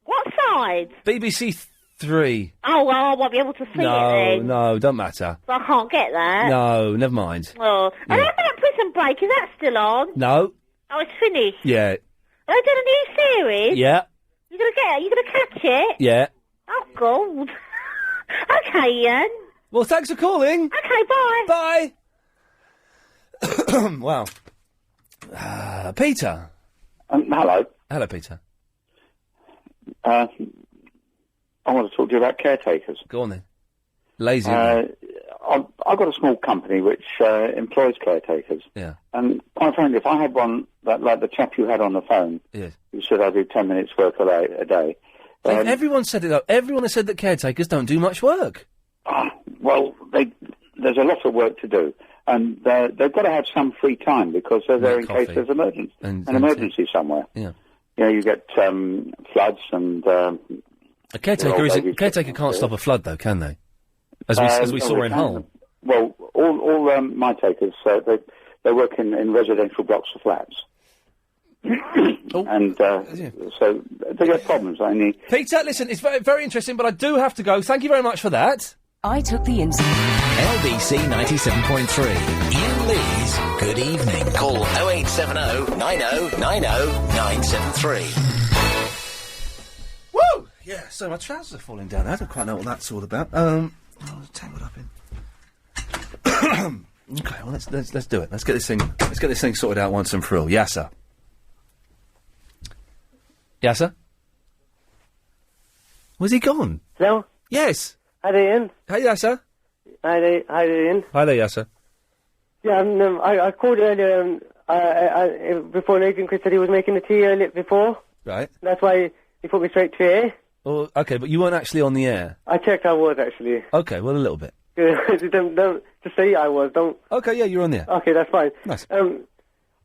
What side? BBC 3. Oh, well, I won't be able to see it then. No, don't matter. So I can't get that. No, never mind. Oh. And how about Prison Break? Is that still on? No. Oh, it's finished. Yeah. Are they doing a new series? Yeah. You gonna get it? You gonna catch it? Yeah. Oh, God. Okay, Ian. Well, thanks for calling. Okay, bye. Bye. Wow. Peter. Hello. Hello, Peter. I want to talk to you about caretakers. Go on then. Lazy. I I've got a small company which employs caretakers. Yeah. And quite frankly, if I had one like the chap you had on the phone, Yes. who said I do 10 minutes work a day. Everyone said it though. Everyone has said that caretakers don't do much work. Well, there's a lot of work to do. And they've got to have some free time because they're there in case there's an emergency somewhere. Yeah. You know, you get floods and... A caretaker can't stop a flood, though, can they? As we saw in Hull. Well, all my takers, they work in residential blocks of flats. And so they get problems. Peter, listen, it's very, very interesting, but I do have to go. Thank you very much for that. I took the inside. LBC 97.3. Iain Lee's Good Evening. Call 0870 90 90 973. Woo! Yeah, so my trousers are falling down. I don't quite know what that's all about. Tangled up in. Okay, well let's do it. Let's get this thing sorted out once and for all. Yasser. Yasser? Where's he gone? Hello? Yes. Hi there, Ian. Hey, Yasser. Hi there, Ian. Hi there, Yasser. Yeah, I called earlier before an agent Chris said he was making the tea earlier before. Right. That's why he put me straight to air. Oh, okay, but you weren't actually on the air. I checked I was, actually. Okay, well, a little bit. don't just say I was, don't... Okay, yeah, you're on the air. Okay, that's fine. Nice. And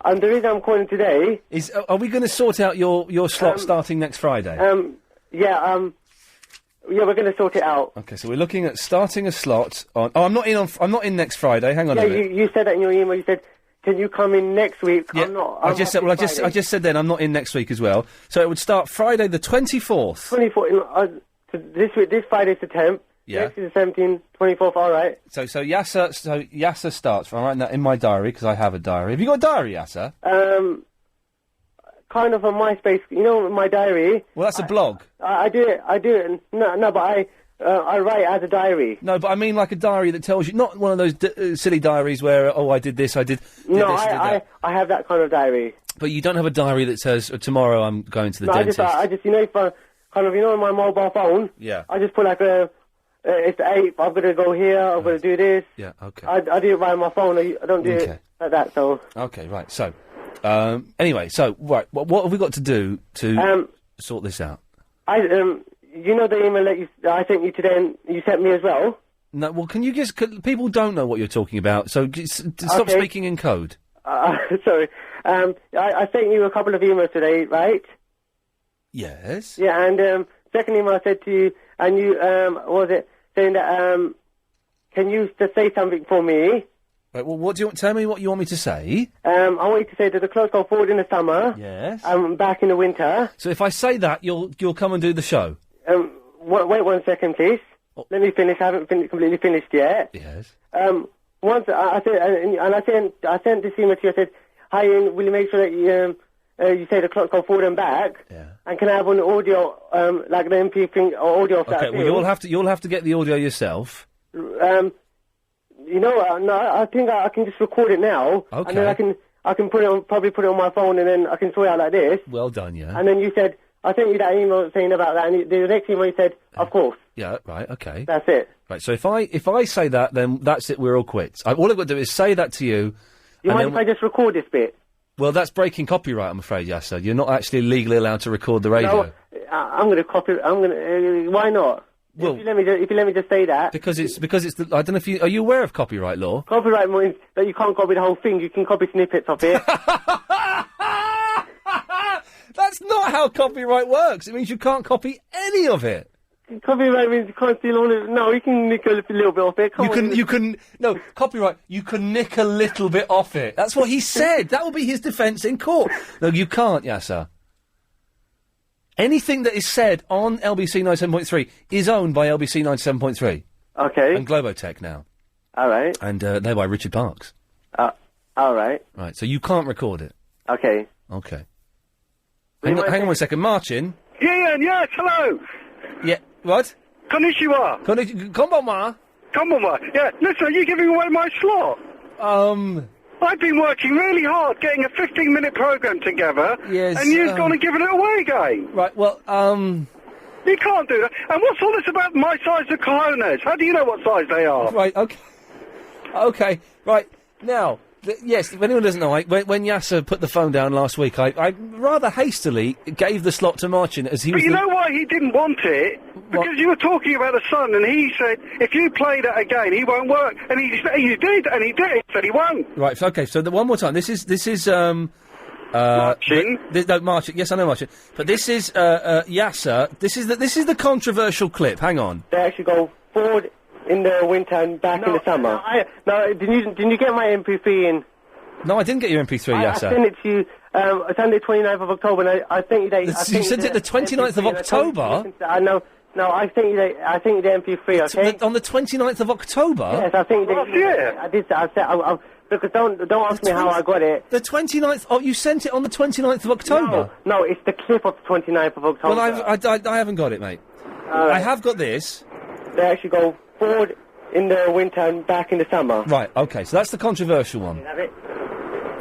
the reason I'm calling today... is, are we going to sort out your slot starting next Friday? Yeah, we're going to sort it out. Okay, so we're looking at starting a slot on... Oh, I'm not in next Friday, hang on a minute. You said that in your email, you said... Can you come in next week? Yeah, I just said then I'm not in next week as well. So it would start Friday the 24th. 24th. This Friday's the 10th. Yeah. Next is the 17th, 24th, all right. So Yasser starts. I'm writing that in my diary because I have a diary. Have you got a diary, Yasser? Kind of on MySpace. You know, my diary. Well, that's a blog. I do it. No, but I write it as a diary. No, but I mean like a diary that tells you, not one of those silly diaries where, I did this, I did No, this, I have that kind of diary. But you don't have a diary that says, tomorrow I'm going to the dentist. I just, if I, on my mobile phone, yeah. I just put like it's the 8th, I've got to go here, I've got to do this. Yeah, okay. I do it via my phone, I don't do it like that, so... Okay, right, so, anyway, right, what have we got to do to sort this out? You know the email that I sent you today and you sent me as well? No, well, can you people don't know what you're talking about, so stop speaking in code. Sorry. I sent you a couple of emails today, right? Yes. Yeah, and second email I said to you, and you, saying that, can you just say something for me? Right, well, tell me what you want me to say. I want you to say that the clocks go forward in the summer. Yes. Back in the winter. So if I say that, you'll come and do the show? Wait 1 second, please. Oh. Let me finish. I haven't completely finished yet. Yes. Once I said, I sent this email to you. I said, "Hi, Ian, will you make sure that you say the clock go forward and back? Yeah. And can I have an audio, like the MP thing, or audio? Okay. Well, you'll have to get the audio yourself. No, I think I can just record it now. Okay. And then I can probably put it on my phone, and then I can sort it out like this. Well done, yeah. And then you said, I sent you that email saying about that, and the next email you said, of course. Yeah, right, okay. That's it. Right, so if I say that, then that's it, we're all quits. All I've got to do is say that to you. You mind if I just record this bit? Well, that's breaking copyright, I'm afraid, Yasser. You're not actually legally allowed to record the radio. No, I'm going to copy. Why not? Well, if you let me just say that. Because it's I don't know if are you aware of copyright law? Copyright means that you can't copy the whole thing. You can copy snippets of it. That's not how copyright works. It means you can't copy any of it. Copyright means you can't steal all of it. No, you can nick a little bit off it. Copyright, you can nick a little bit off it. That's what he said. That will be his defence in court. No, you can't, Yasser. Anything that is said on LBC 97.3 is owned by LBC 97.3. Okay. And Globotech now. All right. And they're by Richard Parks. All right. Right, so you can't record it. Okay. Okay. Hang on 1 second. Marcin? Ian, yes, hello. Yeah, what? Konnichiwa. Konbanwa. Konbanwa. Yeah, listen, are you giving away my slot? I've been working really hard getting a 15-minute programme together. Yes. And you've gone and given it away again. Right, well, You can't do that. And what's all this about my size of cojones? How do you know what size they are? Right, okay. Okay, right, now, yes, if anyone doesn't know, when Yasser put the phone down last week, I rather hastily gave the slot to Marcin as he But was... you know why he didn't want it? Because you were talking about the sun, and he said, if you play that again, he won't work. And he did, and he said he won't. Right, so, okay, so one more time. This is Marcin? No, Marcin, yes, I know Marcin. But this is, Yasser, this is the controversial clip, hang on. They actually go forward in the winter and back in the summer. Didn't you get my MP3 in? No, I didn't get your MP3, Yasser. I sent it to you Sunday 29th of October, and I think they... You sent it the 29th of October? No, I think you the MP3, okay? On the 29th of October? Yes, I think they... I did. I said... Because don't ask me how I got it. The 29th... Oh, you sent it on the 29th of October? No, it's the clip of the 29th of October. Well, I haven't got it, mate. I have got this. They actually go forward in the winter and back in the summer. Right, okay, so that's the controversial one. Have it?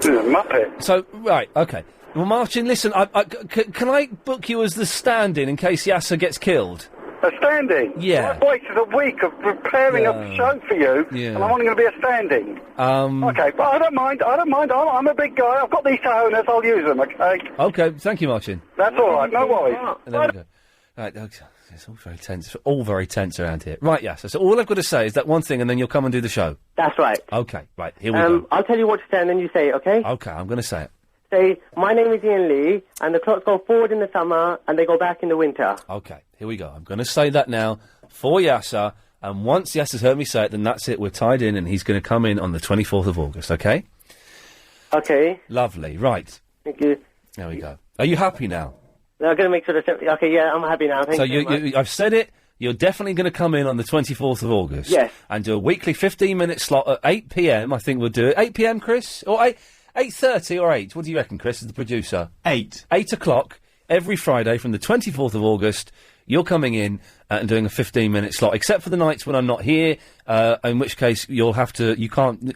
Muppet. So, right, okay. Well, Marcin, listen, can I book you as the stand-in in case Yasser gets killed? A standing? Yeah. I've waited a week of preparing a show for you, and I'm only going to be a standing. Okay, but I don't mind. I'm a big guy. I've got these cojones. I'll use them, okay? Okay, thank you, Marcin. That's all right. No worries. There we go. Right, okay. It's all very tense around here. Right, Yasser, so all I've got to say is that one thing and then you'll come and do the show. That's right. Okay, right, here we go. I'll tell you what to say and then you say it, okay? Okay, I'm going to say it. Say, my name is Iain Lee, and the clocks go forward in the summer, and they go back in the winter. Okay, here we go. I'm going to say that now for Yasser, and once Yasser's heard me say it, then that's it. We're tied in, and he's going to come in on the 24th of August, okay? Okay. Lovely, right. Thank you. There we go. Are you happy now? I'm going to make sure that... Okay, yeah, I'm happy now. Thank you very much. I've said it. You're definitely going to come in on the 24th of August. Yes. And do a weekly 15-minute slot at 8 p.m. I think we'll do it. 8 p.m, Chris? Or 8:30 or 8? What do you reckon, Chris, as the producer? 8. 8 o'clock every Friday from the 24th of August. You're coming in and doing a 15-minute slot, except for the nights when I'm not here, in which case you'll have to... You can't...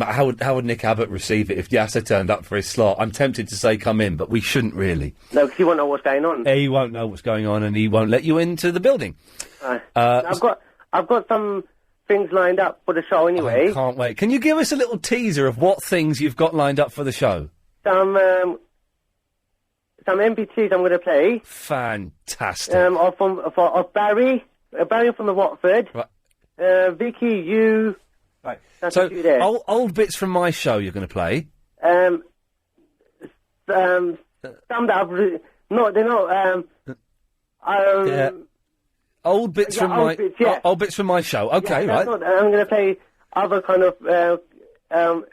How would Nick Abbott receive it if Yasser turned up for his slot? I'm tempted to say come in, but we shouldn't really. No, because he won't know what's going on. He won't know what's going on, and he won't let you into the building. I've got some things lined up for the show anyway. I can't wait. Can you give us a little teaser of what things you've got lined up for the show? Some MP3s I'm going to play. Fantastic. Of Barry from the Watford. Right. Vicky, you. Right. That's So, you there. old bits from my show you're going to play? Some that I've... they're not... Yeah. Old bits from my... bits, yeah. Old bits from my show. Okay, Yeah, right. that's I'm going to play other kind of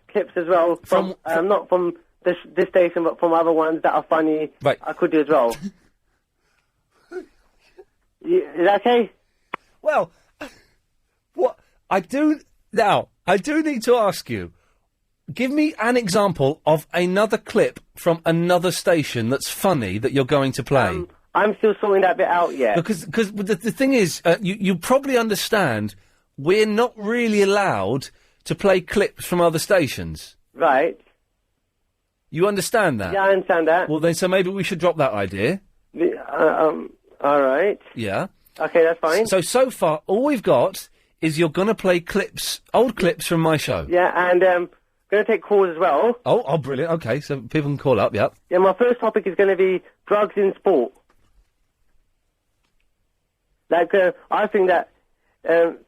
clips as well. From not from this station, but from other ones that are funny. Right. I could do as well. Is that okay? Well, what I do need to ask you. Give me an example of another clip from another station that's funny that you're going to play. I'm still sorting that bit out yet. Because the thing is, you probably understand we're not really allowed to play clips from other stations. Right. You understand that? Yeah, I understand that. Well, then, so maybe we should drop that idea. All right. Yeah. Okay, that's fine. So far, all we've got is you're going to play clips, old clips from my show. Yeah, and going to take calls as well. Oh, brilliant. Okay, so people can call up, yep. Yeah, my first topic is going to be drugs in sport. Like, I think that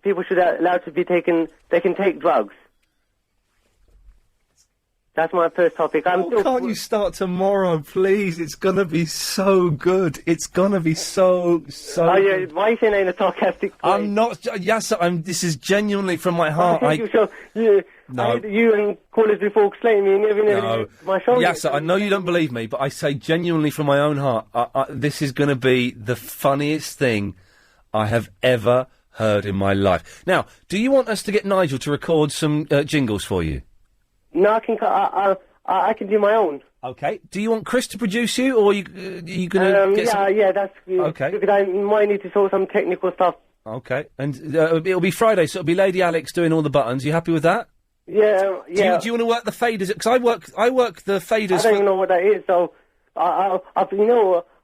people should be allowed to be taken... They can take drugs. That's my first topic. Can't you start tomorrow, please? It's going to be so good. It's going to be so Oh, yeah, good. why are you saying that in a sarcastic way? I'm not... Yes, this is genuinely from my heart. No. You and callers before explaining me and everything. My show. Yes, I know you don't believe me, but I say genuinely from my own heart, this is going to be the funniest thing I have ever heard in my life. Now, do you want us to get Nigel to record some jingles for you? No, I can do my own. Okay. Do you want Chris to produce you, or are you going to get some... Yeah, that's... Okay. Because I might need to sort some technical stuff. Okay. And it'll be Friday, so it'll be Lady Alex doing all the buttons. You happy with that? Yeah. Do you want to work the faders? Because I work the faders... I don't even know what that is, so...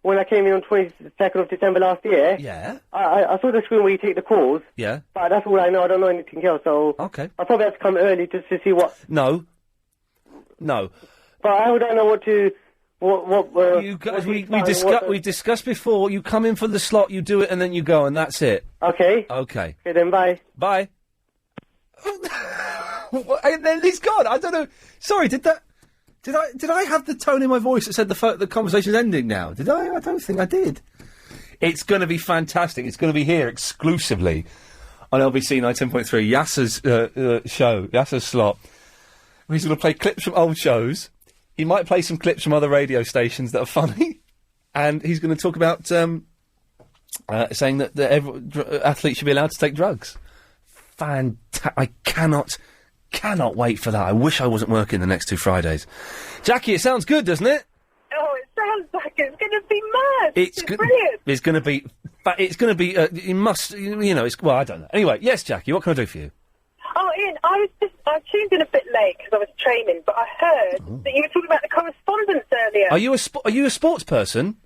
when I came in on 22nd of December last year. Yeah. I saw the screen where you take the calls. Yeah. But that's all I know. I don't know anything else. So okay. I probably have to come early just to see what. No. But I don't know what to. We discussed before. You come in for the slot, you do it, and then you go, and that's it. Okay. Okay. Okay, then bye. Bye. And then he's gone. I don't know. Sorry, did I have the tone in my voice that said the conversation's ending now? Did I? I don't think I did. It's going to be fantastic. It's going to be here exclusively on LBC 90.3, Yasser's show, Yasser's slot. He's going to play clips from old shows. He might play some clips from other radio stations that are funny. And he's going to talk about saying that athletes should be allowed to take drugs. I cannot wait for that. I wish I wasn't working the next 2 Fridays. Jackie, it sounds good, doesn't it? Oh, it sounds like it's going to be mad. It's brilliant. It's going to be. You must. Well, I don't know. Anyway, yes, Jackie. What can I do for you? Oh, Ian, I tuned in a bit late because I was training, but I heard that you were talking about the correspondence earlier. Are you a sports person?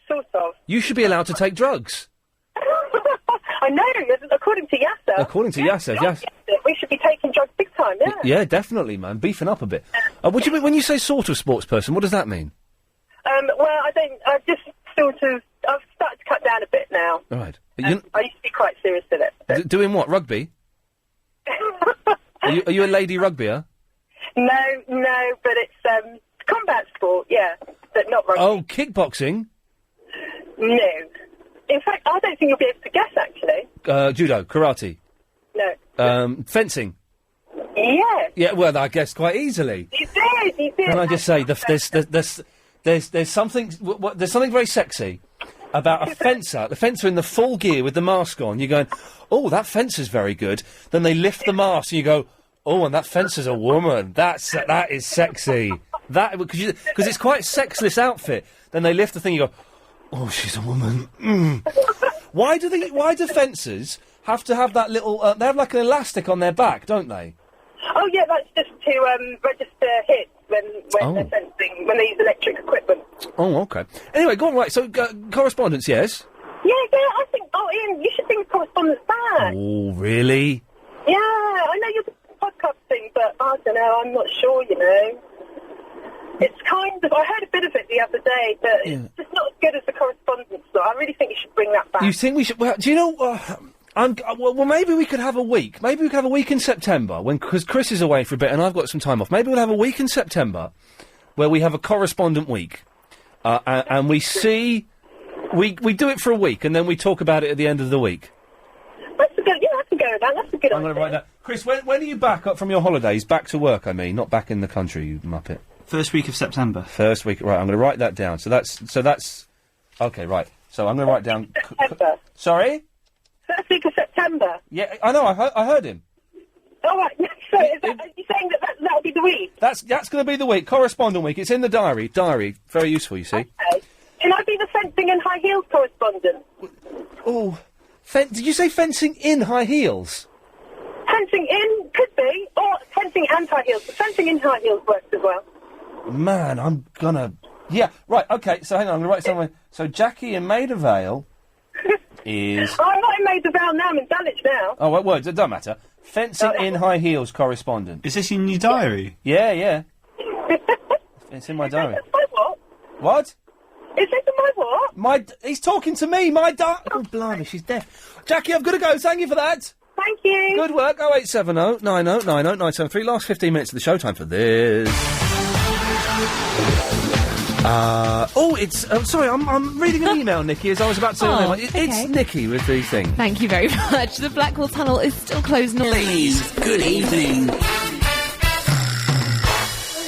Sort of. You should be allowed to take drugs. I know, according to Yasser. According to Yasser, yes. We should be taking drugs big time, yeah. Yeah, definitely, man. Beefing up a bit. What do you mean when you say sort of sports person? What does that mean? Well, I've started to cut down a bit now. All right. I used to be quite serious with it. Doing what? Rugby? Are you a lady rugbyer? No, but it's combat sport, yeah, but not rugby. Oh, kickboxing? No. In fact, I don't think you'll be able to guess, actually. Judo, karate? No. Fencing? Yeah. Yeah, well, I guessed quite easily. You did. Can I just say, there's something very sexy about a fencer, the fencer in the full gear with the mask on. You're going, oh, that fencer's very good. Then they lift the mask and you go, oh, and that fencer's a woman. That is sexy. Because it's quite a sexless outfit. Then they lift the thing, you go, oh, she's a woman. Why do fencers have to have that little? They have like an elastic on their back, don't they? Oh yeah, that's just to register hits when they're fencing, when they use electric equipment. Oh, okay. Anyway, go on. Right, so correspondence, yes. Yeah. I think. Oh, Ian, you should bring correspondence back. Oh, really? Yeah, I know you're the podcast thing, but I don't know. I'm not sure. It's kind of. I heard a bit of it the other day, but it's just not as good as the correspondence. So I really think you should bring that back. You think we should? Well, do you know? Well, maybe we could have a week. Maybe we could have a week in September because Chris is away for a bit and I've got some time off. Maybe we'll have a week in September where we have a correspondent week, and we see. We do it for a week and then we talk about it at the end of the week. That's a good. Yeah, that's a go. That's a good idea. I'm going to write that. Chris, when are you back up from your holidays? Back to work, I mean, not back in the country, you muppet. First week of September. First week, right? I'm going to write that down. So that's okay, right? So I'm going to write down. September. Sorry. First week of September. Yeah, I know. I heard him. All right. So are you saying that'll be the week? That's going to be the week. Correspondent week. It's in the diary. Very useful. You see. Okay. Can I be the fencing and high heels correspondent? Oh, did you say fencing in high heels? Fencing in could be, or fencing and high heels. But fencing in high heels works as well. Man, I'm gonna. Yeah, right. Okay. So hang on. I'm gonna write somewhere. So Jackie in Maida Vale is. Oh, I'm not in Maida Vale now. I'm in Dulwich now. Oh, well, it doesn't matter. Fencing in high heels correspondent. Is this in your diary? Yeah. It's in my diary. My what? What? Is this in my what? He's talking to me. Oh, blimey, she's deaf. Jackie, I've got to go. Thank you for that. Thank you. Good work. 0870 90 90 973. Last 15 minutes of the show. Time for this. Sorry, I'm reading an email, Nikki, as I was about to say. It's Nikki with the thing. Thank you very much. The Blackwall Tunnel is still closed. Please, good evening.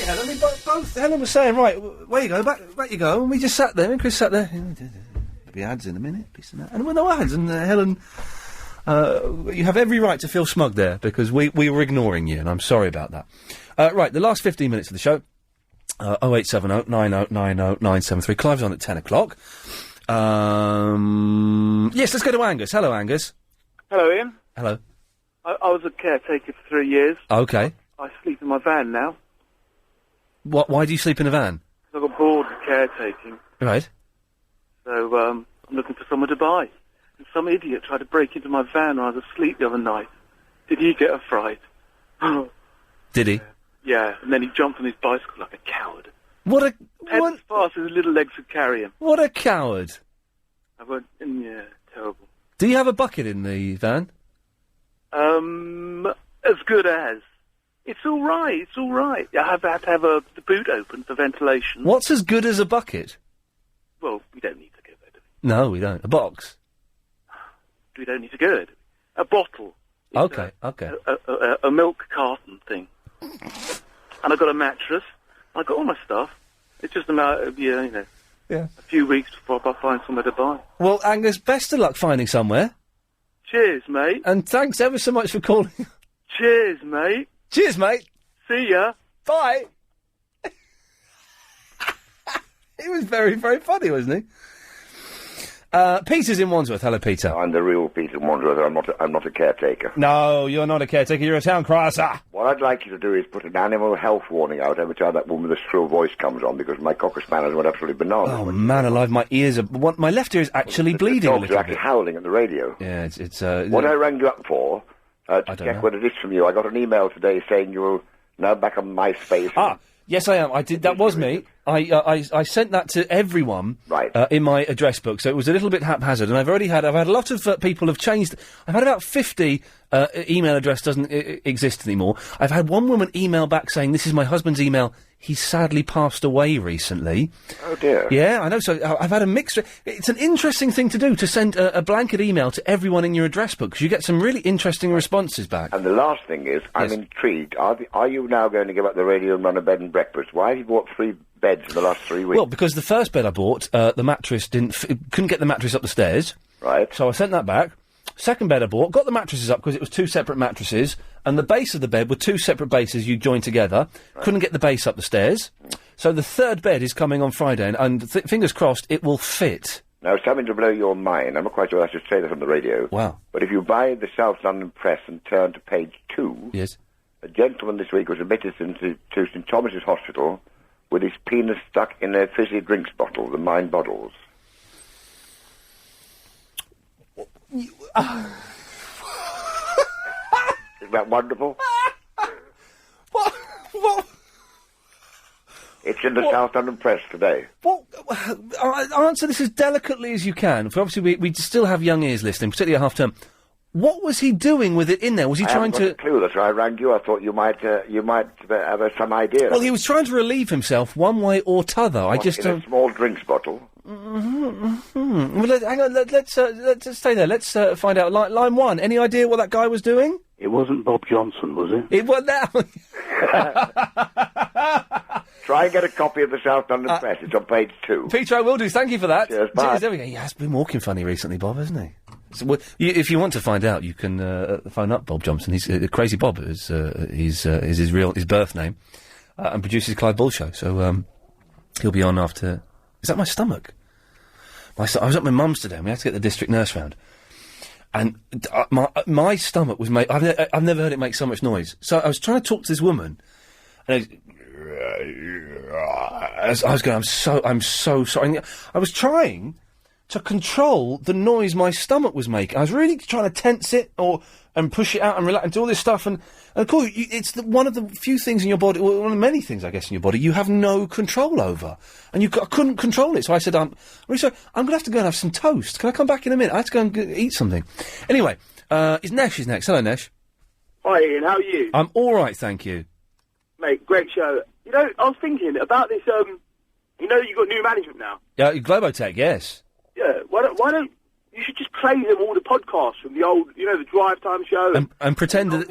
Yeah, I mean, both Helen was saying, right, where you go, back you go, and we just sat there, and Chris sat there. There'll be ads in a minute, and there were no ads, and Helen, you have every right to feel smug there, because we were ignoring you, and I'm sorry about that. Right, the last 15 minutes of the show. 0870 90 90 973. Clive's on at 10 o'clock. Yes, let's go to Angus. Hello, Angus. Hello, Ian. Hello. I was a caretaker for 3 years. Okay. I sleep in my van now. Why do you sleep in a van? I got bored with caretaking. Right. So, I'm looking for someone to buy. And some idiot tried to break into my van when I was asleep the other night. Did he get a fright? Did he? Yeah, and then he jumped on his bicycle like a coward. What a... Head as fast as his little legs could carry him. What a coward. I went, yeah, terrible. Do you have a bucket in the van? As good as. It's all right. I have to have the boot open for ventilation. What's as good as a bucket? Well, we don't need to go there, do No, we don't. A box? we? We don't need to go there, do we? A bottle. Okay. A milk carton thing. And I got a mattress. I got all my stuff. It's just a matter of, a few weeks before I find somewhere to buy. Well, Angus, best of luck finding somewhere. Cheers, mate. And thanks ever so much for calling. Cheers, mate. Cheers, mate. See ya. Bye. He was very, very funny, wasn't he? Peter's in Wandsworth. Hello, Peter. I'm the real Peter in Wandsworth. I'm not a caretaker. No, you're not a caretaker. You're a town crier, sir. What I'd like you to do is put an animal health warning out every time that woman with the shrill voice comes on, because my Cocker Spaniels went absolutely bananas. Oh, man alive, my ears are... my left ear is actually bleeding a little bit. The dogs are actually howling at the radio. Yeah, it's what I rang you up for, to check what it is from you, I got an email today saying you're now back on MySpace. Ah, yes, I am. I did. That was me. I sent that to everyone in my address book, so it was a little bit haphazard. And I've had a lot of people have changed. I've had about 50 email address doesn't exist anymore. I've had one woman email back saying this is my husband's email. He's sadly passed away recently. Oh dear. Yeah, I know. So I've had a mixed. It's an interesting thing to do, to send a blanket email to everyone in your address book, because you get some really interesting responses back. And the last thing is, I'm intrigued. Are you now going to give up the radio and run a bed and breakfast? Why have you bought 3 beds in the last 3 weeks? Well, because the first bed I bought, the mattress couldn't get the mattress up the stairs. Right. So I sent that back. Second bed I bought, got the mattresses up because it was 2 separate mattresses, and the base of the bed were 2 separate bases you joined together. Right. Couldn't get the base up the stairs. So the third bed is coming on Friday, and fingers crossed it will fit. Now, something to blow your mind. I'm not quite sure I should say this on the radio. Wow. But if you buy the South London Press and turn to page 2... Yes. A gentleman this week was admitted to St Thomas's Hospital with his penis stuck in a fizzy drinks bottle, the Mine bottles. Isn't that wonderful? What? It's in the South London Press today. Well, answer this as delicately as you can. For obviously, we still have young ears listening, particularly at half term. What was he doing with it in there? Was he trying to? I haven't got a clue. That's why I rang you. I thought you might have some idea. Well, he was trying to relieve himself one way or t'other. I just in a small drinks bottle. Well, hang on. Let's stay there. Let's find out. Line 1. Any idea what that guy was doing? It wasn't Bob Johnson, was it? It was now. Try and get a copy of the South London Press. It's on page 2. Peter, I will do. Thank you for that. Cheers, bye. There we go. He has been walking funny recently, Bob, hasn't he? So, if you want to find out, you can phone up Bob Johnson. He's Crazy Bob is his birth name, and produces Clive Bull Show. So he'll be on after. Is that my stomach? I was at my mum's today, and we had to get the district nurse round. And my stomach was made. I've never heard it make so much noise. So I was trying to talk to this woman, and I was going, I'm so sorry. And I was trying to control the noise my stomach was making. I was really trying to tense it and push it out and relax and do all this stuff. And of course, it's one of the few things in your body, well, one of many things, I guess, in your body you have no control over. And I couldn't control it. So I said, I'm really sorry, I'm going to have to go and have some toast. Can I come back in a minute? I have to go and eat something. Anyway, Nesh is next. Hello, Nesh. Hi, Ian. How are you? I'm all right, thank you. Mate, great show. You know, I was thinking about this, you know you've got new management now? Yeah, Globotech, yes. Yeah, why don't you should just play them all the podcasts from the old, the Drive Time show and pretend that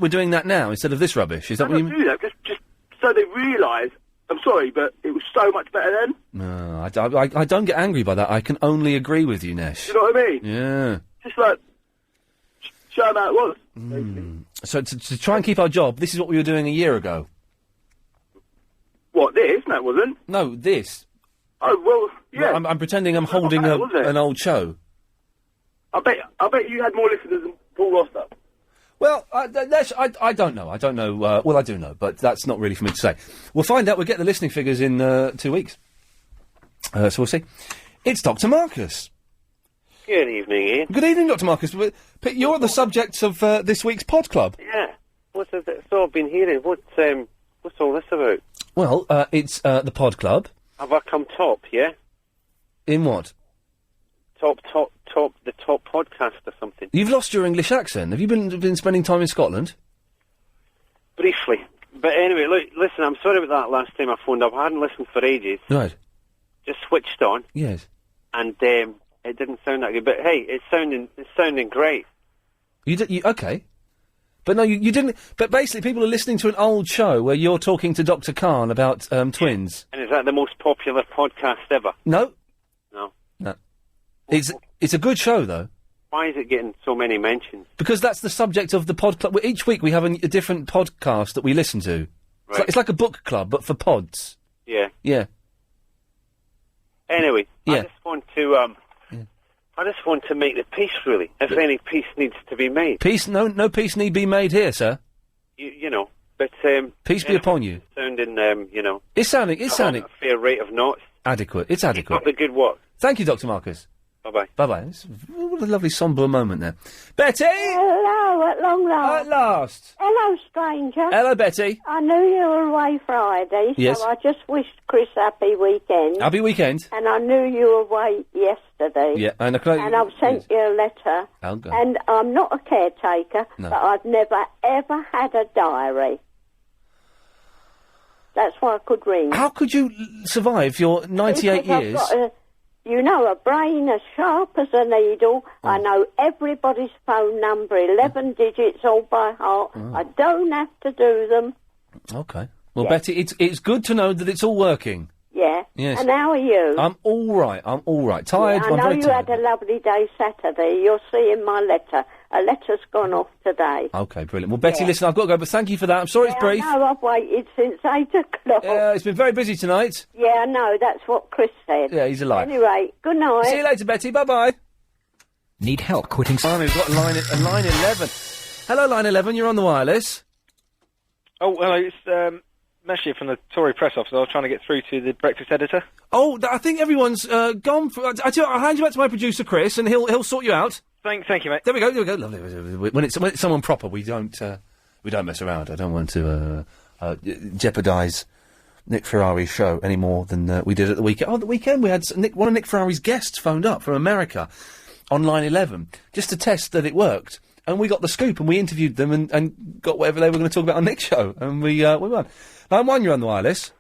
we're doing that now instead of this rubbish. Is that what you mean? Do that just so they realise. I'm sorry, but it was so much better then. No, I don't get angry by that. I can only agree with you, Nesh. You know what I mean? Yeah. Just like show them how it was. So to try and keep our job, this is what we were doing a year ago. What, this? No, it wasn't. No, this. Oh, well, yeah. I'm pretending I'm holding an old show. I bet you had more listeners than Paul Roster. Well, I don't know. I don't know. Well, I do know, but that's not really for me to say. We'll find out. We'll get the listening figures in 2 weeks. So we'll see. It's Dr. Marcus. Good evening, Ian. Good evening, Dr. Marcus. You're the subject of this week's Pod Club. Yeah. So I've been hearing. What's all this about? Well, it's the Pod Club. Have I come top, yeah? In what? The top podcast or something. You've lost your English accent. Have you been spending time in Scotland? Briefly. But anyway, look, listen, I'm sorry about that last time I phoned up. I hadn't listened for ages. Right. Just switched on. Yes. And it didn't sound that good. But hey, it's sounding great. Okay. But no, you didn't. But basically, people are listening to an old show where you're talking to Dr. Khan about twins. And is that the most popular podcast ever? No. No. No. It's a good show, though. Why is it getting so many mentions? Because that's the subject of the Pod Club. Each week we have a different podcast that we listen to. Right. It's like a book club, but for pods. Yeah. Yeah. Anyway, Yeah. I just want to make the peace, really. If any peace needs to be made. Peace? No peace need be made here, sir. You know, but Peace be upon you. Sounding, you know. It's sounding a fair rate of knots. adequate. It's adequate. Keep up the good work. Thank you, Dr. Marcus. Bye-bye. Bye-bye. What a lovely sombre moment there. Betty! Hello, at long last. At last. Hello, stranger. Hello, Betty. I knew you were away Friday, Yes. so I just wished Chris happy weekend. Happy weekend. And I knew you were away yesterday. Yeah, and I've sent you a letter. I'll go. And I'm not a caretaker, No. but I've never, ever had a diary. That's why I could ring. How could you survive your 98 Because years? I've got a brain as sharp as a needle. I know everybody's phone number, 11 digits all by heart. I don't have to do them. Okay. Well, Yeah. Betty, it's good to know that it's all working. Yeah. Yes. And how are you? I'm all right. Tired. I I'm know very you tired. had a lovely day Saturday. You'll see in my letter. A letter's gone off today. Okay, brilliant. Well, Betty, listen, I've got to go, but thank you for that. I'm sorry it's brief. I know, I've waited since 8 o'clock. Yeah, it's been very busy tonight. Yeah, I know, that's what Chris said. Yeah, he's alive. Anyway, good night. See you later, Betty. Bye-bye. Need help quitting... We've got line 11. Hello, line 11. You're on the wireless. Oh, hello. It's Meshi from the Tory press office. I was trying to get through to the breakfast editor. Oh, I think everyone's gone. I'll hand you back to my producer, Chris, and he'll sort you out. Thank you, mate. There we go. Lovely. When it's someone proper, we don't mess around. I don't want to jeopardise Nick Ferrari's show any more than we did at the weekend. Oh, at the weekend we had one of Nick Ferrari's guests phoned up from America on line 11 just to test that it worked, and we got the scoop and we interviewed them and got whatever they were going to talk about on Nick's show, and we won. Line 1, you're on the wireless.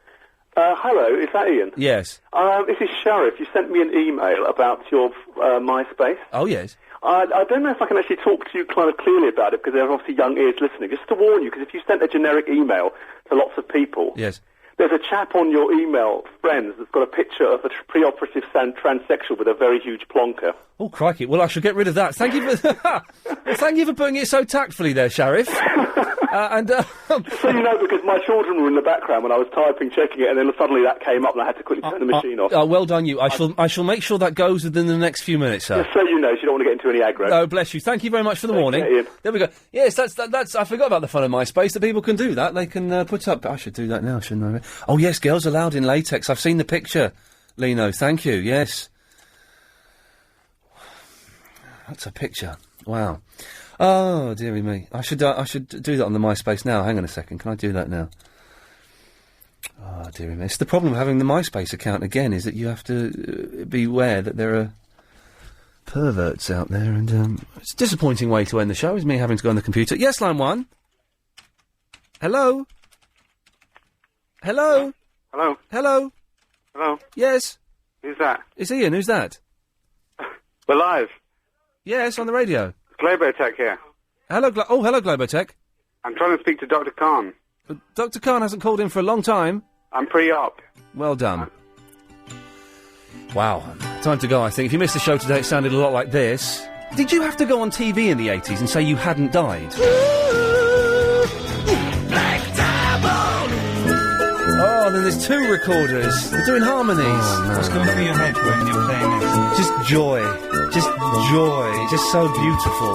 Hello, is that Ian? Yes. This is Sheriff. You sent me an email about your MySpace. Oh, yes. I don't know if I can actually talk to you kind of clearly about it, because there are obviously young ears listening. Just to warn you, because if you sent a generic email to lots of people, yes, there's a chap on your email, friends, that's got a picture of a pre-operative transsexual with a very huge plonker. Oh, crikey. Well, I should get rid of that. Thank you for thank you for putting it so tactfully there, Sheriff. Just so you know, because my children were in the background when I was typing, checking it, and then suddenly that came up and I had to quickly turn the machine off. Well done you. I shall make sure that goes within the next few minutes, sir. Just so you know, so you don't want to get into any aggro. No, bless you. Thank you very much for the warning. Ian. There we go. Yes, that's. I forgot about the fun of MySpace, that people can do that. They can put up... I should do that now, shouldn't I? Oh, yes, girls allowed in latex. I've seen the picture, Lino. Thank you, yes. That's a picture. Wow. Oh, dearie me. I should do that on the MySpace now. Hang on a second. Can I do that now? Oh, dearie me. It's the problem of having the MySpace account again, is that you have to be aware that there are perverts out there, and it's a disappointing way to end the show, is me having to go on the computer. Yes, line 1. Hello? Hello? Hello? Hello? Hello? Yes? Who's that? It's Ian. Who's that? We're live. Yes, on the radio. Globotech here. Hello, hello, Globotech. I'm trying to speak to Dr. Khan. But Dr. Khan hasn't called in for a long time. I'm pre-op. Well done. Wow. Time to go, I think. If you missed the show today, it sounded a lot like this. Did you have to go on TV in the 80s and say you hadn't died? Black Diamond! Oh, then there's 2 recorders. They're doing harmonies. Oh, no. What's going through your head when you're playing this? Just joy. Just joy, just so beautiful.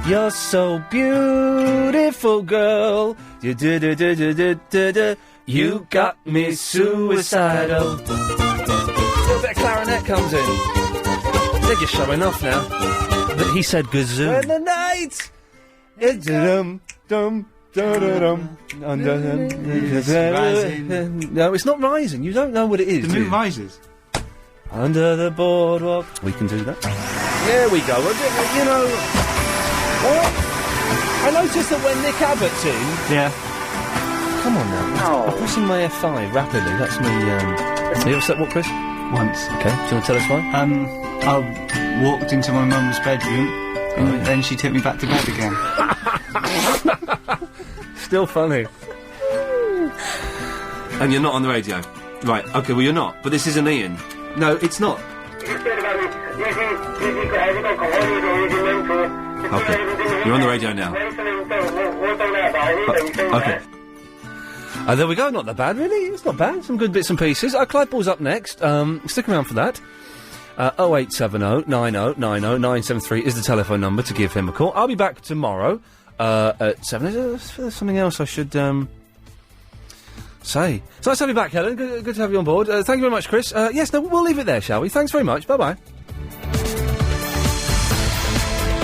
You're so beautiful, girl. You got me suicidal. A little bit of clarinet comes in. They're just showing off now. But he said gazoo. When the night is dum-dum. No, it's not rising. You don't know what it is. The moon rises. Under the boardwalk. We can do that. There we go. You know, I noticed that when Nick Abbott's in... Yeah. Come on now. I'm pressing my F5 rapidly. That's me, Have you ever slept what, Chris? Once. Okay. Do you want to tell us why? I walked into my mum's bedroom, and then she took me back to bed again. Still funny. And you're not on the radio. Right, okay, well you're not. But this isn't Iain. No, it's not. Okay, you're on the radio now. Okay. There we go, not that bad, really. It's not bad. Some good bits and pieces. Clyde Ball's up next. Stick around for that. 0870 90 90 973 is the telephone number to give him a call. I'll be back tomorrow at 7. Is there something else I should say? So nice to have you back, Helen. Good to have you on board. Thank you very much, Chris. Yes, no, we'll leave it there, shall we? Thanks very much. Bye-bye.